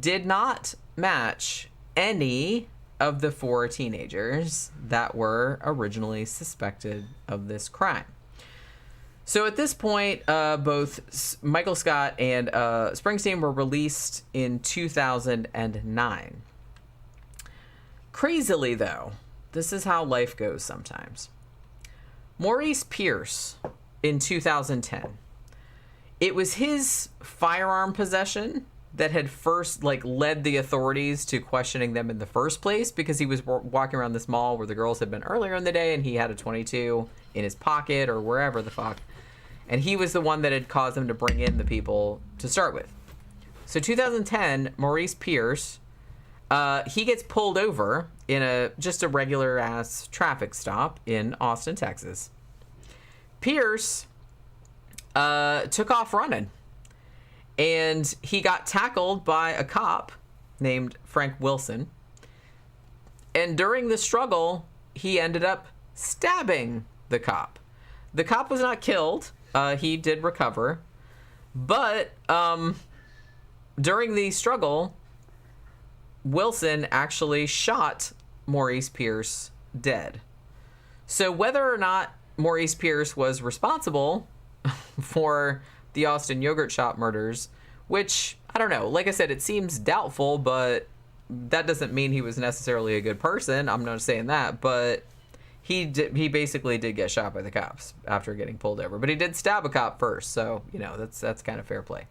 did not match any of the 4 teenagers that were originally suspected of this crime. So at this point, both Michael Scott and Springsteen were released in 2009. Crazily, though, this is how life goes sometimes. Maurice Pierce, in 2010, it was his firearm possession that had first led the authorities to questioning them in the first place, because he was walking around this mall where the girls had been earlier in the day and he had a .22 in his pocket or wherever the fuck. And he was the one that had caused them to bring in the people to start with. So 2010, Maurice Pierce, he gets pulled over in just a regular ass traffic stop in Austin, Texas. Pierce took off running, and he got tackled by a cop named Frank Wilson. And during the struggle, he ended up stabbing the cop. The cop was not killed. He did recover. But during the struggle, Wilson actually shot Maurice Pierce dead. So whether or not Maurice Pierce was responsible for the Austin Yogurt Shop murders, which, I don't know, like I said, it seems doubtful, but that doesn't mean he was necessarily a good person. I'm not saying that, but he basically did get shot by the cops after getting pulled over. But he did stab a cop first, so, that's kind of fair play.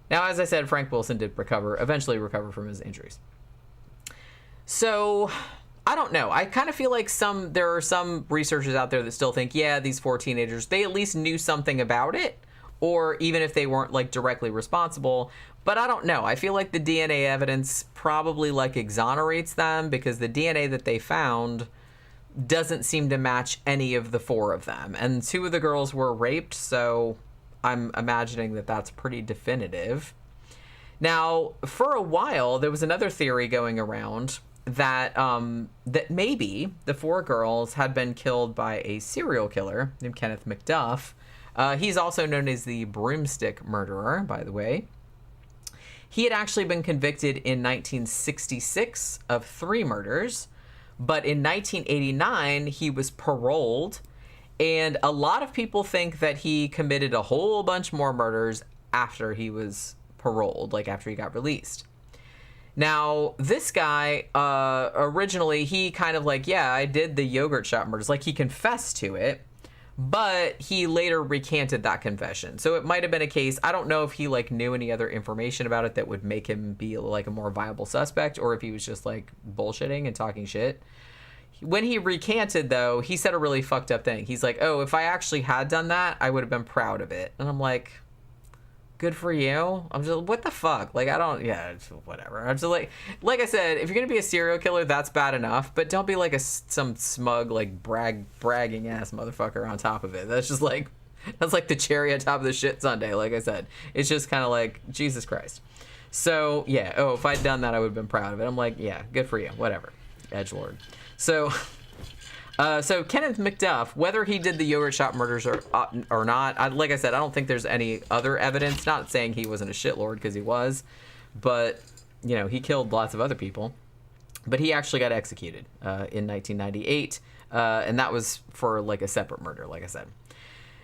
Now, as I said, Frank Wilson did eventually recover from his injuries. So, I don't know. I kind of feel like there are some researchers out there that still think, yeah, these 4 teenagers, they at least knew something about it, or even if they weren't directly responsible. But I don't know. I feel like the DNA evidence probably exonerates them, because the DNA that they found doesn't seem to match any of the 4 of them. And 2 of the girls were raped, so I'm imagining that that's pretty definitive. Now, for a while, there was another theory going around that that maybe the 4 girls had been killed by a serial killer named Kenneth McDuff. He's also known as the broomstick murderer, by the way. He had actually been convicted in 1966 of 3 murders, but in 1989, he was paroled, and a lot of people think that he committed a whole bunch more murders after he was paroled, after he got released. Now, this guy, originally, he kind of I did the yogurt shop murders. He confessed to it, but he later recanted that confession. So it might have been a case, I don't know if he, knew any other information about it that would make him be, a more viable suspect, or if he was just, bullshitting and talking shit. When he recanted, though, he said a really fucked up thing. He's like, oh, if I actually had done that, I would have been proud of it. And I'm like, good for you. I'm just, what the fuck? Whatever. I'm just like I said, if you're going to be a serial killer, that's bad enough, but don't be some smug, bragging ass motherfucker on top of it. That's just that's the cherry on top of the shit sundae, like I said. It's just kind of Jesus Christ. So, yeah, oh, if I'd done that, I would have been proud of it. I'm like, yeah, good for you. Whatever. Edgelord. So Kenneth McDuff, whether he did the yogurt shop murders or not, like I said, I don't think there's any other evidence. Not saying he wasn't a shitlord, because he was, but he killed lots of other people. But he actually got executed in 1998, and that was for a separate murder, like I said.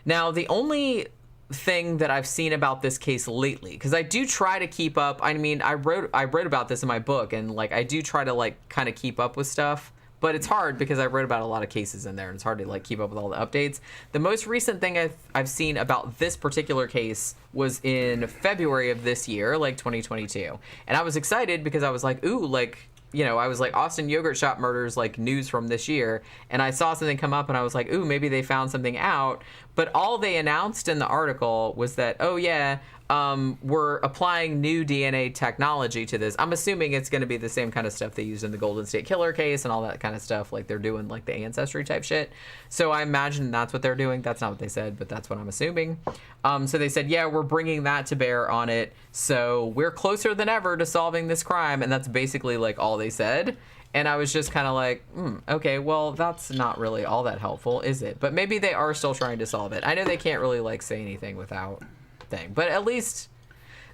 Now, the only thing that I've seen about this case lately, because I do try to keep up. I mean, I wrote about this in my book, and I do try to kind of keep up with stuff. But it's hard because I wrote about a lot of cases in there, and it's hard to keep up with all the updates. The most recent thing I've seen about this particular case was in February of this year, 2022. And I was excited because I was like, ooh, I was Austin Yogurt Shop murders, news from this year. And I saw something come up, and I was like, ooh, maybe they found something out. But all they announced in the article was that, oh yeah, we're applying new DNA technology to this. I'm assuming it's going to be the same kind of stuff they used in the Golden State Killer case and all that kind of stuff. Like they're doing like the ancestry type shit. So I imagine that's what they're doing. That's not what they said, but that's what I'm assuming. So they said, yeah, we're bringing that to bear on it. So we're closer than ever to solving this crime. And that's basically like all they said. And I was just kind of like, okay, well, that's not really all that helpful, is it? But maybe they are still trying to solve it. I know they can't really like say anything without thing, but at least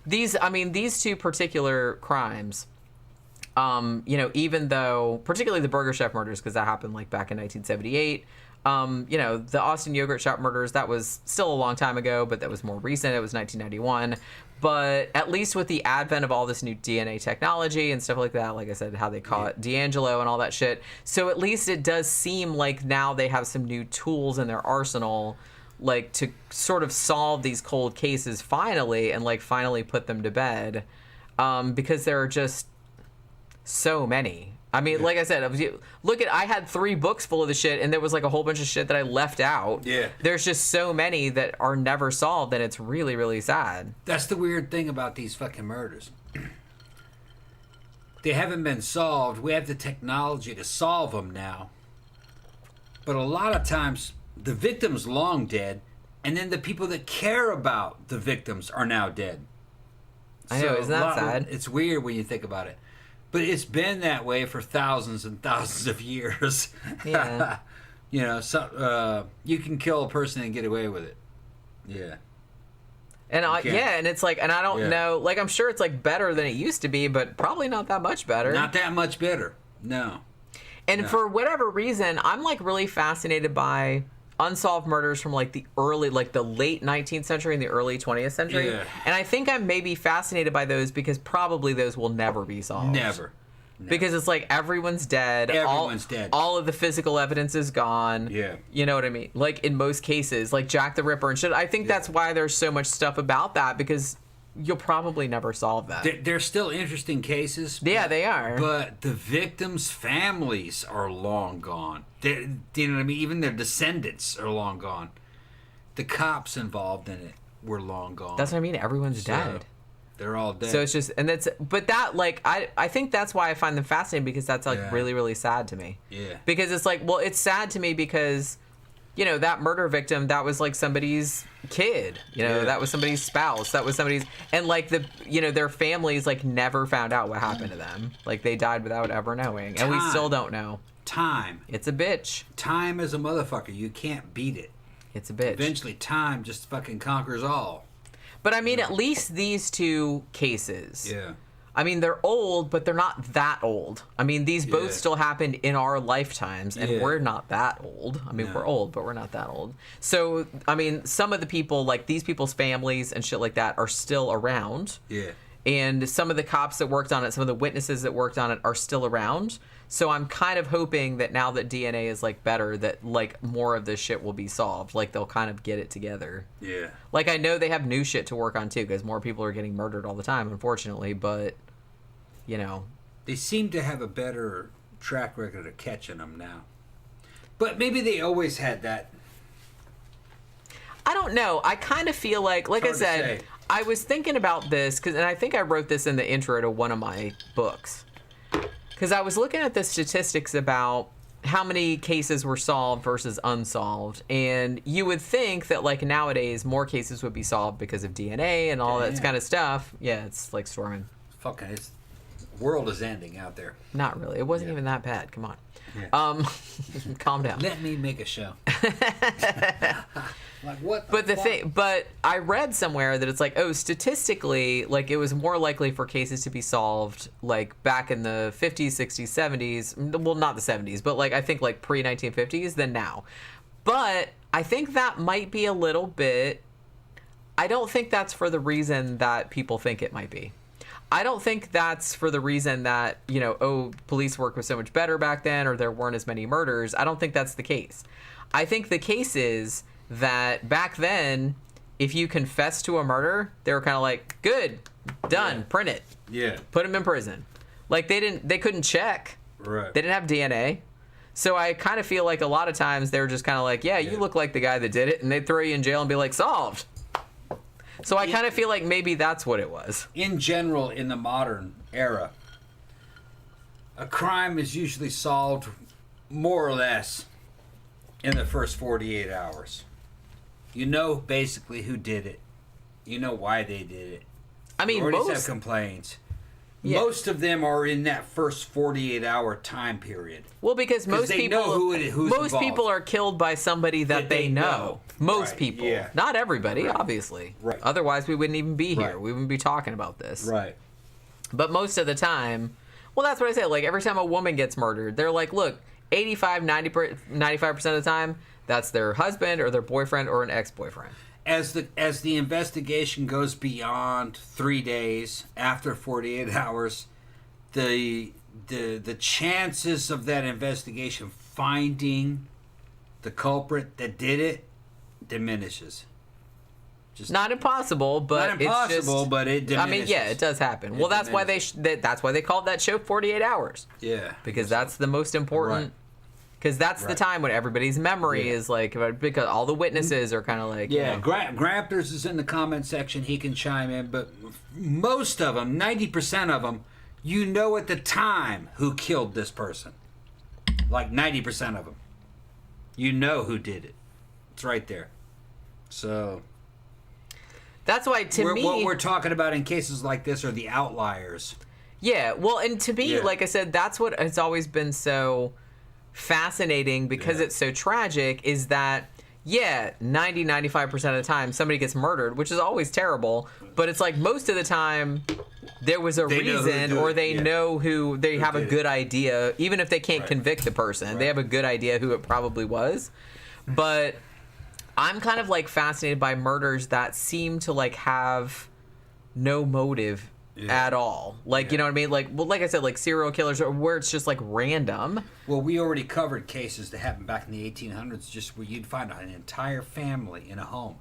these two particular crimes, even though particularly the Burger Chef murders, because that happened like back in 1978, the Austin Yogurt Shop murders, that was still a long time ago, but that was more recent. It was 1991. But at least with the advent of all this new DNA technology and stuff like that, like I said, how they caught D'Angelo and all that shit, so at least it does seem like now they have some new tools in their arsenal, like to sort of solve these cold cases finally and like finally put them to bed, because there are just so many. I mean, like I said, I had 3 books full of the shit, and there was like a whole bunch of shit that I left out. Yeah. There's just so many that are never solved, and it's really, really sad. That's the weird thing about these fucking murders. They haven't been solved. We have the technology to solve them now. But a lot of times, the victim's long dead, and then the people that care about the victims are now dead. I know, isn't that sad? It's weird when you think about it. But it's been that way for thousands and thousands of years. Yeah. You can kill a person and get away with it. Yeah. And and it's like, and I don't know, like I'm sure it's like better than it used to be, but probably not that much better. Not that much better. No. And for whatever reason, I'm like really fascinated by unsolved murders from like the late 19th century and the early 20th century. Yeah. And I think I'm maybe fascinated by those because probably those will never be solved. Never. Because it's like everyone's dead. Everyone's dead. All of the physical evidence is gone. Yeah. You know what I mean? Like in most cases, like Jack the Ripper and shit. I think that's why there's so much stuff about that, because you'll probably never solve that. They're still interesting cases. Yeah, they are. But the victims' families are long gone. Do you know what I mean? Even their descendants are long gone. The cops involved in it were long gone. That's what I mean. Everyone's dead. They're all dead. So it's just, but that, like, I think that's why I find them fascinating, because that's like really, really sad to me. Yeah. Because it's like, well, it's sad to me because, that murder victim, that was like somebody's kid, that was somebody's spouse, that was somebody's, and like their families like never found out what happened to them. Like they died without ever knowing. And we still don't know. Time. It's a bitch. Time is a motherfucker. You can't beat it. It's a bitch. Eventually time just fucking conquers all. But I mean, at least these 2 cases. Yeah. I mean, they're old, but they're not that old. I mean, these both still happened in our lifetimes, and we're not that old. I mean, we're old, but we're not that old. So, I mean, some of the people, like these people's families and shit like that, are still around. Yeah. And some of the cops that worked on it, some of the witnesses that worked on it are still around. So I'm kind of hoping that now that DNA is like better, that like more of this shit will be solved. Like they'll kind of get it together. Yeah. Like I know they have new shit to work on too, because more people are getting murdered all the time, unfortunately. But they seem to have a better track record of catching them now. But maybe they always had that. I don't know. I kind of feel like I said, I was thinking about this and I think I wrote this in the intro to one of my books. Because I was looking at the statistics about how many cases were solved versus unsolved, and you would think that like nowadays more cases would be solved because of DNA and all that kind of stuff. Yeah, it's like storming. Fucking, world is ending out there. Not really. It wasn't even that bad. Come on. Yeah. Calm down. Let me make a show. Like what? But I read somewhere that it's like, statistically, like it was more likely for cases to be solved like back in the 50s, 60s, 70s. Well, not the 70s, but like I think like pre-1950s than now. But I think that might be a little bit. I don't think that's for the reason that people think it might be. I don't think that's for the reason that, police work was so much better back then or there weren't as many murders. I don't think that's the case. I think the case is that back then, if you confessed to a murder, they were kind of like, good, done, print it. Yeah. Put him in prison. Like they couldn't check. Right. They didn't have DNA. So I kind of feel like a lot of times they're just kind of like, you look like the guy that did it, and they'd throw you in jail and be like, solved. So I kind of feel like maybe that's what it was. In general, in the modern era, a crime is usually solved more or less in the first 48 hours. You know basically who did it. You know why they did it. I mean, Authorities most have complaints. Yeah. Most of them are in that first 48-hour time period. Well, because most they people know who's most involved. people are killed by somebody that they know. Most Right, people, yeah. not everybody, Right. obviously. Right. Otherwise, we wouldn't even be here. Right. We wouldn't be talking about this. Right. But most of the time, well, that's what I said. Like every time a woman gets murdered, they're like, look, 95% of the time, that's their husband or their boyfriend or an ex-boyfriend. As the investigation goes beyond 3 days, after 48 hours, the chances of that investigation finding the culprit that did it diminishes. Just Not impossible, but not impossible, it's just, but it diminishes. I mean, yeah, it does happen. Well, that's why that's why they called that show 48 Hours. Yeah. Because that's the most important. Right. Because that's the Right. time when everybody's memory Yeah. is like, because all the witnesses are kind of like, Yeah, you know, Grampers is in the comment section. He can chime in, but most of them, 90% of them, you know at the time who killed this person. Like 90% of them. You know who did it. It's right there. So that's why to me, what we're talking about in cases like this are the outliers. yeah. Well, and to me, Yeah. like I said, that's what has always been so fascinating because Yeah. it's so tragic is that 95% of the time somebody gets murdered, which is always terrible, but it's like most of the time there was a They know who reason did or it, they yeah. know who they have a did good idea, even if they can't Right. convict the person, they Right. have a good idea who it probably was. But I'm kind of like fascinated by murders that seem to like have no motive Yeah. at all. Like, you know what I mean? Like, well, like I said, like serial killers or where it's just like random. Well, we already covered cases that happened back in the 1800s, just where you'd find an entire family in a home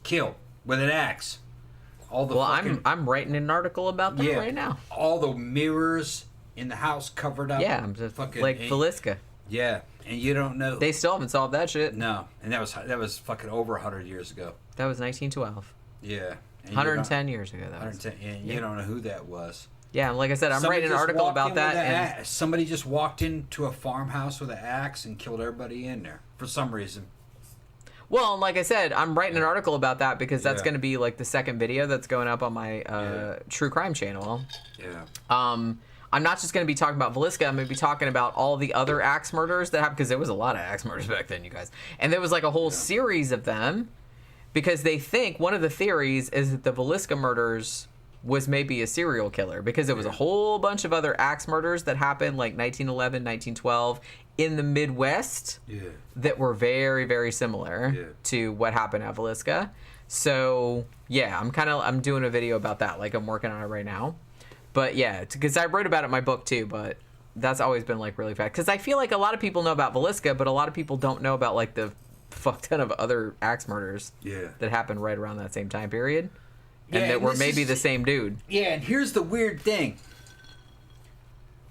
killed with an axe. All the Well, fucking, I'm writing an article about that yeah, right now. all the mirrors in the house covered up. Yeah, I'm just fucking like Velisca. Yeah, and you don't know. They still haven't solved that shit. No, and that was fucking over 100 years ago. That was 1912. Yeah, and 110 years ago. That was. 110, and you don't know who that was. Yeah, like I said, I'm Somebody writing an just article walked about in that. with And, somebody just walked into a farmhouse with an axe and killed everybody in there for some reason. well, and like I said, I'm writing an article about that because that's Yeah. going to be like the second video that's going up on my true crime channel. Yeah. I'm not just going to be talking about Velisca. I'm going to be talking about all the other axe murders that happened because there was a lot of axe murders back then, you guys. And there was like a whole series of them because they think one of the theories is that the Velisca murders was maybe a serial killer because there was a whole bunch of other axe murders that happened like 1911, 1912 in the Midwest Yeah. that were very, very similar Yeah. to what happened at Velisca. So yeah, I'm doing a video about that. Like I'm working on it right now. But yeah, because I wrote about it in my book too, but that's always been like really fast. Because I feel like a lot of people know about Velisca, but a lot of people don't know about like the fuck ton of other axe murders Yeah. that happened right around that same time period. And Yeah, that and were this maybe is- the same dude. Yeah, and here's the weird thing.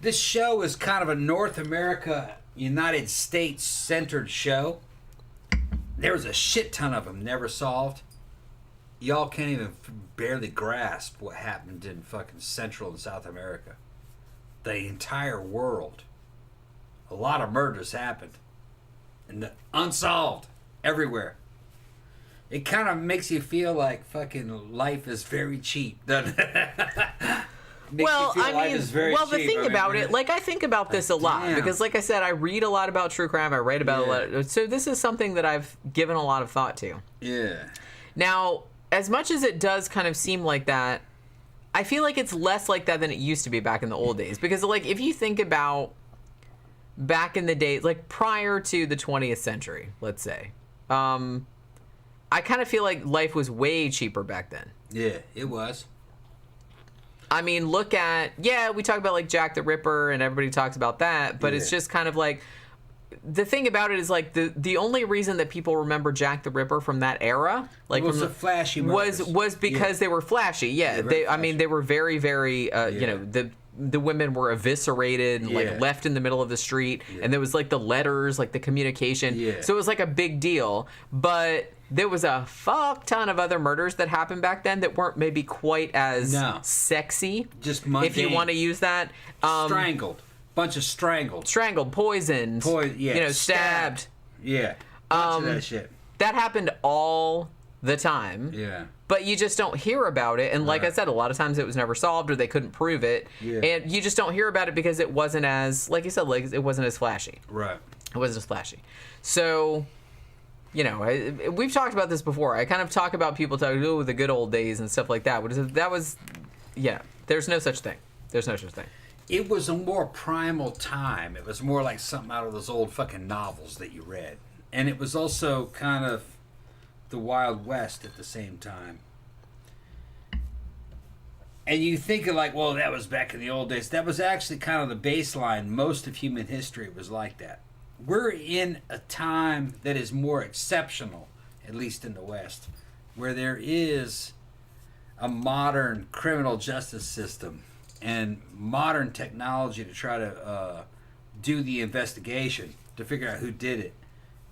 This show is kind of a North America, United States centered show. There was a shit ton of them never solved. Y'all can't even barely grasp what happened in fucking Central and South America. The entire world. A lot of murders happened. And unsolved everywhere. It kind of makes you feel like fucking life is very cheap, doesn't it? Makes Well, you feel I life mean, is very well, the cheap. thing I mean, about really. it, like I think about this a lot damn. because, like I said, I read a lot about true crime. I write about a lot. So this is something that I've given a lot of thought to. Yeah. Now, as much as it does kind of seem like that, I feel like it's less like that than it used to be back in the old days. Because, like, if you think about back in the days, like prior to the 20th century, let's say, I kind of feel like life was way cheaper back then. Yeah, it was. I mean, look at, we talk about like Jack the Ripper and everybody talks about that, but it's Yeah. just kind of like, the thing about it is like the only reason that people remember Jack the Ripper from that era, like Was from the flashy murders. was because Yeah. they were flashy. Yeah, Yeah, very I mean flashy. they were very very you know, the women were eviscerated and like Yeah. left in the middle of the street, and there was like the letters, like the communication. Yeah. So it was like a big deal, but there was a fuck ton of other murders that happened back then that weren't maybe quite as No. sexy, Just if you mundane. want to use that. Strangled. Bunch of strangled. Strangled, poisoned, Yeah. stabbed. Yeah. Bunch of that shit. That happened all the time. Yeah. But you just don't hear about it. And like I said, a lot of times it was never solved or they couldn't prove it. Yeah. And you just don't hear about it because it wasn't as, like you said, like it wasn't as flashy. Right. It wasn't as flashy. So, you know, we've talked about this before. I kind of talk about people talking, oh, the good old days and stuff like that. That was, yeah, there's no such thing. There's no such thing. It was a more primal time. It was more like something out of those old fucking novels that you read. And it was also kind of the Wild West at the same time. And you think of like, well, that was back in the old days. That was actually kind of the baseline. Most of human history was like that. We're in a time that is more exceptional, at least in the West, where there is a modern criminal justice system and modern technology to try to do the investigation to figure out who did it.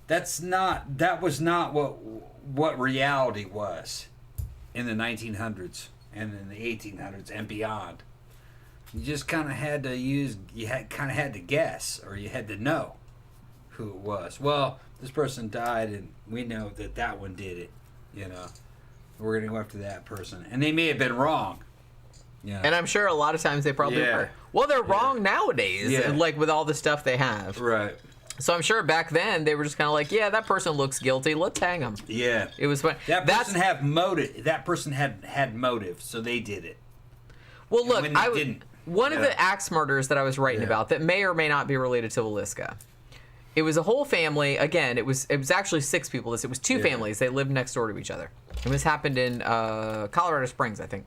That was not what reality was in the 1900s and in the 1800s and beyond. You just kind of had to guess, or you had to know who it was. Well, this person died and we know that one did it, you know. We're going to go after that person. And they may have been wrong. Yeah. And I'm sure a lot of times they probably were. Well, they're wrong nowadays, like with all the stuff they have. Right. So I'm sure back then they were just kind of like, yeah, that person looks guilty. Let's hang him. Yeah. It was fun. That person had motive. That person had motive, so they did it. Well, look, when they didn't. One of the axe murders that I was writing about that may or may not be related to Villisca. It was a whole family. Again, it was actually 6 people. It was 2 families. They lived next door to each other. And this happened in Colorado Springs, I think.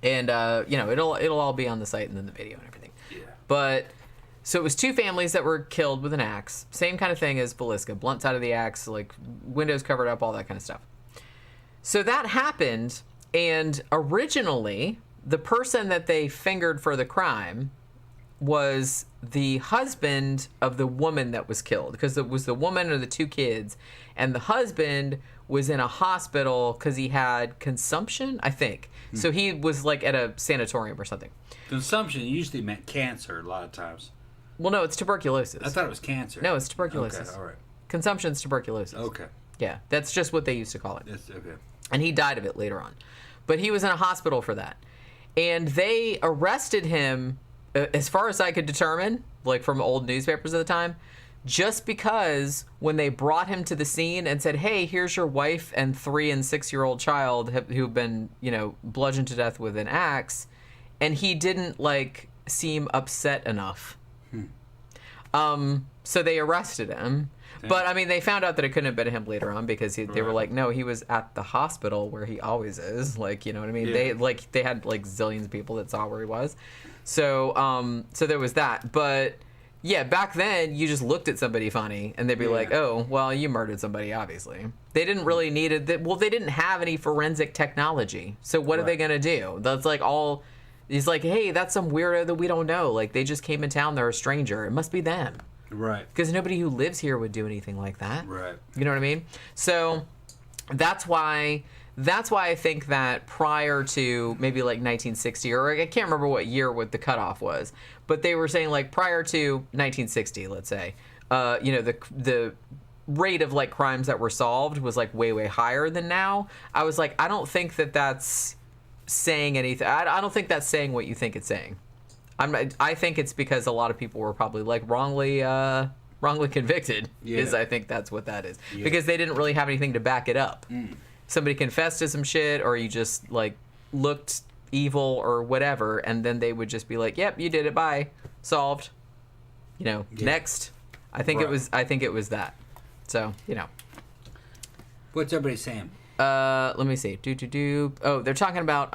And you know, it'll all be on the site and then the video and everything. Yeah. But so it was 2 families that were killed with an axe. Same kind of thing as Villisca. Blunt side of the axe, like windows covered up, all that kind of stuff. So that happened, and originally the person that they fingered for the crime was the husband of the woman that was killed, because it was the woman and the 2 kids, and the husband was in a hospital because he had consumption, I think. So he was like at a sanatorium or something. Consumption usually meant cancer a lot of times. Well, no, it's tuberculosis. I thought it was cancer. No, it's tuberculosis. Okay, all right. Consumption's tuberculosis. Okay. Yeah, that's just what they used to call it. That's okay. And he died of it later on. But he was in a hospital for that. And they arrested him, as far as I could determine, like from old newspapers at the time, just because when they brought him to the scene and said, hey, here's your wife and 3 and 6-year-old child who've been, you know, bludgeoned to death with an axe, and he didn't, like, seem upset enough. So they arrested him. But, I mean, they found out that it couldn't have been him later on because they were like, no, he was at the hospital where he always is. Like, you know what I mean? Yeah. They had, like, zillions of people that saw where he was. So, so there was that. But, yeah, back then, you just looked at somebody funny, and they'd be like, oh, well, you murdered somebody, obviously. They didn't really need it. Well, they didn't have any forensic technology. So what are they going to do? That's, like, all... He's like, hey, that's some weirdo that we don't know. Like, they just came in town. They're a stranger. It must be them. Right. Because nobody who lives here would do anything like that. Right. You know what I mean? So that's why I think that prior to maybe like 1960, or I can't remember what year what the cutoff was, but they were saying like prior to 1960, let's say, you know, the rate of like crimes that were solved was like way higher than now. I was like, I don't think that that's saying anything. I don't think that's saying what you think it's saying. I think it's because a lot of people were probably like wrongly convicted. Yeah. I think that's what that is. Yeah. Because they didn't really have anything to back it up. Somebody confessed to some shit, or you just like looked evil or whatever, and then they would just be like, "Yep, you did it. Bye, solved." You know, next. I think it was that. So you know. What's everybody saying? Let me see. Oh, they're talking about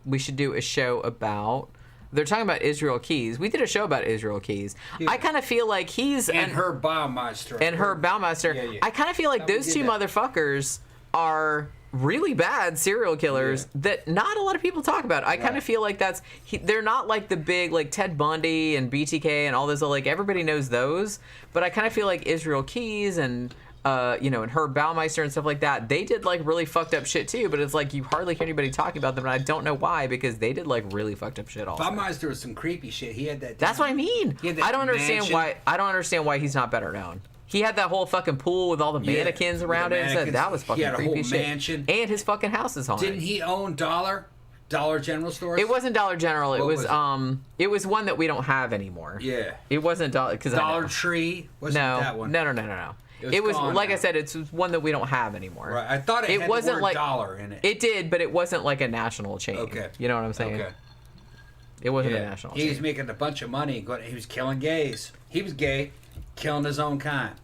we should do a show about. They're talking about Israel Keys. We did a show about Israel Keys. Yeah. I kind of feel like he's and Herb Baumeister. And Herb Baumeister. Yeah. I kind of feel like those 2 motherfuckers are really bad serial killers that not a lot of people talk about. I kind of feel like they're not like the big like Ted Bundy and BTK and all those, like everybody knows those, but I kind of feel like Israel Keys and and Herb Baumeister and stuff like that, they did like really fucked up shit too, but it's like you hardly hear anybody talking about them, and I don't know why, because they did like really fucked up shit also. Baumeister was some creepy shit. He had that. That's what I mean. I don't understand why he's not better known. He had that whole fucking pool with all the mannequins around it. And said that was fucking creepy shit. He had a whole mansion. And his fucking house is haunted. Didn't he own Dollar General stores? It wasn't Dollar General. It was it was one that we don't have anymore. Yeah. It wasn't Dollar Tree. Wasn't that one? No. It was like I said, it's one that we don't have anymore. Right. I thought it had wasn't the word like dollar in it. It did, but it wasn't like a national chain. Okay. You know what I'm saying? Okay. It wasn't a national chain. He was making a bunch of money. He was killing gays. He was gay, killing his own kind.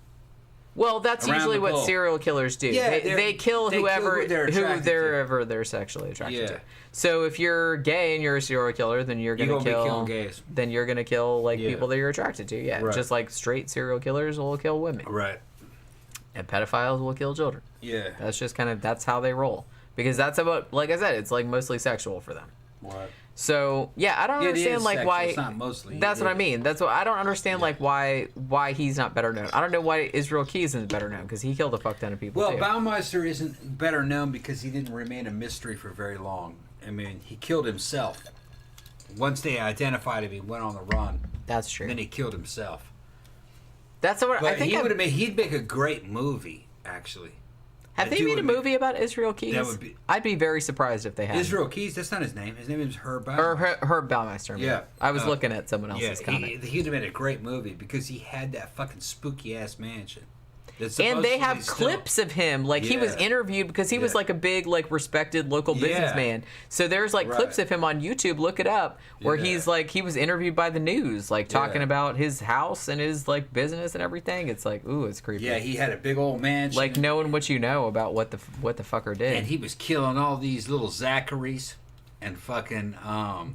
Well, that's usually what serial killers do. Yeah, they kill whoever they're sexually attracted to. So if you're gay and you're a serial killer, then you're gonna kill gays. Then you're gonna kill like people that you're attracted to. Yeah, right. Just like straight serial killers will kill women. Right. And pedophiles will kill children. Yeah. That's just that's how they roll. Because that's about, like I said, it's like mostly sexual for them. What? So yeah, I don't understand like sexual. why. It's not mostly. That's what I mean. That's what I don't understand like why he's not better known. I don't know why Israel Keys isn't better known, because he killed a fuck ton of people. Well, too. Baumeister isn't better known because he didn't remain a mystery for very long. I mean, he killed himself. Once they identified him, he went on the run. That's true. And then he killed himself. That's what I think. He'd make a great movie, actually. Have they made a movie about Israel Keys? I'd be very surprised if they had. Israel Keys? That's not his name. His name is Herb Baumeister. Or Herb Baumeister. Yeah. I was looking at someone else's comment. He'd have made a great movie because he had that fucking spooky-ass mansion. And they have clips of him, like he was interviewed because he was like a big, like respected local businessman. So there's like clips of him on YouTube. Look it up, where he's like he was interviewed by the news, like talking about his house and his like business and everything. It's like, ooh, it's creepy. Yeah, he had a big old mansion. Like knowing what you know about what the fucker did. And he was killing all these little Zacharys and fucking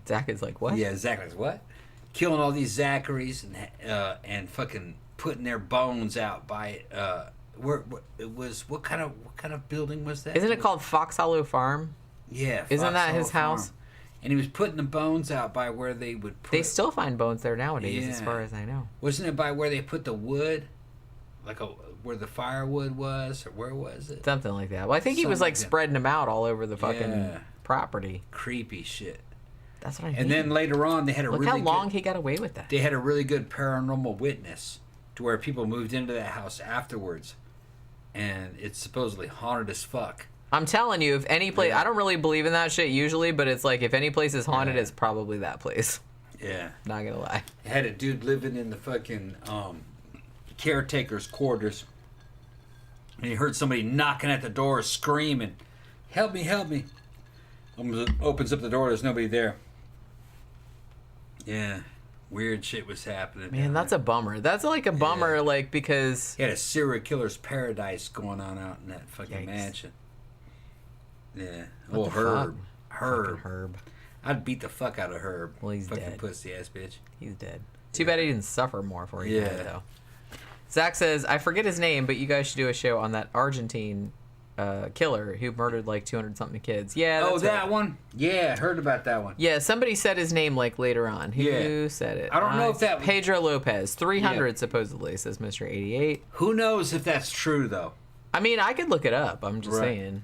Zach is like what? Yeah, Zacharys what? Killing all these Zacharys and fucking putting their bones out by where it was. What kind of building was that? Isn't it called Fox Hollow Farm? Yeah, isn't that his house? And he was putting the bones out by where they would they still find bones there nowadays, as far as I know. Wasn't it by where they put the wood, where the firewood was, or where was it? Something like that. Well, I think he was like spreading them out all over the fucking property. Creepy shit. That's what I mean. And then later on, they had a look how long he got away with that. They had a really good paranormal witness, to where people moved into that house afterwards, and it's supposedly haunted as fuck. I'm telling you, if any place, I don't really believe in that shit usually, but it's like if any place is haunted, it's probably that place. Yeah, not gonna lie. They had a dude living in the fucking caretaker's quarters, and he heard somebody knocking at the door, screaming, "Help me! Help me!" Opens up the door. There's nobody there. Yeah. Weird shit was happening. Man, that's a bummer. That's like a bummer, like, because he had a serial killer's paradise going on out in that fucking mansion. Yeah. Well, Herb. I'd beat the fuck out of Herb. Well, he's fucking dead. Pussy ass bitch. He's dead. Too bad he didn't suffer more for it. Yeah. Though. Zach says, I forget his name, but you guys should do a show on that Argentine killer who murdered like 200-something kids. Yeah. That's that one? Yeah, I heard about that one. Yeah, somebody said his name like later on. Who said it? I don't know if that... Pedro Lopez. 300 supposedly, says Mr. 88. Who knows if that's true, though? I mean, I could look it up. I'm just saying.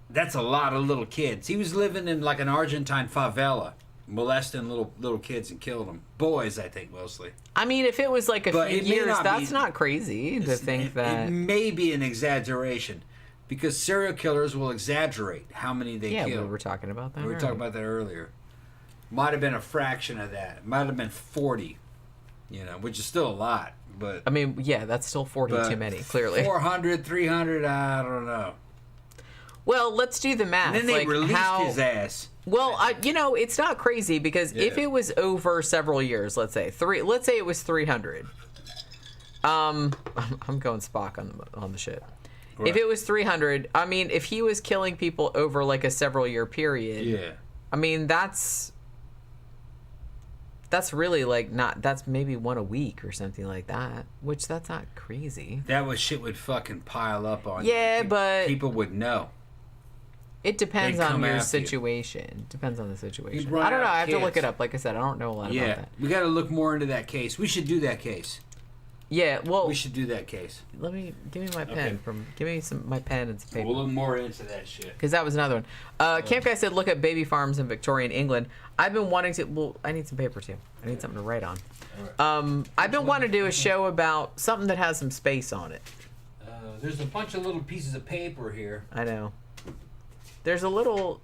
That's a lot of little kids. He was living in like an Argentine favela, molesting little kids and killing them. Boys, I think, mostly. I mean, if it was like a few years, that's not crazy to think that... It may be an exaggeration. Because serial killers will exaggerate how many they kill. Yeah, we were talking about that. We were talking about that earlier. Might have been a fraction of that. It might have been 40, which is still a lot. But I mean, yeah, that's still 40 too many, clearly. 400, 300, I don't know. Well, let's do the math. And then they released his ass. Well, it's not crazy because if it was over several years, let's say it was 300. I'm going Spock on the shit. Right. If it was 300, I mean, if he was killing people over like a several year period, I mean, that's really like that's maybe one a week or something like that, which that's not crazy. That shit would fucking pile up on you. Yeah, but people would know. It depends they on come your after you. situation. Depends on the situation. run I don't know. out I have to look kids. it up. Like I said, I don't know a lot about that. We got to look more into that case. We should do that case. Yeah, well, We should do that case. give me my pen give me my pen and some paper. We'll look more into that shit. Because that was another one. Camp Guy said, look at baby farms in Victorian England. I've been wanting to. Well, I need some paper too. I need something to write on. I've been wanting to do a show about something that has some space on it. There's a bunch of little pieces of paper here. I know. There's a little.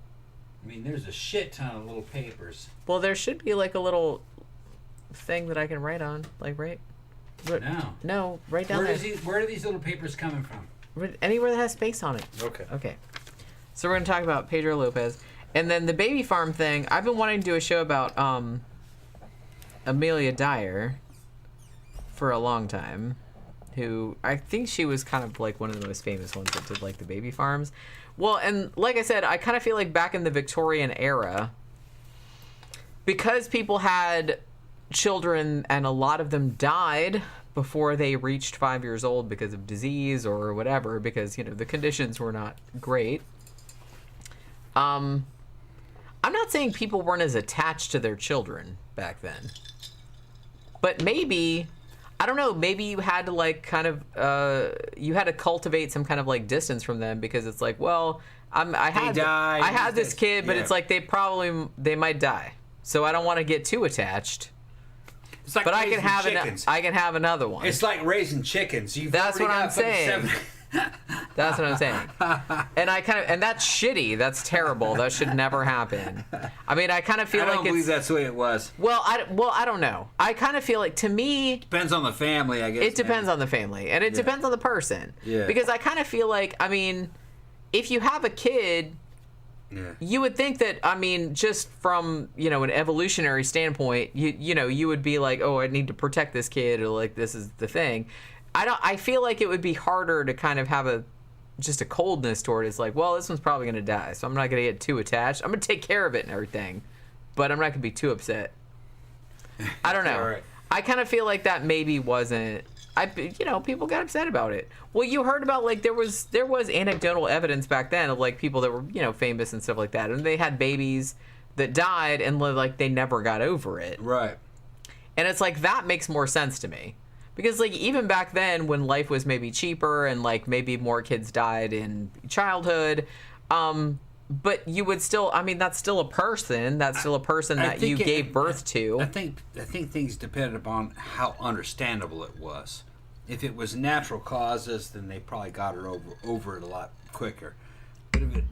I mean, there's a shit ton of little papers. Well, there should be like a little thing that I can write on. Like, right? No, right down there. Where are these little papers coming from? Anywhere that has space on it. Okay. So we're going to talk about Pedro Lopez. And then the baby farm thing, I've been wanting to do a show about Amelia Dyer for a long time, who I think she was kind of like one of the most famous ones that did like the baby farms. Well, and like I said, I kind of feel like back in the Victorian era, because people had children and a lot of them died before they reached 5 years old because of disease or whatever, because the conditions were not great. I'm not saying people weren't as attached to their children back then, but maybe, I don't know, maybe you had to like kind of you had to cultivate some kind of like distance from them, because it's like, well, I had this kid, but it's like they might die, so I don't want to get too attached. It's like but I can have another one. It's like raising chickens. That's what I'm saying. That's what I'm saying. And that's shitty. That's terrible. That should never happen. I mean, I kind of feel like I don't believe that's the way it was. Well, I don't know. I kind of feel like, to me, depends on the family, I guess. It depends on the family, and it depends on the person. Yeah. Because I kind of feel like, I mean, if you have a kid, you would think that, I mean, just from, an evolutionary standpoint, you would be like, oh, I need to protect this kid, or like, this is the thing. I feel like it would be harder to kind of have just a coldness toward it. It's like, well, this one's probably going to die, so I'm not going to get too attached. I'm going to take care of it and everything, but I'm not going to be too upset. I don't know. Right. I kind of feel like that maybe wasn't, people got upset about it. Well, you heard about, like, there was anecdotal evidence back then of, like, people that were, famous and stuff like that, and they had babies that died and, like, they never got over it. Right. And it's like, that makes more sense to me. Because, like, even back then when life was maybe cheaper and, like, maybe more kids died in childhood, but you would still, I mean, that's still a person. That's still a person that you gave birth to. I think things depended upon how understandable it was. If it was natural causes, then they probably got it over it a lot quicker.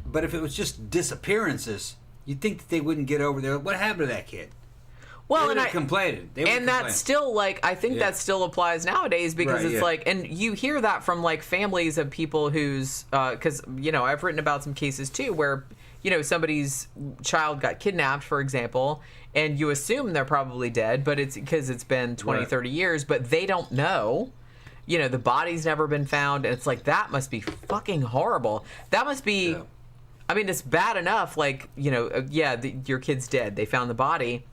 But if it was just disappearances, you'd think that they wouldn't get over there. What happened to that kid? Well, they complained. That's still, like, I think that still applies nowadays, because it's like, and you hear that from, like, families of people whose, because, I've written about some cases too where, somebody's child got kidnapped, for example, and you assume they're probably dead, but it's because it's been 20, 30 years, but they don't know. The body's never been found, and it's like, that must be fucking horrible. That must be, I mean, it's bad enough, like, your kid's dead. They found the body.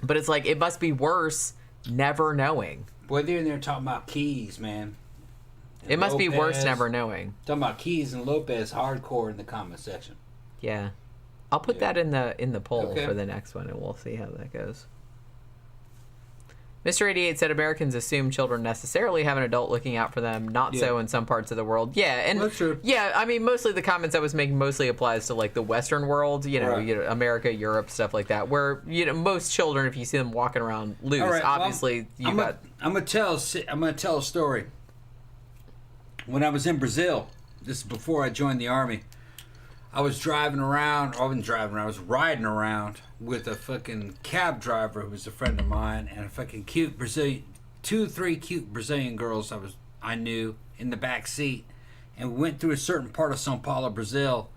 But it's like, it must be worse never knowing. Boy, they're in there talking about Keys, man. And it must be worse never knowing. Talking about Keys and Lopez hardcore in the comment section. Yeah. I'll put that in the poll for the next one, and we'll see how that goes. Mr. 88 said Americans assume children necessarily have an adult looking out for them. Not so in some parts of the world. Yeah, and that's true. Yeah, I mean, mostly the comments I was making mostly applies to, like, the Western world, America, Europe, stuff like that, where most children, if you see them walking around loose, obviously I'm gonna tell a story. When I was in Brazil, this is before I joined the army, I was driving around. I wasn't driving around. I was riding around with a fucking cab driver who was a friend of mine, and a fucking cute Brazilian, 3 cute Brazilian girls I knew in the back seat, and we went through a certain part of São Paulo, Brazil,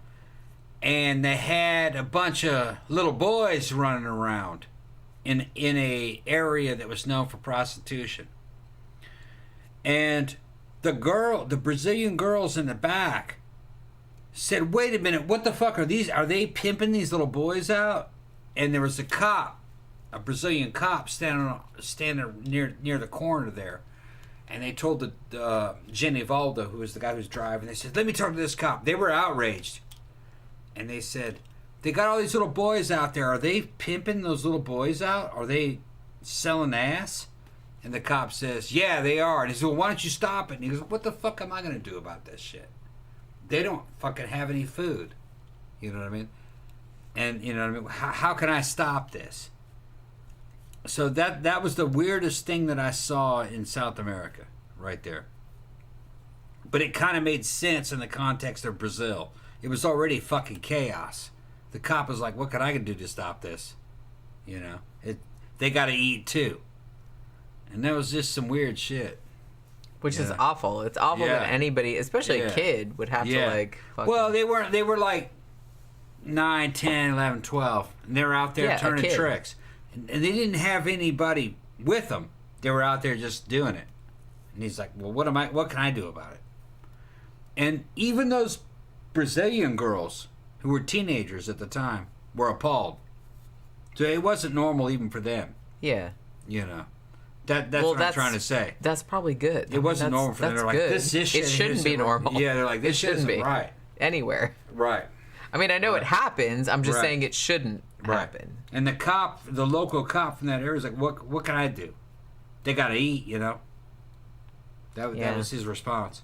and they had a bunch of little boys running around in a area that was known for prostitution, and the Brazilian girls in the back said, wait a minute, what the fuck are these? Are they pimping these little boys out? And there was a Brazilian cop standing near the corner there. And they told the Genivaldo, who was the guy who's driving, they said, let me talk to this cop. They were outraged. and they said, they got all these little boys out there. Are they pimping those little boys out? Are they selling ass? And the cop says, yeah, they are. And he says, well, why don't you stop it? And he goes, what the fuck am I going to do about this shit? They don't fucking have any food. You know what I mean? And, you know what I mean? How can I stop this? So that was the weirdest thing that I saw in South America, right there. But it kind of made sense in the context of Brazil. It was already fucking chaos. The cop was like, what can I do to stop this? You know? They got to eat too. And that was just some weird shit. Which is awful. It's awful that anybody, especially a kid, would have to like fucking... Well, they were like 9, 10, 11, 12. And they were out there turning tricks. And they didn't have anybody with them. They were out there just doing it. And he's like, well, what can I do about it? And even those Brazilian girls who were teenagers at the time were appalled. So it wasn't normal even for them. Yeah. You know. That's what I'm trying to say. That's probably good. It wasn't normal for them. They're like, this shit it shouldn't be normal. Yeah, they're like, this shit isn't right. Anywhere. Right. I mean, I know it happens. I'm just saying it shouldn't happen. And the local cop from that area is like, what can I do? They got to eat, you know. That was his response.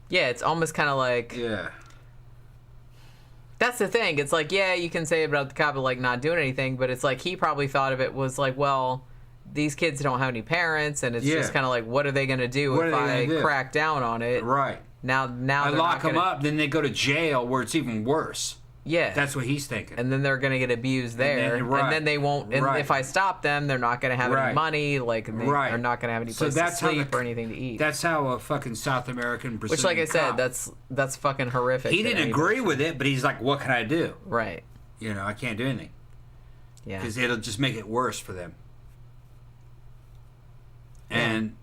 Yeah, it's almost kind of like... Yeah. That's the thing. It's like, yeah, you can say about the cop like not doing anything, but it's like he probably thought of it was like, well, these kids don't have any parents, and it's just kind of like, what are they going to do if I crack down on it? Right. Now I lock them up, then they go to jail where it's even worse. Yeah. That's what he's thinking. And then they're going to get abused there. And then they won't. And if I stop them, they're not going to have any money. Like, they are not going to have any place to sleep or anything to eat. That's how a fucking South American Brazilian Which, like I cop, said, that's fucking horrific. He didn't agree with it, but he's like, what can I do? Right. You know, I can't do anything. Yeah. Because it'll just make it worse for them. And,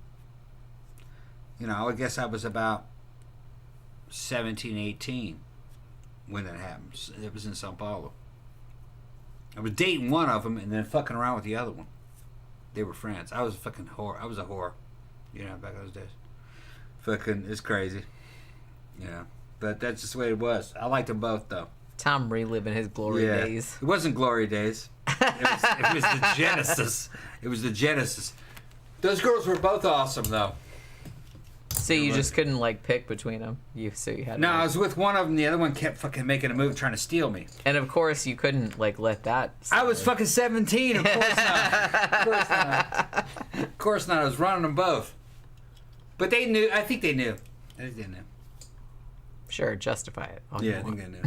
you know, I guess I was about 17, 18 when that happened. It was in Sao Paulo. I was dating one of them and then fucking around with the other one. They were friends. I was a fucking whore. I was a whore. You know, back in those days. Fucking, it's crazy. Yeah. But that's just the way it was. I liked them both, though. Tom reliving his glory days. It wasn't glory days. It was the Genesis. It was the Genesis. Those girls were both awesome, though. So you just couldn't like pick between them. You had. No, I was with one of them. The other one kept fucking making a move, trying to steal me. And of course, you couldn't like let that. I was fucking 17. Of course not. Of course not. Of course not. I was running them both. But they knew. I think they knew. I think they knew. Sure, justify it. Yeah, I think they knew.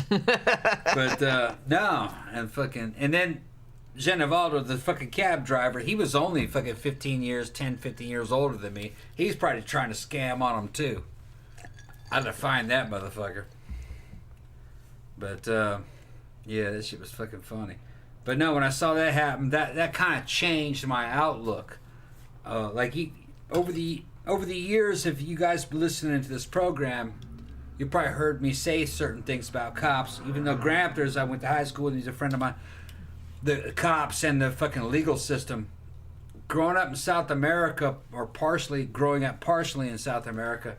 But no, and then Genevaldo, the fucking cab driver, he was only fucking 15 years older than me. He's probably trying to scam on him too. I'd have to find that motherfucker. But yeah, that shit was fucking funny. But no, when I saw that happen, that kind of changed my outlook. Over the years, if you guys been listening to this program, you probably heard me say certain things about cops. Even though Grampters, I went to high school and he's a friend of mine. The cops and the fucking legal system. Growing up in South America, or growing up partially in South America,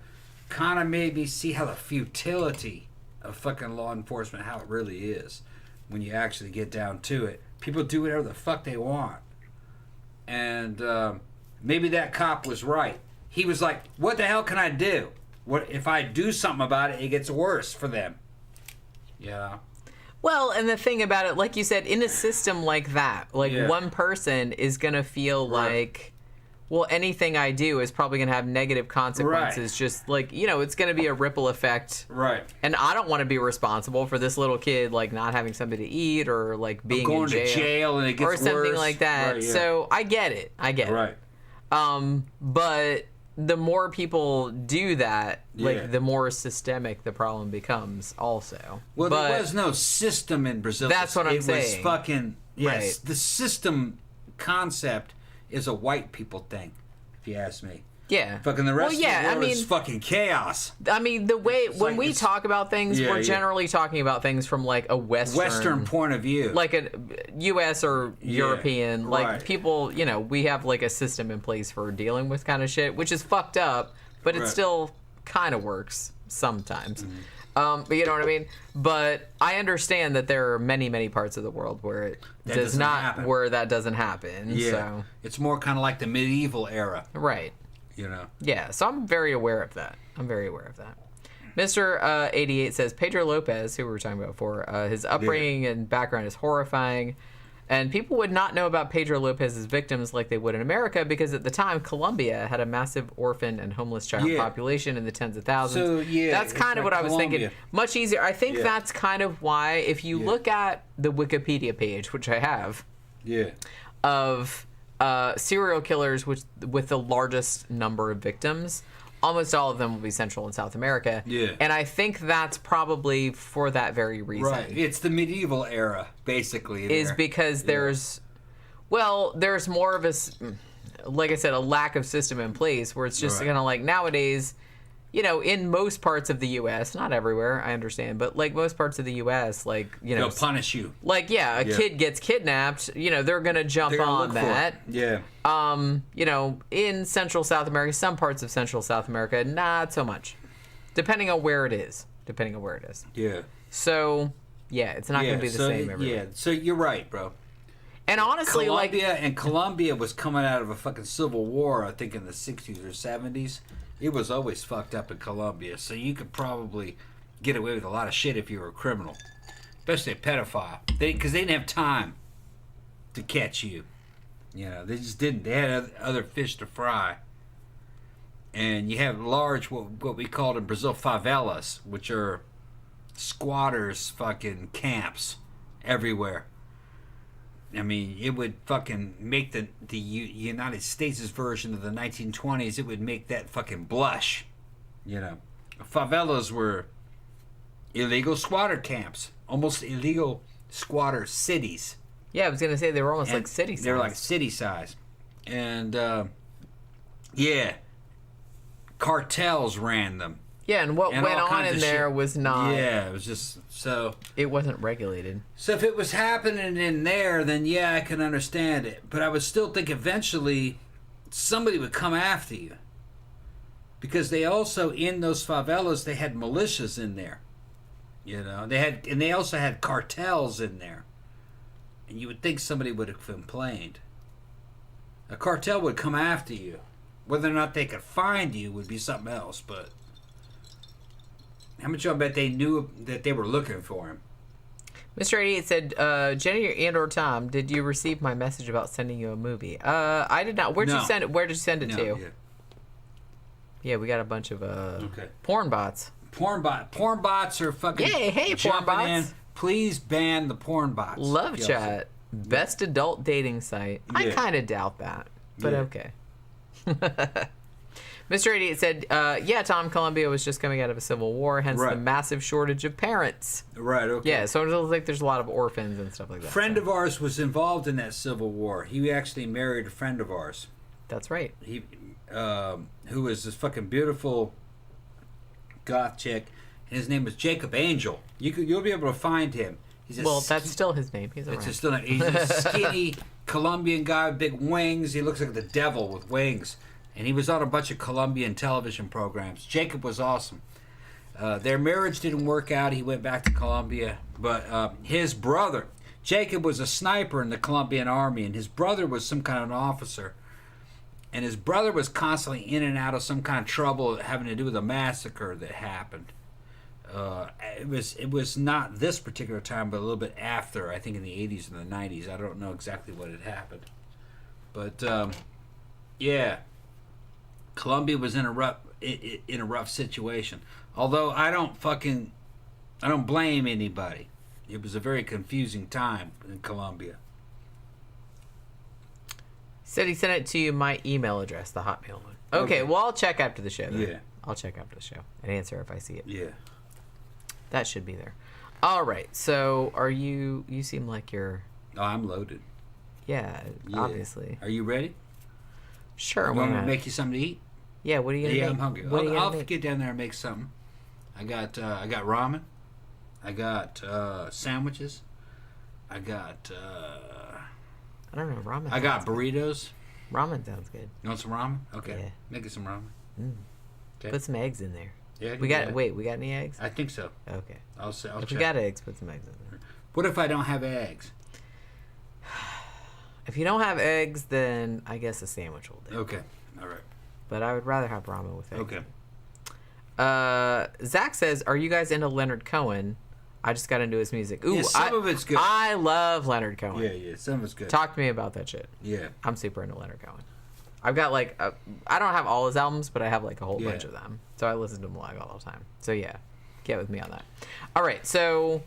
kind of made me see how the futility of fucking law enforcement, how it really is when you actually get down to it. People do whatever the fuck they want. And maybe that cop was right. He was like, what the hell can I do? What if I do something about it, it gets worse for them. Yeah. Well, and the thing about it, like you said, in a system like that, one person is going to feel like, well, anything I do is probably going to have negative consequences. Right. Just like, you know, it's going to be a ripple effect. Right. And I don't want to be responsible for this little kid, like, not having something to eat or, like, being going in jail. To jail and it gets or something worse. Like that. Right, yeah. So I get it. Right. But the more people do that, like, the more systemic the problem becomes also. Well, there was no system in Brazil. That's what I'm saying. It was fucking... Yes, right. The system concept is a white people thing, if you ask me. Yeah. Fucking the rest of the world is fucking chaos. I mean, the way when we talk about things, we're generally talking about things from like a Western point of view, like a U.S. or European. Like people, you know, we have like a system in place for dealing with kind of shit, which is fucked up, but it still kind of works sometimes. But you know what I mean? But I understand that there are many, many parts of the world where it does not happen. where that doesn't happen. Yeah. So. It's more kind of like the medieval era. Right. You know. Yeah, so I'm very aware of that. Mr. 88 says Pedro Lopez, who we were talking about before, his upbringing and background is horrifying. And people would not know about Pedro Lopez's victims like they would in America because at the time, Colombia had a massive orphan and homeless child population in the tens of thousands. So, yeah, that's kind of what I was thinking. Much easier. I think that's kind of why, if you look at the Wikipedia page, which I have, of serial killers with the largest number of victims, almost all of them will be Central and South America. Yeah. And I think that's probably for that very reason. Right. It's the medieval era, basically. Is because there's more of a, like I said, a lack of system in place where it's just kind of like nowadays, you know, in most parts of the U.S., not everywhere, I understand, but like most parts of the U.S., like, you know. They'll punish you. Like, a kid gets kidnapped, you know, they're going to jump on that. Yeah. You know, in Central South America, some parts of Central South America, not so much. Depending on where it is. Yeah. So, it's not going to be the same everywhere. Yeah, so you're right, bro. And honestly, Colombia was coming out of a fucking civil war, I think in the 60s or 70s. It was always fucked up in Colombia, so you could probably get away with a lot of shit if you were a criminal. Especially a pedophile. Because they didn't have time to catch you. You know, they just didn't. They had other fish to fry. And you have large, what we called in Brazil, favelas, which are squatters' fucking camps everywhere. I mean, it would fucking make the United States' version of the 1920s, it would make that fucking blush. You know, favelas were illegal squatter camps, almost illegal squatter cities. Yeah, I was going to say they were almost like city size. They were like city size. And, cartels ran them. Yeah, and what went on in there was not... Yeah, it was just so... It wasn't regulated. So if it was happening in there, then I can understand it. But I would still think eventually somebody would come after you. Because they also, in those favelas, they had militias in there. You know, they also had cartels in there. And you would think somebody would have complained. A cartel would come after you. Whether or not they could find you would be something else, but... How much I bet they knew that they were looking for him? Mr. 88 said, Jenny and or Tom, did you receive my message about sending you a movie? I did not. Where'd you send it? Where did you send it to? Yeah, we got a bunch of porn bots. Porn bots are fucking... Yay, hey, porn bots. In. Please ban the porn bots. Love Chat. Best adult dating site. I kind of doubt that, but okay. Mr. 88 said, Tom, Colombia was just coming out of a civil war, hence the massive shortage of parents. Right, okay. Yeah, so it looks like there's a lot of orphans and stuff like that. A friend of ours was involved in that civil war. He actually married a friend of ours. That's right. He, who was this fucking beautiful goth chick. And his name was Jacob Angel. You'll be able to find him. That's still his name. He's a skinny Colombian guy with big wings. He looks like the devil with wings. And he was on a bunch of Colombian television programs. Jacob was awesome. Their marriage didn't work out. He went back to Colombia. But his brother, Jacob was a sniper in the Colombian army, and his brother was some kind of an officer. And his brother was constantly in and out of some kind of trouble having to do with a massacre that happened. It was not this particular time, but a little bit after, I think in the 80s and the 90s. I don't know exactly what had happened. But, Colombia was in a rough situation. Although I don't blame anybody. It was a very confusing time in Colombia. Said he sent it to you my email address, the Hotmail one. Okay. Well, I'll check after the show then. Yeah. I'll check after the show and answer if I see it. Yeah. That should be there. All right. So, you seem like you're... Oh, I'm loaded. Yeah, obviously. Are you ready? Sure. Want me to make you something to eat? Yeah, what are you going to make? I'm hungry. I'll get down there and make something. I got ramen. I got sandwiches. I got... I don't know, ramen. I got burritos. Ramen sounds good. You want some ramen? Okay. Yeah. Make it some ramen. Okay. Put some eggs in there. Yeah, I can We do got that. wait. We got any eggs? I think so. Okay. I'll If check. we got eggs, put some eggs in there. What if I don't have eggs? If you don't have eggs, then I guess a sandwich will do. Okay. All right. But I would rather have ramen with eggs. Okay. Zach says, "Are you guys into Leonard Cohen?" I just got into his music. Ooh, Yeah, some of it's good. I love Leonard Cohen. Yeah. Some of it's good. Talk to me about that shit. Yeah. I'm super into Leonard Cohen. I've got like I don't have all his albums, but I have like a whole Yeah. bunch of them. So I listen to them live all the time. So yeah, get with me on that. All right, so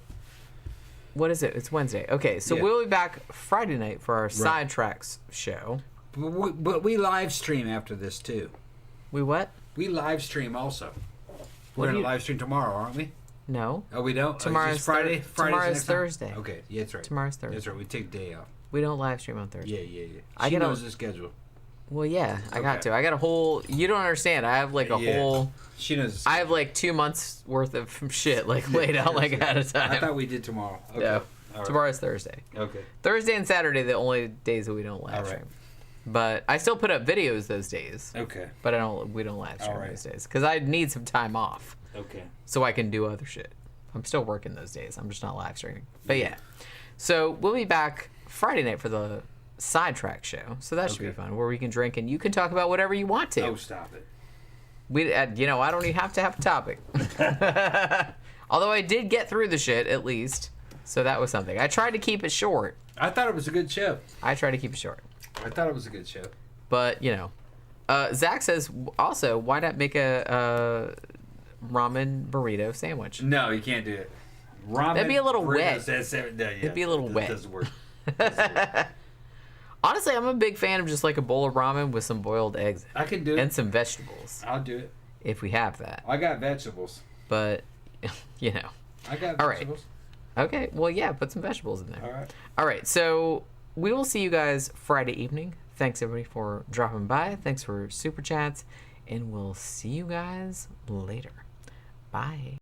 what is it? It's Wednesday. Okay, so Yeah. we'll be back Friday night for our Sidetracks show. But we live stream after this too. We what? We live stream also. We're What do gonna you- live stream tomorrow, aren't we? No, Oh, we don't. Tomorrow's It's Friday. Thur- Friday's tomorrow's next time? Thursday. Okay, yeah, that's right. Tomorrow's Thursday. That's right. We take a day off. we don't live stream on Thursday. Yeah. I She gotta- knows the schedule. Well, yeah, I got Okay. to. I got a whole. You don't understand. I have like a Yeah. whole. She knows. The I have like 2 months worth of shit like laid out like ahead of time. I thought we did tomorrow. Okay. No, All right. tomorrow's Thursday. Okay. Thursday and Saturday, the only days that we don't live All right. stream. But I still put up videos those days. Okay. But we don't live stream All right. those days because I need some time off Okay. so I can do other shit. I'm still working those days. I'm just not live streaming. But yeah, so we'll be back Friday night for the Sidetrack show. So that should be Okay. fun, where we can drink and you can talk about whatever you want to. Oh, stop it. We, I don't even have to have a topic. Although I did get through the shit at least, so that was something. I tried to keep it short. I thought it was a good show. I tried to keep it short. I thought it was a good show. But, Zach says also, why not make a ramen burrito sandwich? No, you can't do it. Ramen. That'd be a little burritos, wet. It'd be a little wet. Doesn't work. Honestly, I'm a big fan of just like a bowl of ramen with some boiled eggs I can do it. and some vegetables, I'll do it. if we have that. I got vegetables. But, I got All right. vegetables. Okay, well, yeah, put some vegetables in there. All right. All right, so we will see you guys Friday evening. Thanks, everybody, for dropping by. Thanks for super chats. And we'll see you guys later. Bye.